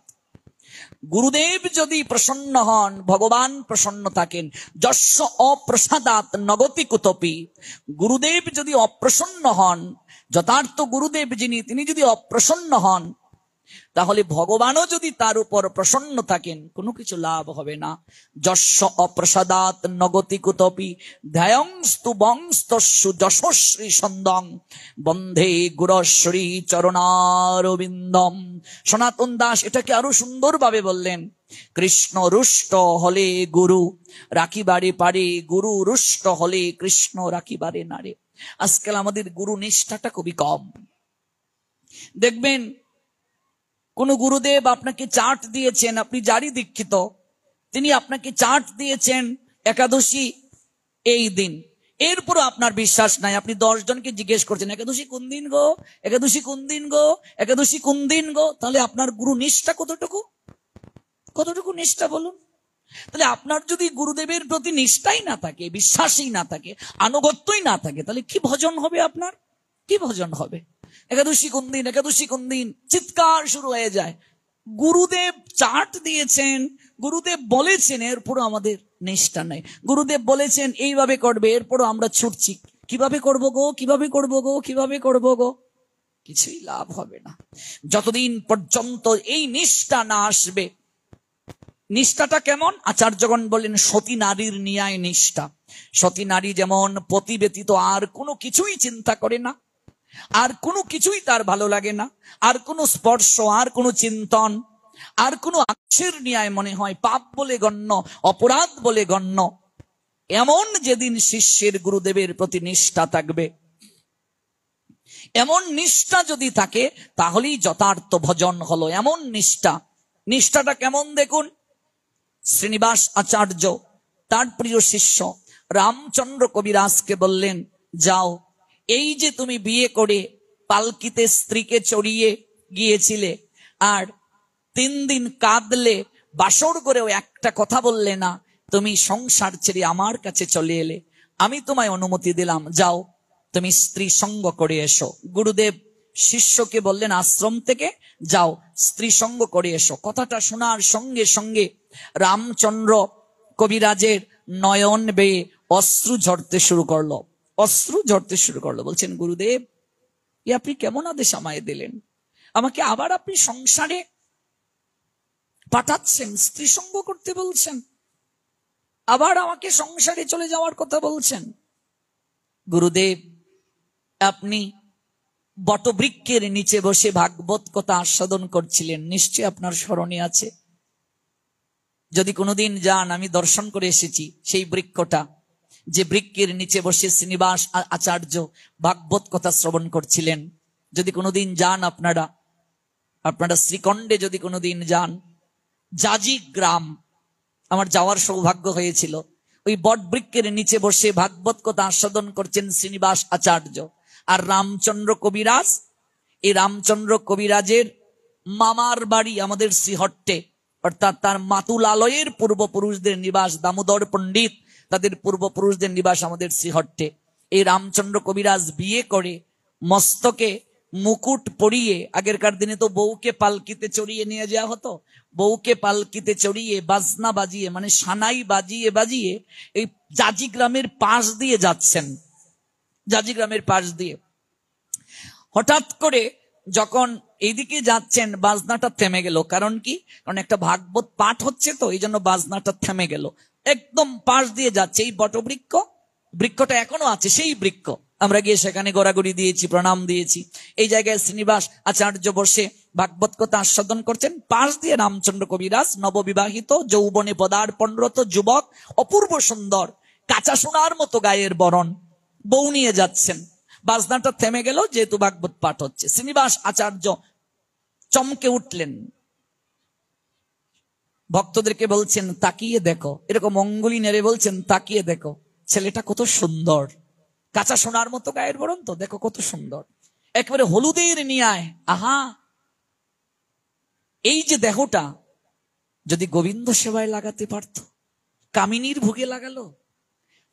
গুরুদেব যদি প্রসন্ন হন, ভগবান প্রসন্ন থাকেন। যস্য অপ্রসাদাৎ নগতি কুতপি। গুরুদেব যদি অপ্রসন্ন হন, যথার্থ গুরুদেব যিনি, তিনি যদি অপ্রসন্ন হন, তাহলে ভগবানও যদি তার উপর প্রসন্ন থাকেন, কোনো কিছু লাভ হবে না। যস্য অপ্রসাদাৎ নগতি কুতপি ধ্যায়ংস্তু বংস্তস্যু যশস্বী সন্দং বন্ধে গুরশ্রী চরণারবিন্দম। সনাতন দাস এটাকে আরো সুন্দরভাবে বললেন, কৃষ্ণ রুষ্ট হলে গুরু রাখিবারে পারে, গুরু রুষ্ট হলে কৃষ্ণ রাখিবারে নারে। আজকাল আমাদের গুরু নিষ্ঠাটা খুবই কম। দেখবেন কোন গুরুদেব আপনাকে চার্ট দিয়েছেন, আপনি জারি দীক্ষিত, তিনি আপনাকে চার্ট দিয়েছেন একাদশী এই দিন, এরপরও আপনার বিশ্বাস নাই। আপনি 10 জনকে জিজ্ঞেস করছেন একাদশী কোন দিন গো, একাদশী কোন দিন গো, একাদশী কোন দিন গো। তাহলে আপনার গুরু নিষ্ঠা কতটুকু, কতটুকু নিষ্ঠা বলুন? তাহলে আপনার যদি গুরুদেবের প্রতি নিষ্ঠাই না থাকে, বিশ্বাসই না থাকে, আনুগত্যই না থাকে, তাহলে কি ভজন হবে আপনার? কি ভজন হবে? একাদশী কোন দিন, একাদশী কোন দিন, চিৎকার শুরু হয়ে যায়। গুরুদেব চার্ট দিয়েছেন, গুরুদেব বলেছেন, এরপরও আমাদের নিষ্ঠা নাই। গুরুদেব বলেছেন এইভাবে করবে, এরপরও আমরা ছুটছি। কিভাবে করবো গো, কিভাবে করবো গো, কিভাবে করবো গো? কিছুই লাভ হবে না যতদিন পর্যন্ত এই নিষ্ঠা না আসবে। নিষ্ঠাটা কেমন? আচার্যগণ বলেন সতী নারীর ন্যায় নিষ্ঠা। সতী নারী যেমন পতি ব্যতীত আর কোনো কিছুই চিন্তা করে না, আর কোনো কিছুই তার ভালো লাগে না, আর কোনো স্পর্শ, আর কোনো চিন্তন, আর কোনো আক্ষের ন্যায় মনে হয় পাপ বলে গণ্য, অপরাধ বলে গণ্য। এমন যেদিন শিষ্যের গুরুদেবের প্রতি নিষ্ঠা থাকবে, এমন নিষ্ঠা যদি থাকে, তাহলেই যথার্থ ভজন হলো। এমন নিষ্ঠা, নিষ্ঠাটা কেমন দেখুন। শ্রীনিবাস আচার্য তার প্রিয় শিষ্য রামচন্দ্র কবিরাজকে বললেন, যাও, এই যে তুমি বিয়ে করে পালকিতে স্ত্রীকে চড়িয়ে গিয়েছিলে, আর 3 দিন কাঁদলে, বাসর করেও একটা কথা বললে না, তুমি সংসার ছেড়ে আমার কাছে চলে এলে, আমি তোমায় অনুমতি দিলাম, যাও তুমি স্ত্রী সঙ্গ করে এসো। গুরুদেব শিষ্যকে বললেন, আশ্রম থেকে যাও, স্ত্রী সঙ্গ করে এসো। কথাটা শোনার সঙ্গে সঙ্গে রামচন্দ্র কবিরাজের নয়ন বেয়ে অশ্রু ঝরতে শুরু করলো, অশ্রু ঝরতে শুরু করলো। বলছেন, গুরুদেব এ আপনি কেমন আদেশ আমায় দিলেন? আমাকে আবার আপনি সংসারে পাঠাচ্ছেন, স্ত্রী সঙ্গ করতে বলছেন, আবার আমাকে সংসারে চলে যাওয়ার কথা বলছেন। গুরুদেব, আপনি বটবৃক্ষের নিচে বসে ভাগবত কথা আস্বাদন করছিলেন, নিশ্চয় আপনার স্মরণে আছে। যদি কোনোদিন যান, আমি দর্শন করে এসেছি সেই বৃক্ষটা, যে বৃক্ষের নিচে বসে শ্রীনিবাস আচার্য ভাগবত কথা শ্রবণ করছিলেন। যদি কোনোদিন যান আপনারা শ্রীখণ্ডে যদি কোনোদিন যান, জাজি গ্রাম, আমার যাওয়ার সৌভাগ্য হয়েছিল। ওই বট বৃক্ষের নিচে বসে ভাগবত কথা আস্বাদন করছেন শ্রীনিবাস আচার্য আর রামচন্দ্র কবিরাজ। এই রামচন্দ্র কবিরাজের মামার বাড়ি আমাদের শ্রীহট্টে, অর্থাৎ তার মাতুলালয়ের পূর্বপুরুষদের নিবাস, দামোদর পণ্ডিত তাদের পূর্বপুরুষদের নিবাস আমাদের শ্রীহট্টে। এই রামচন্দ্র কবিরাজ বিয়ে করে মস্তকে মুকুট পরিয়ে, আগেরকার দিনে তো বউকে পালকিতে চড়িয়ে নিয়ে যাওয়া হতো, বউকে পালকিতে চড়িয়ে বাজনা বাজিয়ে, মানে সানাই বাজিয়ে বাজিয়ে এই জাজি গ্রামের পাশ দিয়ে যাচ্ছেন। জাজি গ্রামের পাশ দিয়ে হঠাৎ করে যখন এইদিকে যাচ্ছেন, বাজনাটা থেমে গেল। কারণ কি? কারণ একটা ভাগবত পাঠ হচ্ছে, তো এই জন্য বাজনাটা থেমে গেল। একদম পাশ দিয়ে যাচ্ছে এই বটবৃক্ষ, বৃক্ষটা এখনো আছে, সেই বৃক্ষ। আমরা গিয়ে সেখানে গড়াগড়ি দিয়েছি, প্রণাম দিয়েছি। এই জায়গায় শ্রীনিবাস আচার্য বসে ভাগবত কথা আস্বাদন করছেন। পাশ দিয়ে রামচন্দ্র কবিরাজ নববিবাহিত যৌবনে পদার্পণরত যুবক, অপূর্ব সুন্দর, কাঁচা সোনার মতো গায়ের বরণ, বউ নিয়ে যাচ্ছেন। বাজনাটা থেমে গেল, যেহেতু ভাগবত পাঠ হচ্ছে। শ্রীনিবাস আচার্য চমকে উঠলেন, ভক্তদেরকে বলছেন তাকিয়ে দেখো, এরকম অঙ্গুলি নেড়ে বলছেন তাকিয়ে দেখো, ছেলেটা কত সুন্দর, কাঁচা সোনার মতো গায়ের বরণ, তো দেখো কত সুন্দর, একেবারে হলুদের নিয়ায়। আহা, এই যে দেহটা যদি গোবিন্দ সেবায় লাগাতে পারত, কামিনীর ভোগে লাগালো।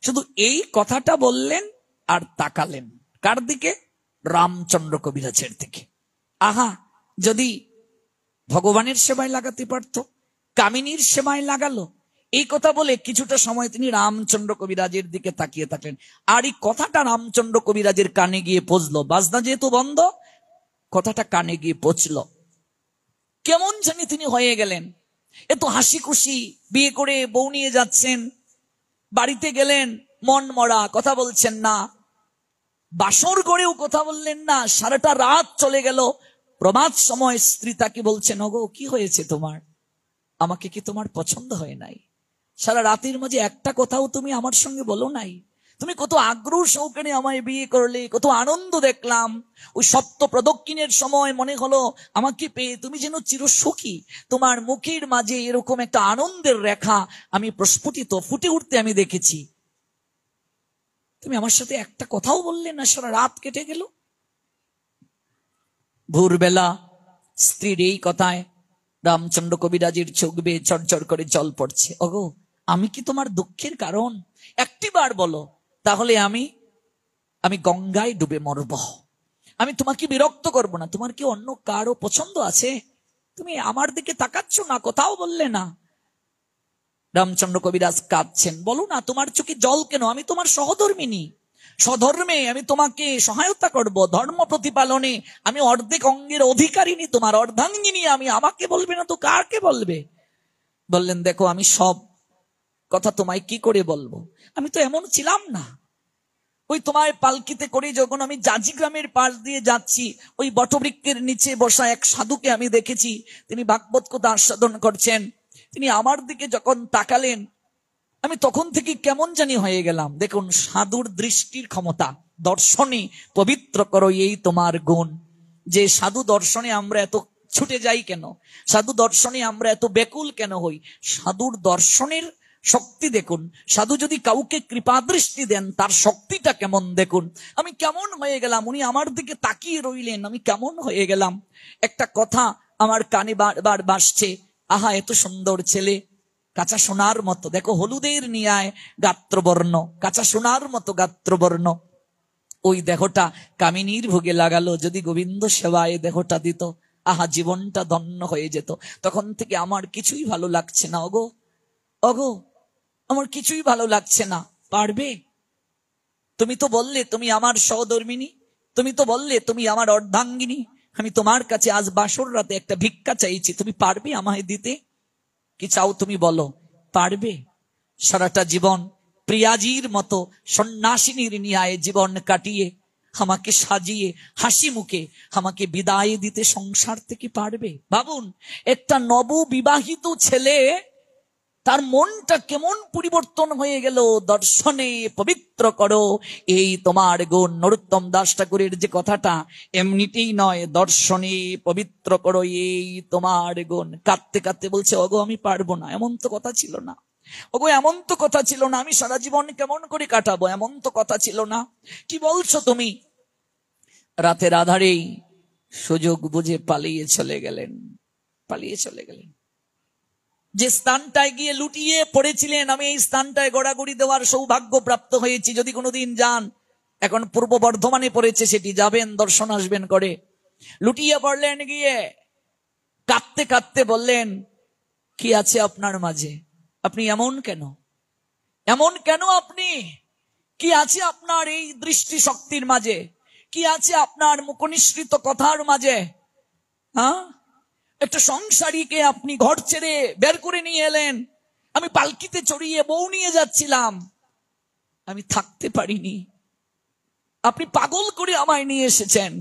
শুধু এই কথাটা বললেন আর তাকালেন কার দিকে? রামচন্দ্র কবিরাজের দিকে। আহা, যদি ভগবানের সেবায় লাগাতে পারত, কামিনীর সেবায় লাগালো। এই কথা বলে কিছুটা সময় তিনি রামচন্দ্র কবিরাজের দিকে তাকিয়ে থাকলেন। আর এই কথাটা রামচন্দ্র কবিরাজের কানে গিয়ে পৌঁছলো, বাজনা যেহেতু বন্ধ, কথাটা কানে গিয়ে পৌঁছলো। কেমন জানি তিনি হয়ে গেলেন। এত হাসি খুশি, বিয়ে করে বউ নিয়ে যাচ্ছেন, বাড়িতে গেলেন মন মরা, কথা বলছেন না, বাসর করেও কথা বললেন না। সারাটা রাত চলে গেল। প্রভাত সময় স্ত্রী তাকে বলছেন, ওগো কি হয়েছে তোমার? আমাকে কি তোমার পছন্দ হয় নাই? সারা রাতের মাঝে একটা কথাও তুমি আমার সঙ্গে বলো নাই। তুমি কত আগ্রহ সহকারে আমায় বিয়ে করলে, কত আনন্দ দেখলাম। ওই সপ্ত প্রদক্ষিণের সময় মনে হলো আমাকে পেয়ে তুমি যেন চিরসুখী। তোমার মুখের মাঝে এরকম একটা আনন্দের রেখা আমি প্রস্ফুটিত ফুটে উঠতে আমি দেখেছি। তুমি আমার সাথে একটা কথাও বললে না, সারা রাত কেটে গেল। ভোরবেলা স্ত্রীর এই কথায় রামচন্দ্র কবিরাজের চোখ বেয়ে চড়চড় করে জল পড়ছে। ওগো, আমি কি তোমার দুঃখের কারণ? একটিবার বলো, তাহলে আমি গঙ্গায় ডুবে মরব। আমি তোমাকে বিরক্ত করব না। তোমার কি অন্য কারো পছন্দ আছে? তুমি আমার দিকে তাকাচ্ছ না, কথাও বললে না। রামচন্দ্র কবিরাজ কাঁদছেন। বলো না, তোমার চোখে জল কেন? আমি তোমার সহধর্মিনী, স্বধর্মে আমি তোমাকে সহায়তা করব। ধর্ম প্রতিপালনে আমি অর্ধেক অঙ্গের অধিকারিনী, তোমার অর্ধাঙ্গিনী আমি। আমাকে বলবে না তো কাকে বলবে? বললেন, দেখো আমি সব কথা তোমায় কি করে বলবো? আমি তো এমন ছিলাম না। ওই তোমায় পালকিতে করে যখন আমি জাজি গ্রামের পাশ দিয়ে যাচ্ছি, ওই বটবৃক্ষের নিচে বসা এক সাধুকে আমি দেখেছি। তিনি ভাগবত কথা আস্বাদন করছেন। তিনি আমার দিকে যখন তাকালেন, আমি তখন থেকে কেমন জানি হয়ে গেলাম। দেখুন, সাধুর দৃষ্টির ক্ষমতা। দর্শনে পবিত্র করো এই তোমার গুণ। যে সাধু দর্শনে আমরা এত ছুটে যাই কেন? সাধু দর্শনে আমরা এত বেকুল কেন হই? সাধুর দর্শনের শক্তি দেখুন। সাধু যদি কাউকে কৃপা দৃষ্টি দেন, তার শক্তিটা কেমন দেখুন। আমি কেমন হয়ে গেলাম, উনি আমার দিকে তাকিয়ে রইলেন, আমি কেমন হয়ে গেলাম। একটা কথা আমার কানে বারবার বাসছে, আহা এত সুন্দর ছেলে, কাঁচা সোনার মতো, দেখো হলুদের নিয়ায় গাত্রবর্ণ, কাঁচা সোনার মতো গাত্রবর্ণ। ওই দেহটা কামিনীর ভোগে লাগালো। যদি গোবিন্দ সেবায় দেহটা দিত, আহা জীবনটা ধন্য হয়ে যেত। তখন থেকে আমার কিছুই ভালো লাগছে না। ওগো, ওগো, আমার কিছুই ভালো লাগছে না। পারবে? তুমি তো বললে তুমি আমার সহধর্মিনী, তুমি তো বললে তুমি আমার অর্ধাঙ্গিনী। আমি তোমার কাছে আজ বাসর রাতে একটা ভিক্ষা চাইছি, তুমি পারবে আমায় দিতে? কি চাও তুমি বলো, পারবে? সারাটা জীবন প্রিয়াজির মতো সন্ন্যাসিনীর নিয়ায় জীবন কাটিয়ে আমাকে সাজিয়ে হাসি মুখে আমাকে বিদায় দিতে সংসার থেকে পারবে? ভাবুন, একটা নববিবাহিত ছেলে তার মনটা কেমন পরিবর্তন হয়ে গেল। দর্শনে পবিত্র করো, এই তোমার গুণ। নরোত্তম দাস ঠাকুরের যে কথাটা এমনিতেই নয়, দর্শনে পবিত্র করো এই তোমার গুণ। কাঁদতে কাঁদতে বলছে, ওগো আমি পারবো না। এমন তো কথা ছিল না, ওগো এমন তো কথা ছিল না, আমি সারা জীবন কেমন করে কাটাবো, এমন তো কথা ছিল না। কি বলছো তুমি? রাতের আধারেই সুযোগ বুঝে পালিয়ে চলে গেলেন। যে স্থানটায় গিয়ে লুটিয়ে পড়েছিলেন, আমি এই স্থানটায় গড়াগড়ি দেওয়ার সৌভাগ্য প্রাপ্ত হয়েছি। যদি কোনোদিন যান, এখন পূর্ব বর্ধমানে পড়েছে, সেটি যাবেন, দর্শন আসবেন করে। লুটিয়ে পড়লেন, গিয়ে কাঁদতে কাঁদতে বললেন, কি আছে আপনার মাঝে? আপনি এমন কেন? আপনি কি আছে আপনার এই দৃষ্টি শক্তির মাঝে? কি আছে আপনার মুখনিসৃত কথার মাঝে? হ্যাঁ, একটা সংসারীকে আপনি ঘর ছেড়ে বের করে নিয়ে এলেন। আমি পালকিতে চড়িয়ে বউ নিয়ে যাচ্ছিলাম, আমি থাকতে পারিনি, আপনি পাগল করে আমায় নিয়ে এসেছেন।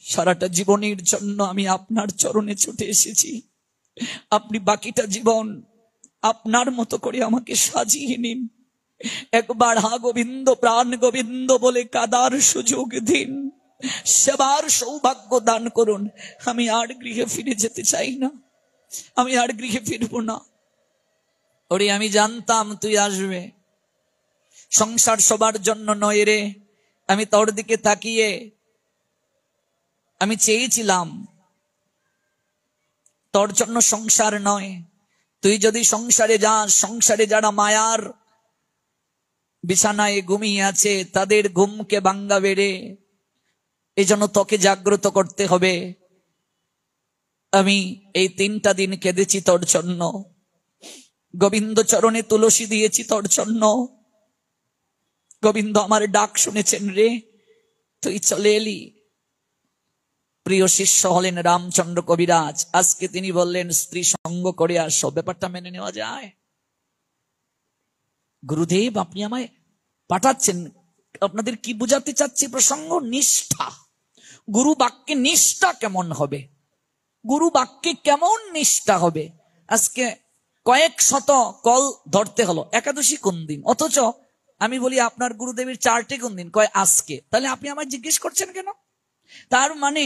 সারাটা জীবনের জন্য আমি আপনার চরণে ছুটে এসেছি, আপনি বাকিটা জীবন আপনার মতো করে আমাকে সাজিয়ে নিন। একবার হা গোবিন্দ, প্রাণ গোবিন্দ বলে কাদার সুযোগ দিন, সেবার সৌভাগ্য দান করুন। আমি আর গৃহে ফিরে যেতে চাই না, আমি আর গৃহে ফিরবো না। ওরে আমি জানতাম তুই আসবে, সংসার সবার জন্য নয় রে। আমি তোর দিকে তাকিয়ে আমি চেয়েছিলাম, তোর জন্য সংসার নয়। তুই যদি সংসারে যাস, সংসারে যারা মায়ার বিছানায় ঘুমিয়ে আছে তাদের ঘুমকে ভাঙাবে রে। এই জন্য তোকে জাগ্রত করতে হবে। আমি এই 3টা দিন কেঁদেছি তোর জন্য, গোবিন্দ চরণে তুলসী দিয়েছি তোর জন্য। গোবিন্দ আমার ডাক শুনেছেন রে, তুই চলে এলি। প্রিয় শিষ্য হলেন রামচন্দ্র কবিরাজ। আজকে তিনি বললেন, স্ত্রী সঙ্গ করে আসো। ব্যাপারটা মেনে নেওয়া যায়? গুরুদেব আপনি আমায় পাঠাচ্ছেন, আপনাদের কি বুঝাতে চাচ্ছি? প্রসঙ্গ নিষ্ঠা। গুরু বাক্যে নিষ্ঠা কেমন হবে? গুরু বাক্যে কেমন নিষ্ঠা হবে? আজকে কয়েক শত কল ধরতে হলো, একাদশী কোন দিন? অথচ আমি বলি আপনার গুরুদেবের 4টে কোন দিন? কয় আজকে। তাহলে আপনি আমায় জিজ্ঞেস করছেন কেন? তার মানে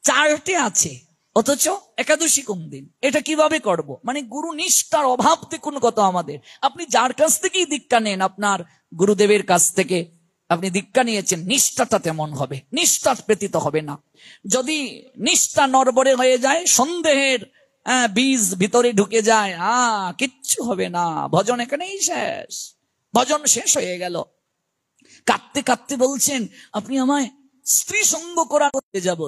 4টে আছে, অথচ একাদশী কোন দিন? এটা কিভাবে করব? মানে গুরু নিষ্ঠার অভাব দেখুন কত আমাদের। আপনি যার কাছ থেকেই দীক্ষা নেন, আপনার গুরুদেবের কাছ থেকে আপনি দীক্ষা নিয়েছেন, নিষ্ঠাটা তেমন হবে, নিষ্ঠা ব্যতীত হবে না। যদি নিষ্ঠা নড়বড়ে হয়ে যায়, সন্দেহের বীজ ভিতরে ঢুকে যায়, কিচ্ছু হবে না। ভজন এখানেই শেষ, ভজন শেষ হয়ে গেল। কাঁদতে কাঁদতে বলছেন, আপনি আমায় স্ত্রী সঙ্গ করা করতে যাব।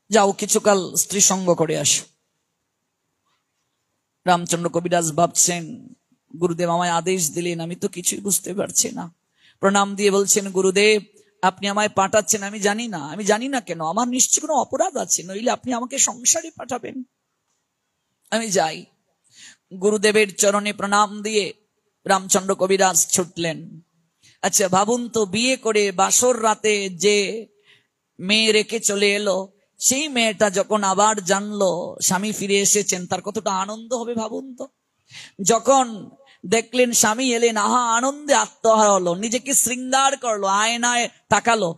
যাও কিছুকাল স্ত্রী সঙ্গ করে আসো। রামচন্দ্র কবিরাজ ভাবছেন, গুরুদেব আমায় আদেশ দিলেন, আমি তো কিছুই বুঝতে পারছি না। প্রণাম দিয়ে বলছেন, গুরুদেব আপনি আমায় পাঠাচ্ছেন, আমি জানি না কেন, আমার নিশ্চয় কোনো অপরাধ আছে, নইলে আপনি আমাকে সংসারে পাঠাবেন। আমি যাই। গুরুদেবের চরণে প্রণাম দিয়ে রামচন্দ্র কবিরাজ ছুটলেন। আচ্ছা ভাবুন তো, বিয়ে করে বাসর রাতে যে মেয়ে রেখে চলে এলো, সেই মেয়েটা যখন আবার জানলো স্বামী ফিরে এসেছেন, তার কতটা আনন্দ হবে ভাবুন তো। যখন দেখলেন স্বামী এলেন, আনন্দে আত্মহারা হলো, নিজেকে শৃঙ্গার করলো, আয়নায় তাকালো,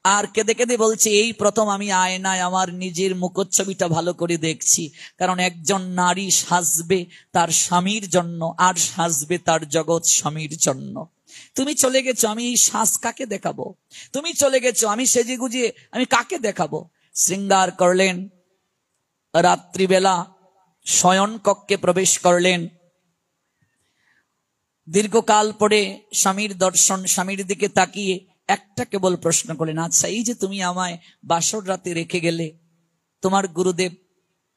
আর কেঁদে কেঁদে বলছে, এই প্রথম আমি আয়নায় আমার নিজের মুখচ্ছবিটা ভালো করে দেখছি। কারণ একজন নারী সাজবে তার স্বামীর জন্য, আর সাজবে তার জগৎ স্বামীর জন্য। তুমি চলে গেছো, আমি এই সাজ কাকে দেখাবো? তুমি চলে গেছো, আমি সেজে গুজিয়ে আমি কাকে দেখাবো? শৃঙ্গার করলেন। রাত্রিবেলা শয়ন কক্ষে প্রবেশ করলেন। দীর্ঘকাল পরে স্বামীর দর্শন, স্বামীর দিকে তাকিয়ে একটা কেবল প্রশ্ন করলেন, আচ্ছা এই যে তুমি আমায় বাসর রাতে রেখে গেলে, তোমার গুরুদেব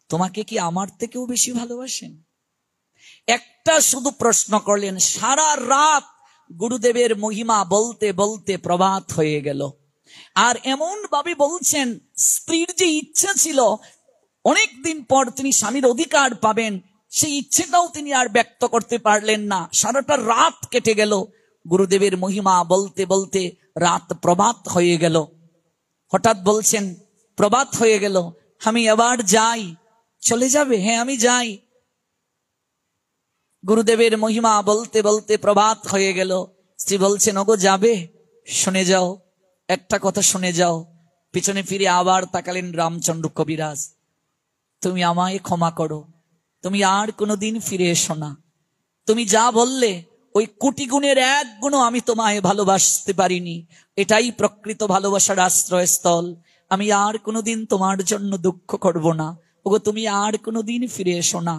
তোমাকে কি আমার থেকেও বেশি ভালোবাসেন? একটা শুধু প্রশ্ন করলেন। সারা রাত গুরুদেবের মহিমা বলতে বলতে প্রভাত হয়ে গেল। আর এমন ভাবে বলছেন, স্ত্রীর যে ইচ্ছা ছিল অনেকদিন পর তিনি স্বামীর অধিকার পাবেন, সেই ইচ্ছেটাও তিনি আর ব্যক্ত করতে পারলেন না। সারাটা রাত কেটে গেল, গুরুদেবের মহিমা বলতে বলতে রাত প্রভাত হয়ে গেল। হঠাৎ বলছেন, প্রভাত হয়ে গেল, আমি এবার যাই। চলে যাবে? হ্যাঁ আমি যাই। গুরুদেবের মহিমা বলতে বলতে প্রভাত হয়ে গেল। স্ত্রী বলছেন, ওগো যাবে? শুনে যাও, একটা কথা শুনে যাও। পিছনে ফিরে আবার তাকালেন রামচন্দ্র কবিরাজ, তুমি আমায় ক্ষমা করো, তুমি আর কোনোদিন ফিরে এসো না। তুমি যা বললে ওই কোটি গুণের এক গুণও আমি তোমায় ভালোবাসতে পারিনি। এটাই প্রকৃত ভালোবাসার আশ্রয়স্থল। আমি আর কোনোদিন তোমার জন্য দুঃখ করব না। ওগো তুমি আর কোনোদিন ফিরে এসো না।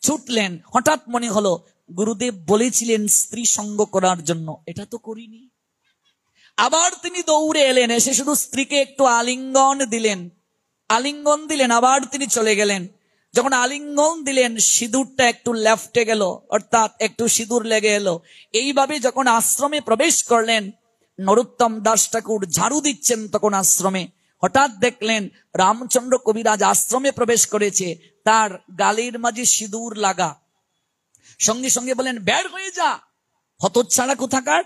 ছুটলেন। হঠাৎ মনে হলো গুরুদেব বলেছিলেন স্ত্রী সঙ্গ করার জন্য, এটা তো করিনি। আবার তিনি দৌড়ে এলেন, এসে শুধু স্ত্রীকে একটু আলিঙ্গন দিলেন। আবার তিনি চলে গেলেন। যখন আলিঙ্গন দিলেন, সিঁদুরটা একটু লেফটে গেল, অর্থাৎ একটু সিঁদুর লেগে এলো। এইভাবে যখন আশ্রমে প্রবেশ করলেন, নরোত্তম দাস ঠাকুর ঝাড়ু দিচ্ছেন তখন আশ্রমে। হঠাৎ দেখলেন রামচন্দ্র কবিরাজ আশ্রমে প্রবেশ করেছে, তার গালের মাঝে সিঁদুর লাগা। সঙ্গে সঙ্গে বলেন, বের হয়ে যা হতচ্ছাড়া কোথাকার,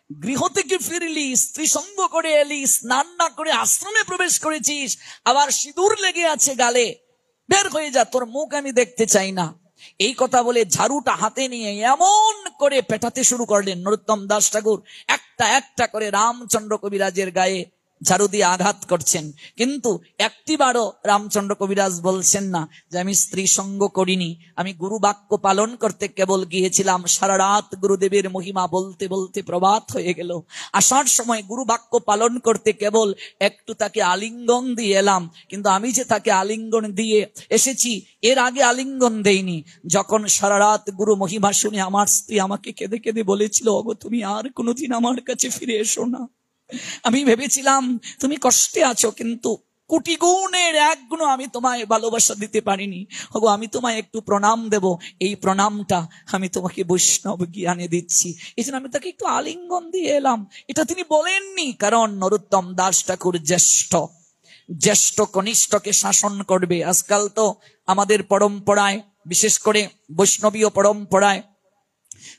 গৃহ থেকে ফিরলি, স্ত্রী সঙ্গ করে এলি, স্নান না করে আশ্রমে প্রবেশ করেছিস, আবার সিঁদুর লেগে আছে গালে, বের হয়ে যা, তোর মুখ আমি দেখতে চাই না। এই কথা বলে ঝাড়ুটা হাতে নিয়ে এমন করে পেটাতে শুরু করলেন নরোত্তম দাস ঠাকুর। একটা একটা করে রামচন্দ্র কবিরাজের গায়ে ঝাড়ু দিয়ে আঘাত করছেন। কিন্তু একটিবারও রামচন্দ্র কবিরাজ বলছেন না যে আমি স্ত্রী সঙ্গ করিনি, আমি গুরু বাক্য পালন করতে কেবল গিয়েছিলাম। সারা রাত গুরুদেবের মহিমা বলতে বলতে প্রভাত হয়ে গেল। আসার সময় গুরু বাক্য পালন করতে কেবল একটু তাকে আলিঙ্গন দিয়ে এলাম। কিন্তু আমি যে তাকে আলিঙ্গন দিয়ে এসেছি, এর আগে আলিঙ্গন দেইনি। যখন সারা রাত গুরু মহিমা শুনে আমার স্ত্রী আমাকে কেঁদে কেঁদে বলেছিল, ওগো তুমি আর কোনোদিন আমার কাছে ফিরে এসো না। আমি ভেবেছিলাম তুমি কষ্টে আছো, কিন্তু কোটি গুণের এক গুণ আমি তোমায় ভালোবাসা দিতে পারিনি। ওগো আমি তোমায় একটু প্রণাম দেব, এই প্রণামটা আমি তোমাকে বৈষ্ণব জ্ঞানে দিচ্ছি। এই জন্য আমি তাকে একটু আলিঙ্গন দিয়ে এলাম। এটা তিনি বলেননি, কারণ নরোত্তম দাস ঠাকুর জ্যেষ্ঠ কনিষ্ঠকে শাসন করবে। আজকাল তো আমাদের পরম্পরায়, বিশেষ করে বৈষ্ণবীয় পরম্পরায়,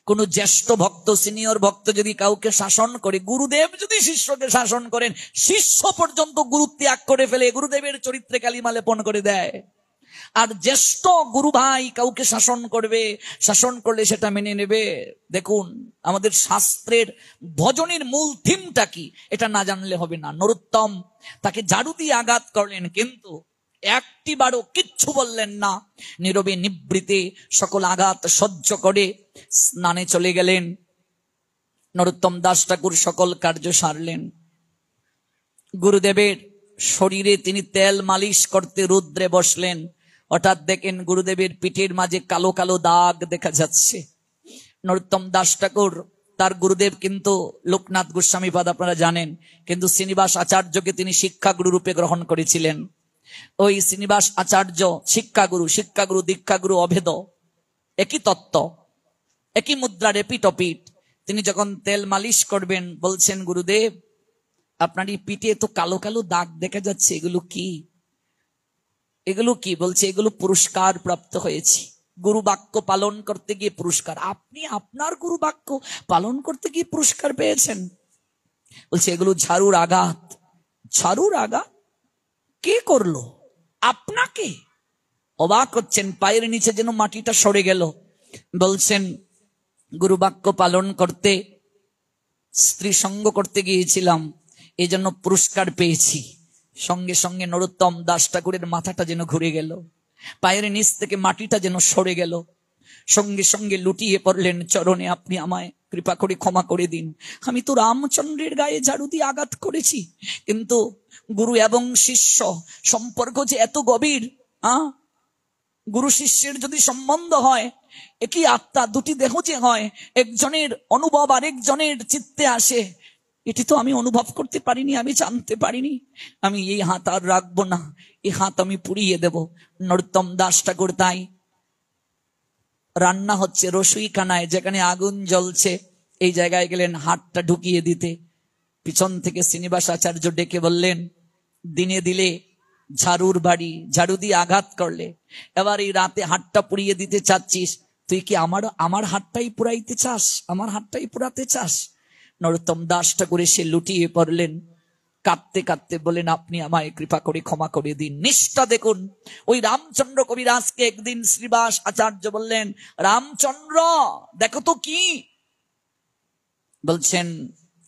কোন জ্যেষ্ঠ ভক্ত, সিনিয়র ভক্ত যদি কাউকে শাসন করে, গুরুদেব যদি শিষ্যকে শাসন করেন, শিষ্য পর্যন্ত গুরু ত্যাগ করে ফেলে, গুরুদেবের চরিত্রে কালিমা লেপন করে দেয়। আর জ্যেষ্ঠ গুরু ভাই কাউকে শাসন করবে, শাসন করলে সেটা মেনে নেবে। দেখুন আমাদের শাস্ত্রের ভজনের মূল থিমটা কি, এটা না জানলে হবে না। নরোত্তম তাকে ঝাড়ু দিয়ে আঘাত করলেন, কিন্তু একটিবারও কিচ্ছু বললেন না। নীরবে নিবৃতে সকল আঘাত সহ্য করে স্নানে চলে গেলেন। নরোত্তম দাস ঠাকুর সকল কার্য সারলেন। গুরুদেবের শরীরে তিনি তেল মালিশ করতে রুদ্রে বসলেন। হঠাৎ দেখেন গুরুদেবের পিঠের মাঝে কালো কালো দাগ দেখা যাচ্ছে। নরোত্তম দাস ঠাকুর, তার গুরুদেব কিন্তু লোকনাথ গোস্বামীপাদ আপনারা জানেন, কিন্তু শ্রীনিবাস আচার্যকে তিনি শিক্ষাগুরু রূপে গ্রহণ করেছিলেন। ওই শ্রীনিবাস আচার্য শিক্ষাগুরু দীক্ষাগুরু অভেদ, একই তত্ত্ব, একই মুদ্রার এপিটপিট। তিনি যখন তেল মালিশ করবেন, বলছেন, গুরুদেব আপনার এই পিঠে তো কালো কালো দাগ দেখা যাচ্ছে, এগুলো কি? বলছে, এগুলো পুরস্কার প্রাপ্ত হয়েছি, গুরু বাক্য পালন করতে গিয়ে পুরস্কার। আপনি আপনার গুরু বাক্য পালন করতে গিয়ে পুরস্কার পেয়েছেন? বলছে, এগুলো ঝাড়ুর আঘাত। ঝাড়ুর আঘাত কে করলো? আপনাকে। অবাক হচ্ছেন, পায়ের নিচে যেন মাটিটা সরে গেল। বলছেন, গুরু বাক্য পালন করতে, স্ত্রী সঙ্গ করতে গিয়েছিলাম, এই জন্য পুরস্কার পেয়েছি। সঙ্গে সঙ্গে নরোত্তম দাস ঠাকুরের মাথাটা যেন ঘুরে গেল, পায়ের নিচ থেকে মাটিটা যেন সরে গেল। সঙ্গে সঙ্গে লুটিয়ে পড়লেন চরণে, আপনি আমায় কৃপা করে ক্ষমা করে দিন। আমি তো রামচন্দ্রের গায়ে ঝাড়ু দিয়ে আঘাত করেছি, কিন্তু গুরু এবং শিষ্য সম্পর্ক যে এত গভীর, গুরু শিষ্যের যদি সম্বন্ধ হয়, একই আত্মা, দুটি দেহ যে হয়, একজনের অনুভব আরেকজনের চিত্তে আসে, এটি তো আমি অনুভব করতে পারিনি, আমি জানতে পারিনি। আমি এই হাত আর রাখবো না, এই হাত আমি পুড়িয়ে দেব। নরোত্তম দাস ঠাকুর তাই রান্না হচ্ছে রসুইখানায়, যেখানে আগুন জ্বলছে, এই জায়গায় গেলেন হাতটা ঢুকিয়ে দিতে। পিছন থেকে শ্রীনিবাস আচার্য ডেকে বললেন, দিনে দিলে ঝাড়ুর বাড়ি, ঝাড়ু দিয়ে আঘাত করলে, এবার এই রাতে হাতটা পুড়িয়ে দিতে চাচ্ছিস, তুই কি আমার হাতটাই পুড়াইতে চাস? আমার হাতটাই পুড়াতে চাস? নরোত্তম দাস ঠাকুর এসে লুটিয়ে পড়লেন। কাঁদতে কাঁদতে বলেন, আপনি আমায় কৃপা করে ক্ষমা করে দিন। নিষ্ঠা দেখুন। ওই রামচন্দ্র কবিরাজকে একদিন শ্রীবাস আচার্য বললেন, রামচন্দ্র দেখো তো কি? বলছেন,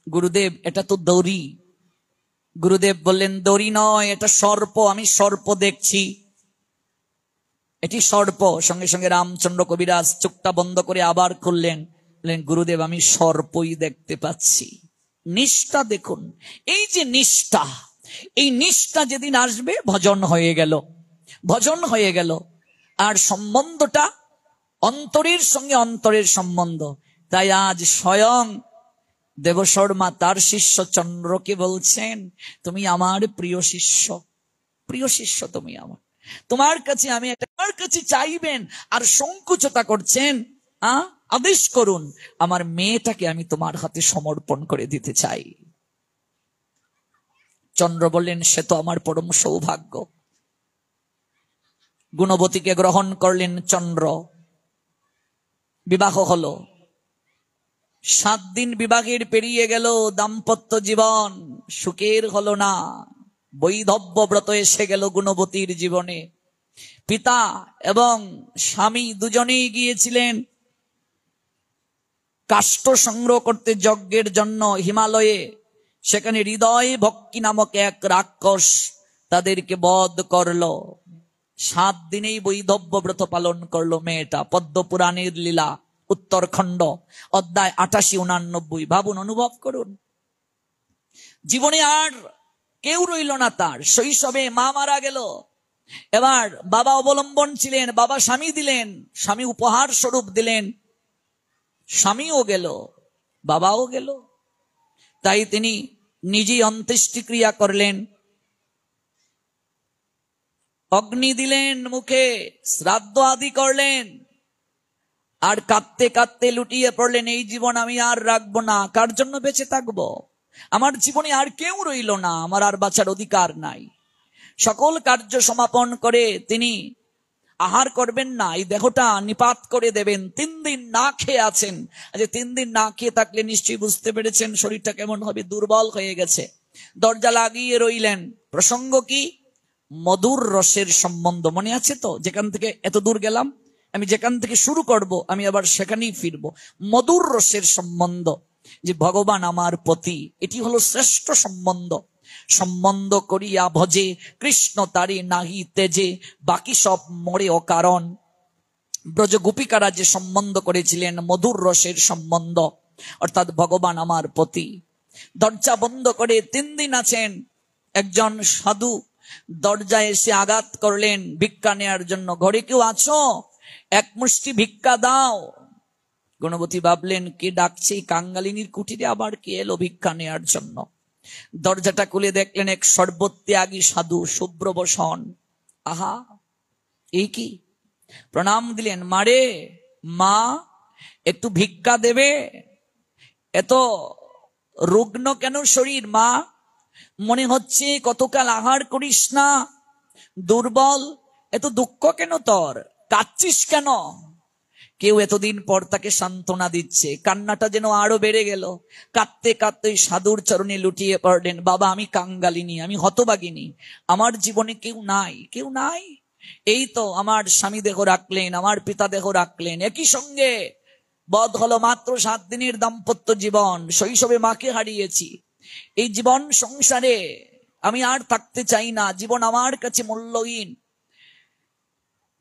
গুরুদেব এটা তো দড়ি। গুরুদেব বললেন, দড়ি নয়, এটা সর্প, আমি সর্প দেখছি, এটি সর্প। সঙ্গে সঙ্গে রামচন্দ্র কবিরাজ চোখটা বন্ধ করে আবার খুললেন, বললেন, গুরুদেব আমি সর্পই দেখতে পাচ্ছি। নিষ্ঠা দেখুন। এই যে নিষ্ঠা, এই নিষ্ঠা যেদিন আসবে ভজন হয়ে গেল, ভজন হয়ে গেল। আর সম্বন্ধটা অন্তরের সঙ্গে অন্তরের সম্বন্ধ। তাই আজ স্বয়ং দেবশর্মা তার শিষ্য চন্দ্রকে বলছেন, তুমি আমার প্রিয় শিষ্য, প্রিয় শিষ্য তুমি আমার, তোমার কাছে আমি আমার কাছে চাইবেন আর সংকুচতা করছেন, আদেশ করুন, আমার মেয়েটাকে আমি তোমার হাতে সমর্পণ করে দিতে চাই। চন্দ্র বললেন, সে তো আমার পরম সৌভাগ্য। গুণবতীকে গ্রহণ করলেন চন্দ্র। বিবাহ হলো। 7 দিন বিবাহের পেরিয়ে গেল, দাম্পত্য জীবন সুখের হলো না। বৈধব্য ব্রত এসে গেল গুণবতীর জীবনে। পিতা এবং স্বামী দুজনেই গিয়েছিলেন কাষ্ঠ সংগ্রহ করতে যজ্ঞের জন্য হিমালয়ে। সেখানে হৃদয় ভক্তি নামক এক রাক্ষস তাদেরকে বধ করলো। 7 দিনেই বৈধব্য ব্রত পালন করলো মেয়েটা। পদ্ম পুরাণের লীলা, উত্তরখণ্ড, অধ্যায় 88-89। ভাবুন, অনুভব করুন। জীবনে আর কেউ রইল না তার। শৈশবে মা মারা গেল। এবার বাবা অবলম্বন ছিলেন, বাবা স্বামী দিলেন, স্বামী উপহার স্বরূপ দিলেন, স্বামীও গেল, বাবাও গেল। তাই তিনি নিজেই অন্ত্যেষ্টিক্রিয়া করলেন, অগ্নি দিলেন মুখে, শ্রাদ্ধ আদি করলেন। আর কাঁদতে কাঁদতে লুটিয়ে পড়লেন, এই জীবন আমি আর রাখবো না, কার জন্য বেঁচে থাকবো? আমার জীবনে আর কেউ রইল না, আমার আর বাঁচার অধিকার নাই। সকল কার্য সমাপন করে তিনি আহার করবেন না, এই দেহটা নিপাত করে দেবেন। 3 দিন না খেয়ে আছেন। আচ্ছা, 3 দিন না খেয়ে থাকলে নিশ্চয়ই বুঝতে পেরেছেন শরীরটা কেমন হবে, দুর্বল হয়ে গেছে। দরজা লাগিয়ে রইলেন। প্রসঙ্গ কি? মধুর রসের সম্বন্ধ। মনে আছে তো? যেখান থেকে এত দূর গেলাম, আমি যেখান থেকে শুরু করব আমি আবার সেখানেই ফিরবো। মধুর রসের সম্বন্ধ, যে ভগবান আমার পতি, এটি হলো শ্রেষ্ঠ সম্বন্ধ। সম্বন্ধ করিয়া ভজে কৃষ্ণ তারে নাহি তেজে, বাকি সব মরে অকারণ। ব্রজ গোপিকারা যে সম্বন্ধ করেছিলেন মধুর রসের সম্বন্ধ, অর্থাৎ ভগবান আমার পতি। দরজা বন্ধ করে 3 দিন আছেন। একজন সাধু দরজায় এসে আঘাত করলেন ভিক্ষা নেয়ার জন্য। ঘরে কেউ আছো? 1 মুষ্টি ভিক্ষা দাও। গুণবতী ভাবলেন, কে ডাকছে? কাঙ্গালিনীর কুটিরে আবার কে এলো ভিক্ষা নেয়ার জন্য? দরজাটা খুলে দেখলেন এক সর্বত্যাগী সাধু, শুভ্রবসন। আহা, এই কি! প্রণাম দিলেন। মারে, মা একটু ভিক্ষা দেবে? এত রুগ্ন কেন শরীর মা? মনে হচ্ছে কতকাল আহার করিস না, দুর্বল। এত দুঃখ কেন তোর? কাঁদছিস কেন? কেউ এতদিন পর তাকে সান্ত্বনা দিচ্ছে। কান্নাটা যেন আরো বেড়ে গেল। কাঁদতে কাঁদতে সাধুর চরণে লুটিয়ে পড়লেন। বাবা, আমি কাঙ্গালিনী, আমি হতভাগিনী, আমার জীবনে কেউ নাই, কেউ নাই। এই তো আমার স্বামী দেহ রাখলেন, আমার পিতা দেহ রাখলেন, একই সঙ্গে বধ হলো। মাত্র 7 দিনের দাম্পত্য জীবন। শৈশবে মাকে হারিয়েছি। এই জীবন সংসারে আমি আর থাকতে চাই না। জীবন আমার কাছে মূল্যহীন।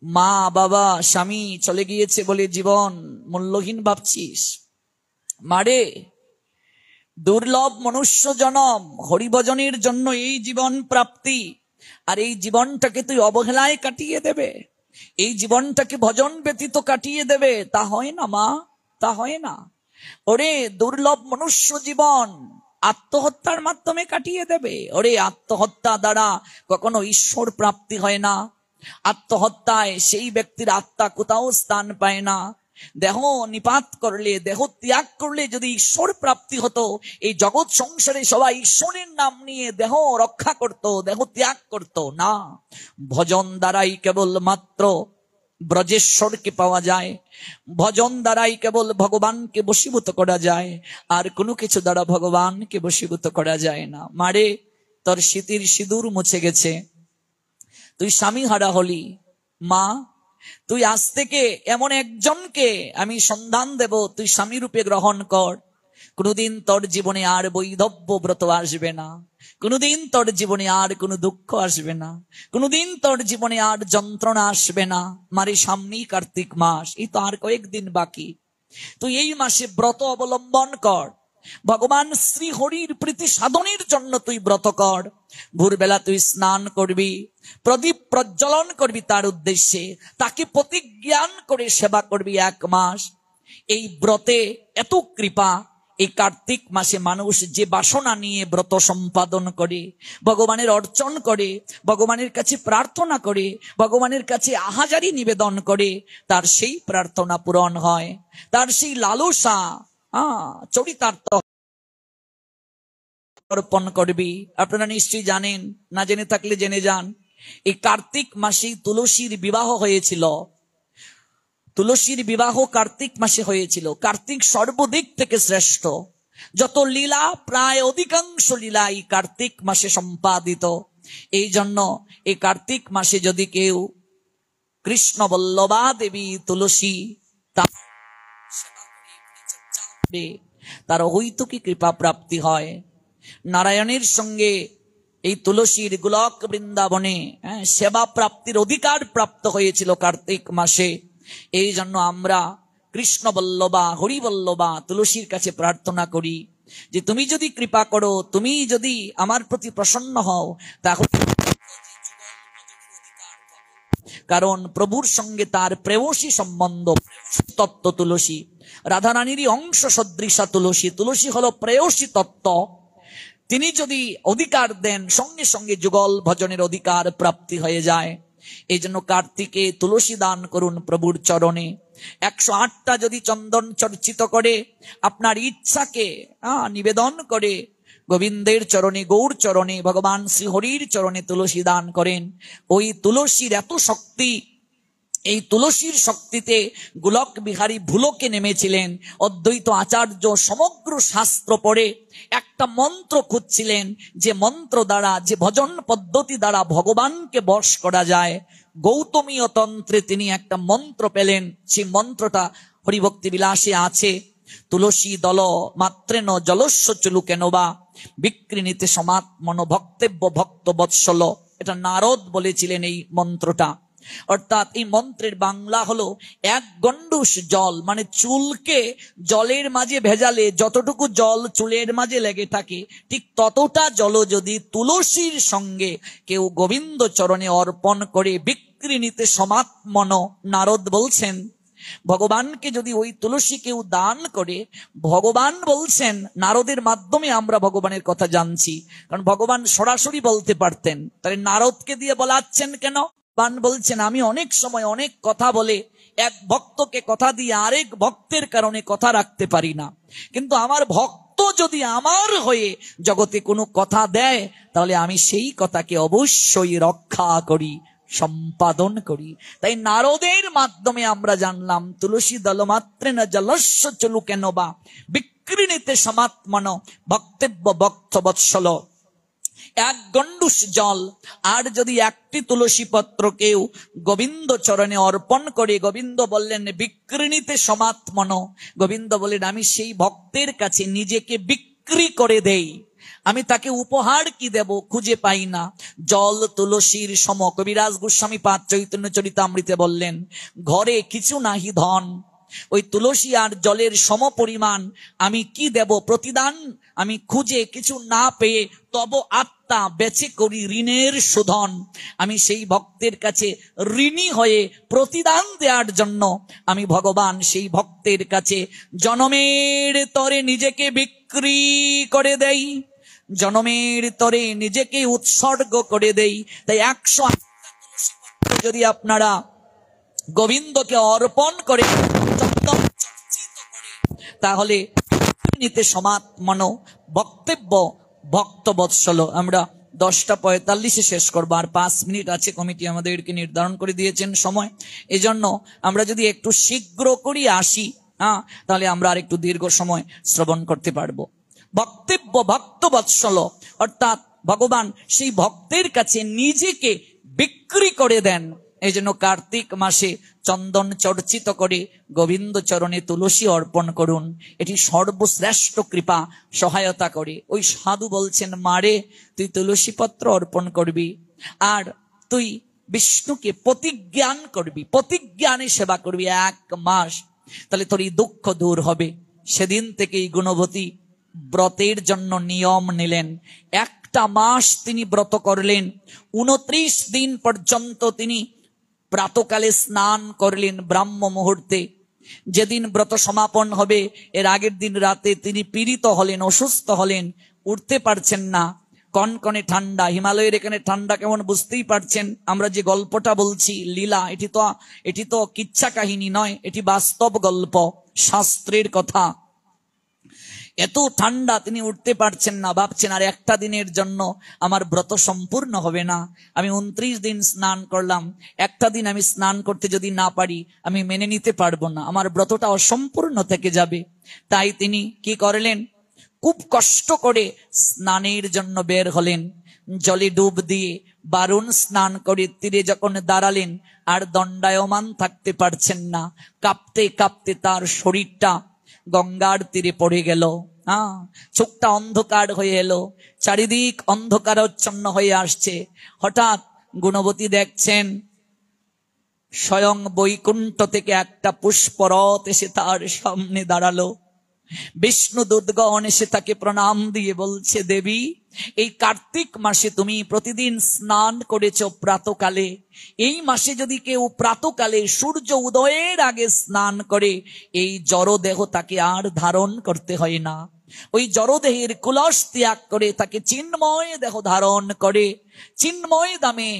মা, বাবা, স্বামী চলে গিয়েছে বলে জীবন মূল্যহীন ভাবছিস? মারে, দুর্লভ মনুষ্য জনম, হরিভজনের জন্য এই জীবন প্রাপ্তি। আর এই জীবনটাকে তুই অবহেলায় কাটিয়ে দেবে, এই জীবনটাকে ভজন ব্যতীত কাটিয়ে দেবে? তা হয় না মা, তা হয় না। ওরে, দুর্লভ মনুষ্য জীবন আত্মহত্যার মাধ্যমে কাটিয়ে দেবে। ওরে, আত্মহত্যা দ্বারা কখনো ঈশ্বর প্রাপ্তি হয় না। আত্মহত্যায় সেই ব্যক্তির আত্মা কোথাও স্থান পায় না। দেহ নিপাত করলে, দেহ ত্যাগ করলে যদি ঈশ্বর প্রাপ্তি হতো, এই জগৎ সংসারে সবাই ঈশ্বরের নাম নিয়ে দেহ রক্ষা করত, দেহ ত্যাগ করত না। ভজন দ্বারাই কেবল মাত্র ব্রজেশ্বরকে পাওয়া যায়। ভজন দ্বারাই কেবল ভগবানকে বশীভূত করা যায়, আর কোনো কিছু দ্বারা ভগবানকে বশীভূত করা যায় না। মারে, তোর স্মৃতির সিঁদুর মুছে গেছে, তুই স্বামী হারা হলি। মা, তুই আজ থেকে এমন একজনকে আমি সন্ধান দেব, তুই স্বামী রূপে গ্রহণ কর। কোনোদিন তোর জীবনে আর বৈধব্য ব্রত আসবে না, কোনোদিন তোর জীবনে আর কোনো দুঃখ আসবে না, কোনোদিন তোর জীবনে আর যন্ত্রণা আসবে না। মারে, সামনেই কার্তিক মাস, এই তো আর কয়েকদিন বাকি। তুই এই মাসে ব্রত অবলম্বন কর, ভগবান শ্রী হরির প্রীতি সাধনের জন্য তুই ব্রত কর। ভোরবেলা তুই স্নান করবি, প্রদীপ প্রজ্বলন করবি তার উদ্দেশ্যে, তাকে প্রতিজ্ঞান করে সেবা করবি 1 মাস। এই ব্রতে এত কৃপা, এই কার্তিক মাসে মানুষ যে বাসনা নিয়ে ব্রত সম্পাদন করে, ভগবানের অর্চন করে, ভগবানের কাছে প্রার্থনা করে, ভগবানের কাছে আহাজারি নিবেদন করে, তার সেই প্রার্থনা পূরণ হয়, তার সেই লালসা চরিতার্থ অর্পণ করবি। আপনারা নিশ্চয়ই জানেন, না জেনে থাকলে জেনে যান, এই কার্তিক মাসেই তুলসীর বিবাহ হয়েছিল। তুলসীর বিবাহ কার্তিক মাসে হয়েছিল। কার্তিক সর্বদিক থেকে শ্রেষ্ঠ। যত লীলা, প্রায় অধিকাংশ লীলা এই কার্তিক মাসে সম্পাদিত। এই জন্য এই কার্তিক মাসে যদি কেউ কৃষ্ণ বল্লভা দেবী তুলসী তার হইতুকি কৃপা প্রাপ্তি হয়। নারায়ণের সঙ্গে এই তুলসীর গোলক বৃন্দাবনে সেবা প্রাপ্তির অধিকার প্রাপ্ত হয়েছিল কার্তিক মাসে। এই জন্য আমরা কৃষ্ণ বল্লভা, হরি বল্লভা তুলসীর কাছে প্রার্থনা করি যে তুমি যদি কৃপা করো, তুমি যদি আমার প্রতি প্রসন্ন হও, তাহলে কারণ প্রভুর সঙ্গে তার প্রেয়সী সম্বন্ধ, তত্ত্ব তুলসী, রাধারানীরই অংশ সদৃশা তুলসী। তুলসী হলো প্রেয়সী তত্ত্ব। তিনি যদি অধিকার দেন, সঙ্গে সঙ্গে যুগল ভজনের অধিকার প্রাপ্তি হয়ে যায়। এই জন্য কার্তিকে তুলসী দান করুন প্রভুর চরণে। 108টা যদি চন্দন চর্চিত করে আপনার ইচ্ছাকে নিবেদন করে গোবিন্দের চরণে, গৌর চরণে, ভগবান শ্রী হরির চরণে তুলসী দান করেন। ওই তুলসীর এত শক্তি, এই তুলসীর শক্তিতে গোলক বিহারী ভুলকে নেমেছিলেন। অদ্বৈত আচার্য সমগ্র শাস্ত্র পড়ে একটা মন্ত্র খুঁজছিলেন, যে মন্ত্র দ্বারা, যে ভজন পদ্ধতি দ্বারা ভগবানকে বশ করা যায়। গৌতমীয় তন্ত্রে তিনি একটা মন্ত্র পেলেন, সেই মন্ত্রটা হরিভক্তি বিলাসে আছে। তুলসী দল মাত্রেন জলস্য চুলুকেনবা বিক্রিণীতে সমাত্মন ভক্তেব্য ভক্ত বৎসল। এটা নারদ বলেছিলেন এই মন্ত্রটা। অর্থাৎ এই মন্ত্রের বাংলা হলো 1 গণ্ডূষ জল, মানে চুলকে জলের মাঝে ভেজালে যতটুকু জল চুলের মাঝে লেগে থাকে, ঠিক ততটা জল যদি তুলসীর সঙ্গে কেউ গোবিন্দ চরণে অর্পণ করে বিক্রিণীতে সমাত্মন, নারদ বলছেন ভগবানকে যদি ওই তুলসী কেউ দান করে, ভগবান বলছেন, নারদের মাধ্যমে আমরা ভগবানের কথা জানছি, কারণ ভগবান সরাসরি বলতে পারতেন, তাহলে নারদকে দিয়ে বলাচ্ছেন কেন? ভগবান বলছেন, আমি অনেক সময় অনেক কথা বলে এক ভক্তকে কথা দিয়ে আরেক ভক্তের কারণে কথা রাখতে পারি না, কিন্তু আমার ভক্ত যদি আমার হয়ে জগতে কোনো কথা দেয়, তাহলে আমি সেই কথাকে অবশ্যই রক্ষা করি, সম্পাদন করি। তাই নারদের মাধ্যমে আমরা জানলাম তুলসী দল মাত্রে না জলস্য চলু কেন বা বিক্রিণীতে সমাত্মন ভক্তেব্য ভক্ত বৎসল। 1 গণ্ডূষ জল আর যদি 1টি তুলসী পত্র কেউ গোবিন্দ চরণে অর্পণ করে, গোবিন্দ বললেন বিক্রিণীতে সমাত্মন, গোবিন্দ বললেন আমি সেই ভক্তের কাছে নিজেকে বিক্রি করে দেই। আমি তাকে উপহার কি দেব খুঁজে পাই না। জল তুলসীর সম। কবিরাজ গোস্বামী পাদ চৈতন্য চরিতামৃতে বললেন, ঘরে কিছু নাহি ধন, ওই তুলসী আর জলের সম পরিমাণ আমি কি দেব প্রতিদান? আমি খুঁজে কিছু না পেয়ে তব আত্মা বেচে করি ঋণের শোধন। আমি সেই ভক্তের কাছে ঋণী হয়ে প্রতিদান দেওয়ার জন্য আমি ভগবান সেই ভক্তের কাছে জনমের তরে নিজেকে বিক্রি করে দেই, জনমের তরে নিজেকে উৎসর্গ করে দেই। তাই 108 যদি আপনারা গোবিন্দকে অর্পণ করে তাহলে নিতে সমাত্মন বক্তব্য ভক্ত বৎসল। আমরা 10:45 শেষ করবো, আর 5 মিনিট আছে, কমিটি আমাদেরকে নির্ধারণ করে দিয়েছেন সময়। এজন্য আমরা যদি একটু শীঘ্র করি আসি, তাহলে আমরা আর একটু দীর্ঘ সময় শ্রবণ করতে পারবো। বক্তব্য ভক্ত বৎসল অর্থাৎ ভগবান সেই ভক্তের কাছে নিজেকে বিক্রি করে দেন। এই জন্য কার্তিক মাসে চন্দন চর্চিত করে গোবিন্দ চরণে তুলসী অর্পণ করুন, এটি সর্বশ্রেষ্ঠ কৃপা সহায়তা করে। ওই সাধু বলছেন, মারে তুই তুলসী পত্র অর্পণ করবি, আর তুই বিষ্ণুকে প্রতিজ্ঞান করবি, প্রতিজ্ঞানে সেবা করবি 1 মাস, তাহলে তোর এই দুঃখ দূর হবে। সেদিন থেকেই গুণবতী ব্রতের জন্য নিয়ম নিলেন। 1টা মাস তিনি ব্রত করলেন। 29 দিন পর্যন্ত তিনি প্রাতকালে স্নান করলেন ব্রাহ্ম মুহূর্তে। যেদিন ব্রত সমাপন হবে এর আগের দিন রাতে তিনি পীড়িত হলেন, অসুস্থ হলেন, উঠতে পারছেন না, কনকনে ঠান্ডা। হিমালয়ের এখানে ঠান্ডা কেমন বুঝতেই পারছেন। আমরা যে গল্পটা বলছি লীলা, এটি তো কিচ্ছা কাহিনী নয়, এটি বাস্তব গল্প, শাস্ত্রের কথা। এত ঠান্ডা, তিনি উঠতে পারছেন না, ভাবছেন আর 1টা দিনের জন্য আমার ব্রত সম্পূর্ণ হবে না। আমি 29 দিন স্নান করলাম, 1টা দিন আমি স্নান করতে যদি না পারি আমি মেনে নিতে পারবো না, আমার ব্রতটা অসম্পূর্ণ থেকে যাবে। তাই তিনি কি করলেন, খুব কষ্ট করে স্নানের জন্য বের হলেন। জলে ডুব দিয়ে বারুণ স্নান করে তীরে যখন দাঁড়ালেন, আর দণ্ডায়মান থাকতে পারছেন না, কাঁপতে কাঁপতে তার শরীরটা গঙ্গার তীরে পড়ে গেল। চোখটা অন্ধকার হয়ে এলো, চারিদিক অন্ধকারাচ্ছন্ন হয়ে আসছে। হঠাৎ গুণবতী দেখছেন স্বয়ং বৈকুণ্ঠ থেকে একটা পুষ্পরথ এসে তার সামনে দাঁড়ালো। বিষ্ণু দূতগণ এসে তাকে প্রণাম দিয়ে বলছে, দেবী, এই কার্তিক মাসে তুমি প্রতিদিন স্নান করেছো প্রাতকালে। এই মাসে যদি কেউ প্রাতকালে সূর্য উদয়ের আগে স্নান করে, এই জড়দেহ তাকে আর ধারণ করতে হয় না। ওই জড়দেহের কুলস ত্যাগ করে তাকে চিন্ময় দেহ ধারণ করে চিন্ময় দামে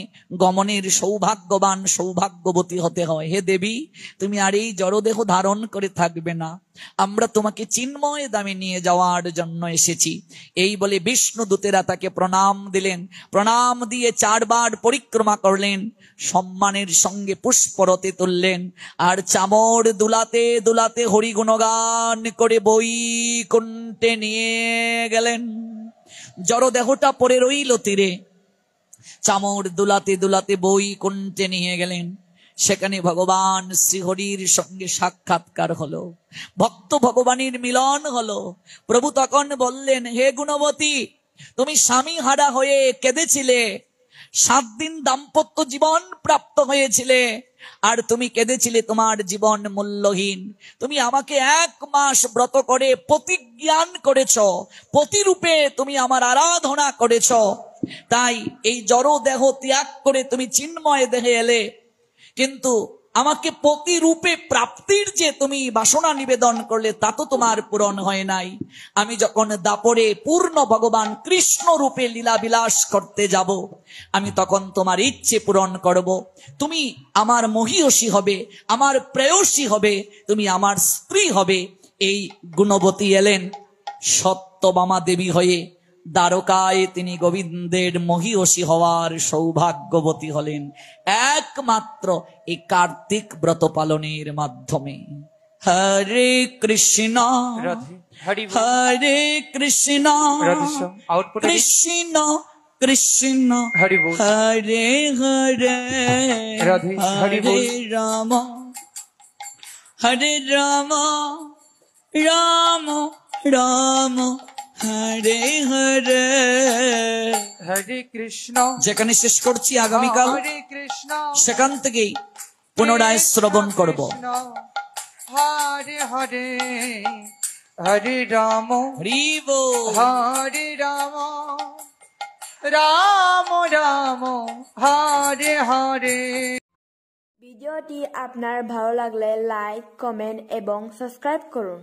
গমনের সৌভাগ্যবান সৌভাগ্যবতী হতে হয়। হে দেবী, তুমি আর এই জড়দেহ ধারণ করে থাকবে না, আমরা তোমাকে চিন্ময় দামে নিয়ে যাওয়ার জন্য এসেছি। এই বলে বিষ্ণু দূতেরা তাকে প্রণাম দিলেন। প্রণাম দিয়ে 4 বার পরিক্রমা করলেন, সম্মানের সঙ্গে পুষ্পরতে তুললেন, আর চামর দুলাতে দুলাতে হরিগুণগান করে বৈকুণ্ঠে নিয়ে গেলেন। জড়দেহটা পড়ে রইল তীরে, চামর দুলাতে দুলাতে বৈকুণ্ঠে নিয়ে গেলেন। সেখানে ভগবান শ্রীহরির সঙ্গে সাক্ষাৎকার হলো, ভক্ত ভগবানের মিলন হলো। প্রভু তখন বললেন, হে গুণবতী, তুমি স্বামী হারা হয়ে কেঁদেছিলে, 7 দিন দাম্পত্য জীবন প্রাপ্ত হয়েছিলে, আর তুমি কেঁদেছিলে তোমার জীবন মূল্যহীন। তুমি আমাকে 1 মাস ব্রত করে প্রতিজ্ঞান করেছ, প্রতিরূপে তুমি আমার আরাধনা করেছ। তাই এই জড় দেহ ত্যাগ করে তুমি চিন্ময় দেহে এলে, কিন্তু আমাকে প্রতিরূপে প্রাপ্তির যে তুমি বাসনা নিবেদন করলে তা তো তোমার পূরণ হয় নাই। আমি যখন দাপরে পূর্ণ ভগবান কৃষ্ণ রূপে লীলা বিলাস করতে যাব, আমি তখন তোমার ইচ্ছে পূরণ করব। তুমি আমার মহীয়সী হবে, আমার প্রেয়সী হবে, তুমি আমার স্ত্রী হবে। এই গুণবতী এলেন সত্যভামা দেবী হয়ে, দ্বারকায় তিনি গোবিন্দের মহীয়সী হওয়ার সৌভাগ্যবতী হলেন একমাত্র এই কার্তিক ব্রত পালনের মাধ্যমে। হরে কৃষ্ণ হরে কৃষ্ণ কৃষ্ণ কৃষ্ণ হরে হরে হরে রাম হরে রাম রাম রাম হরে হরে হরে কৃষ্ণ। যেখানে শেষ করছি আগামীকাল সেখান থেকেই পুনরায় শ্রবণ করব। হরে হরে হরে রাম হরি বল হরে রাম রাম রাম হরে হরে। ভিডিওটি আপনার ভালো লাগলে লাইক, কমেন্ট এবং সাবস্ক্রাইব করুন।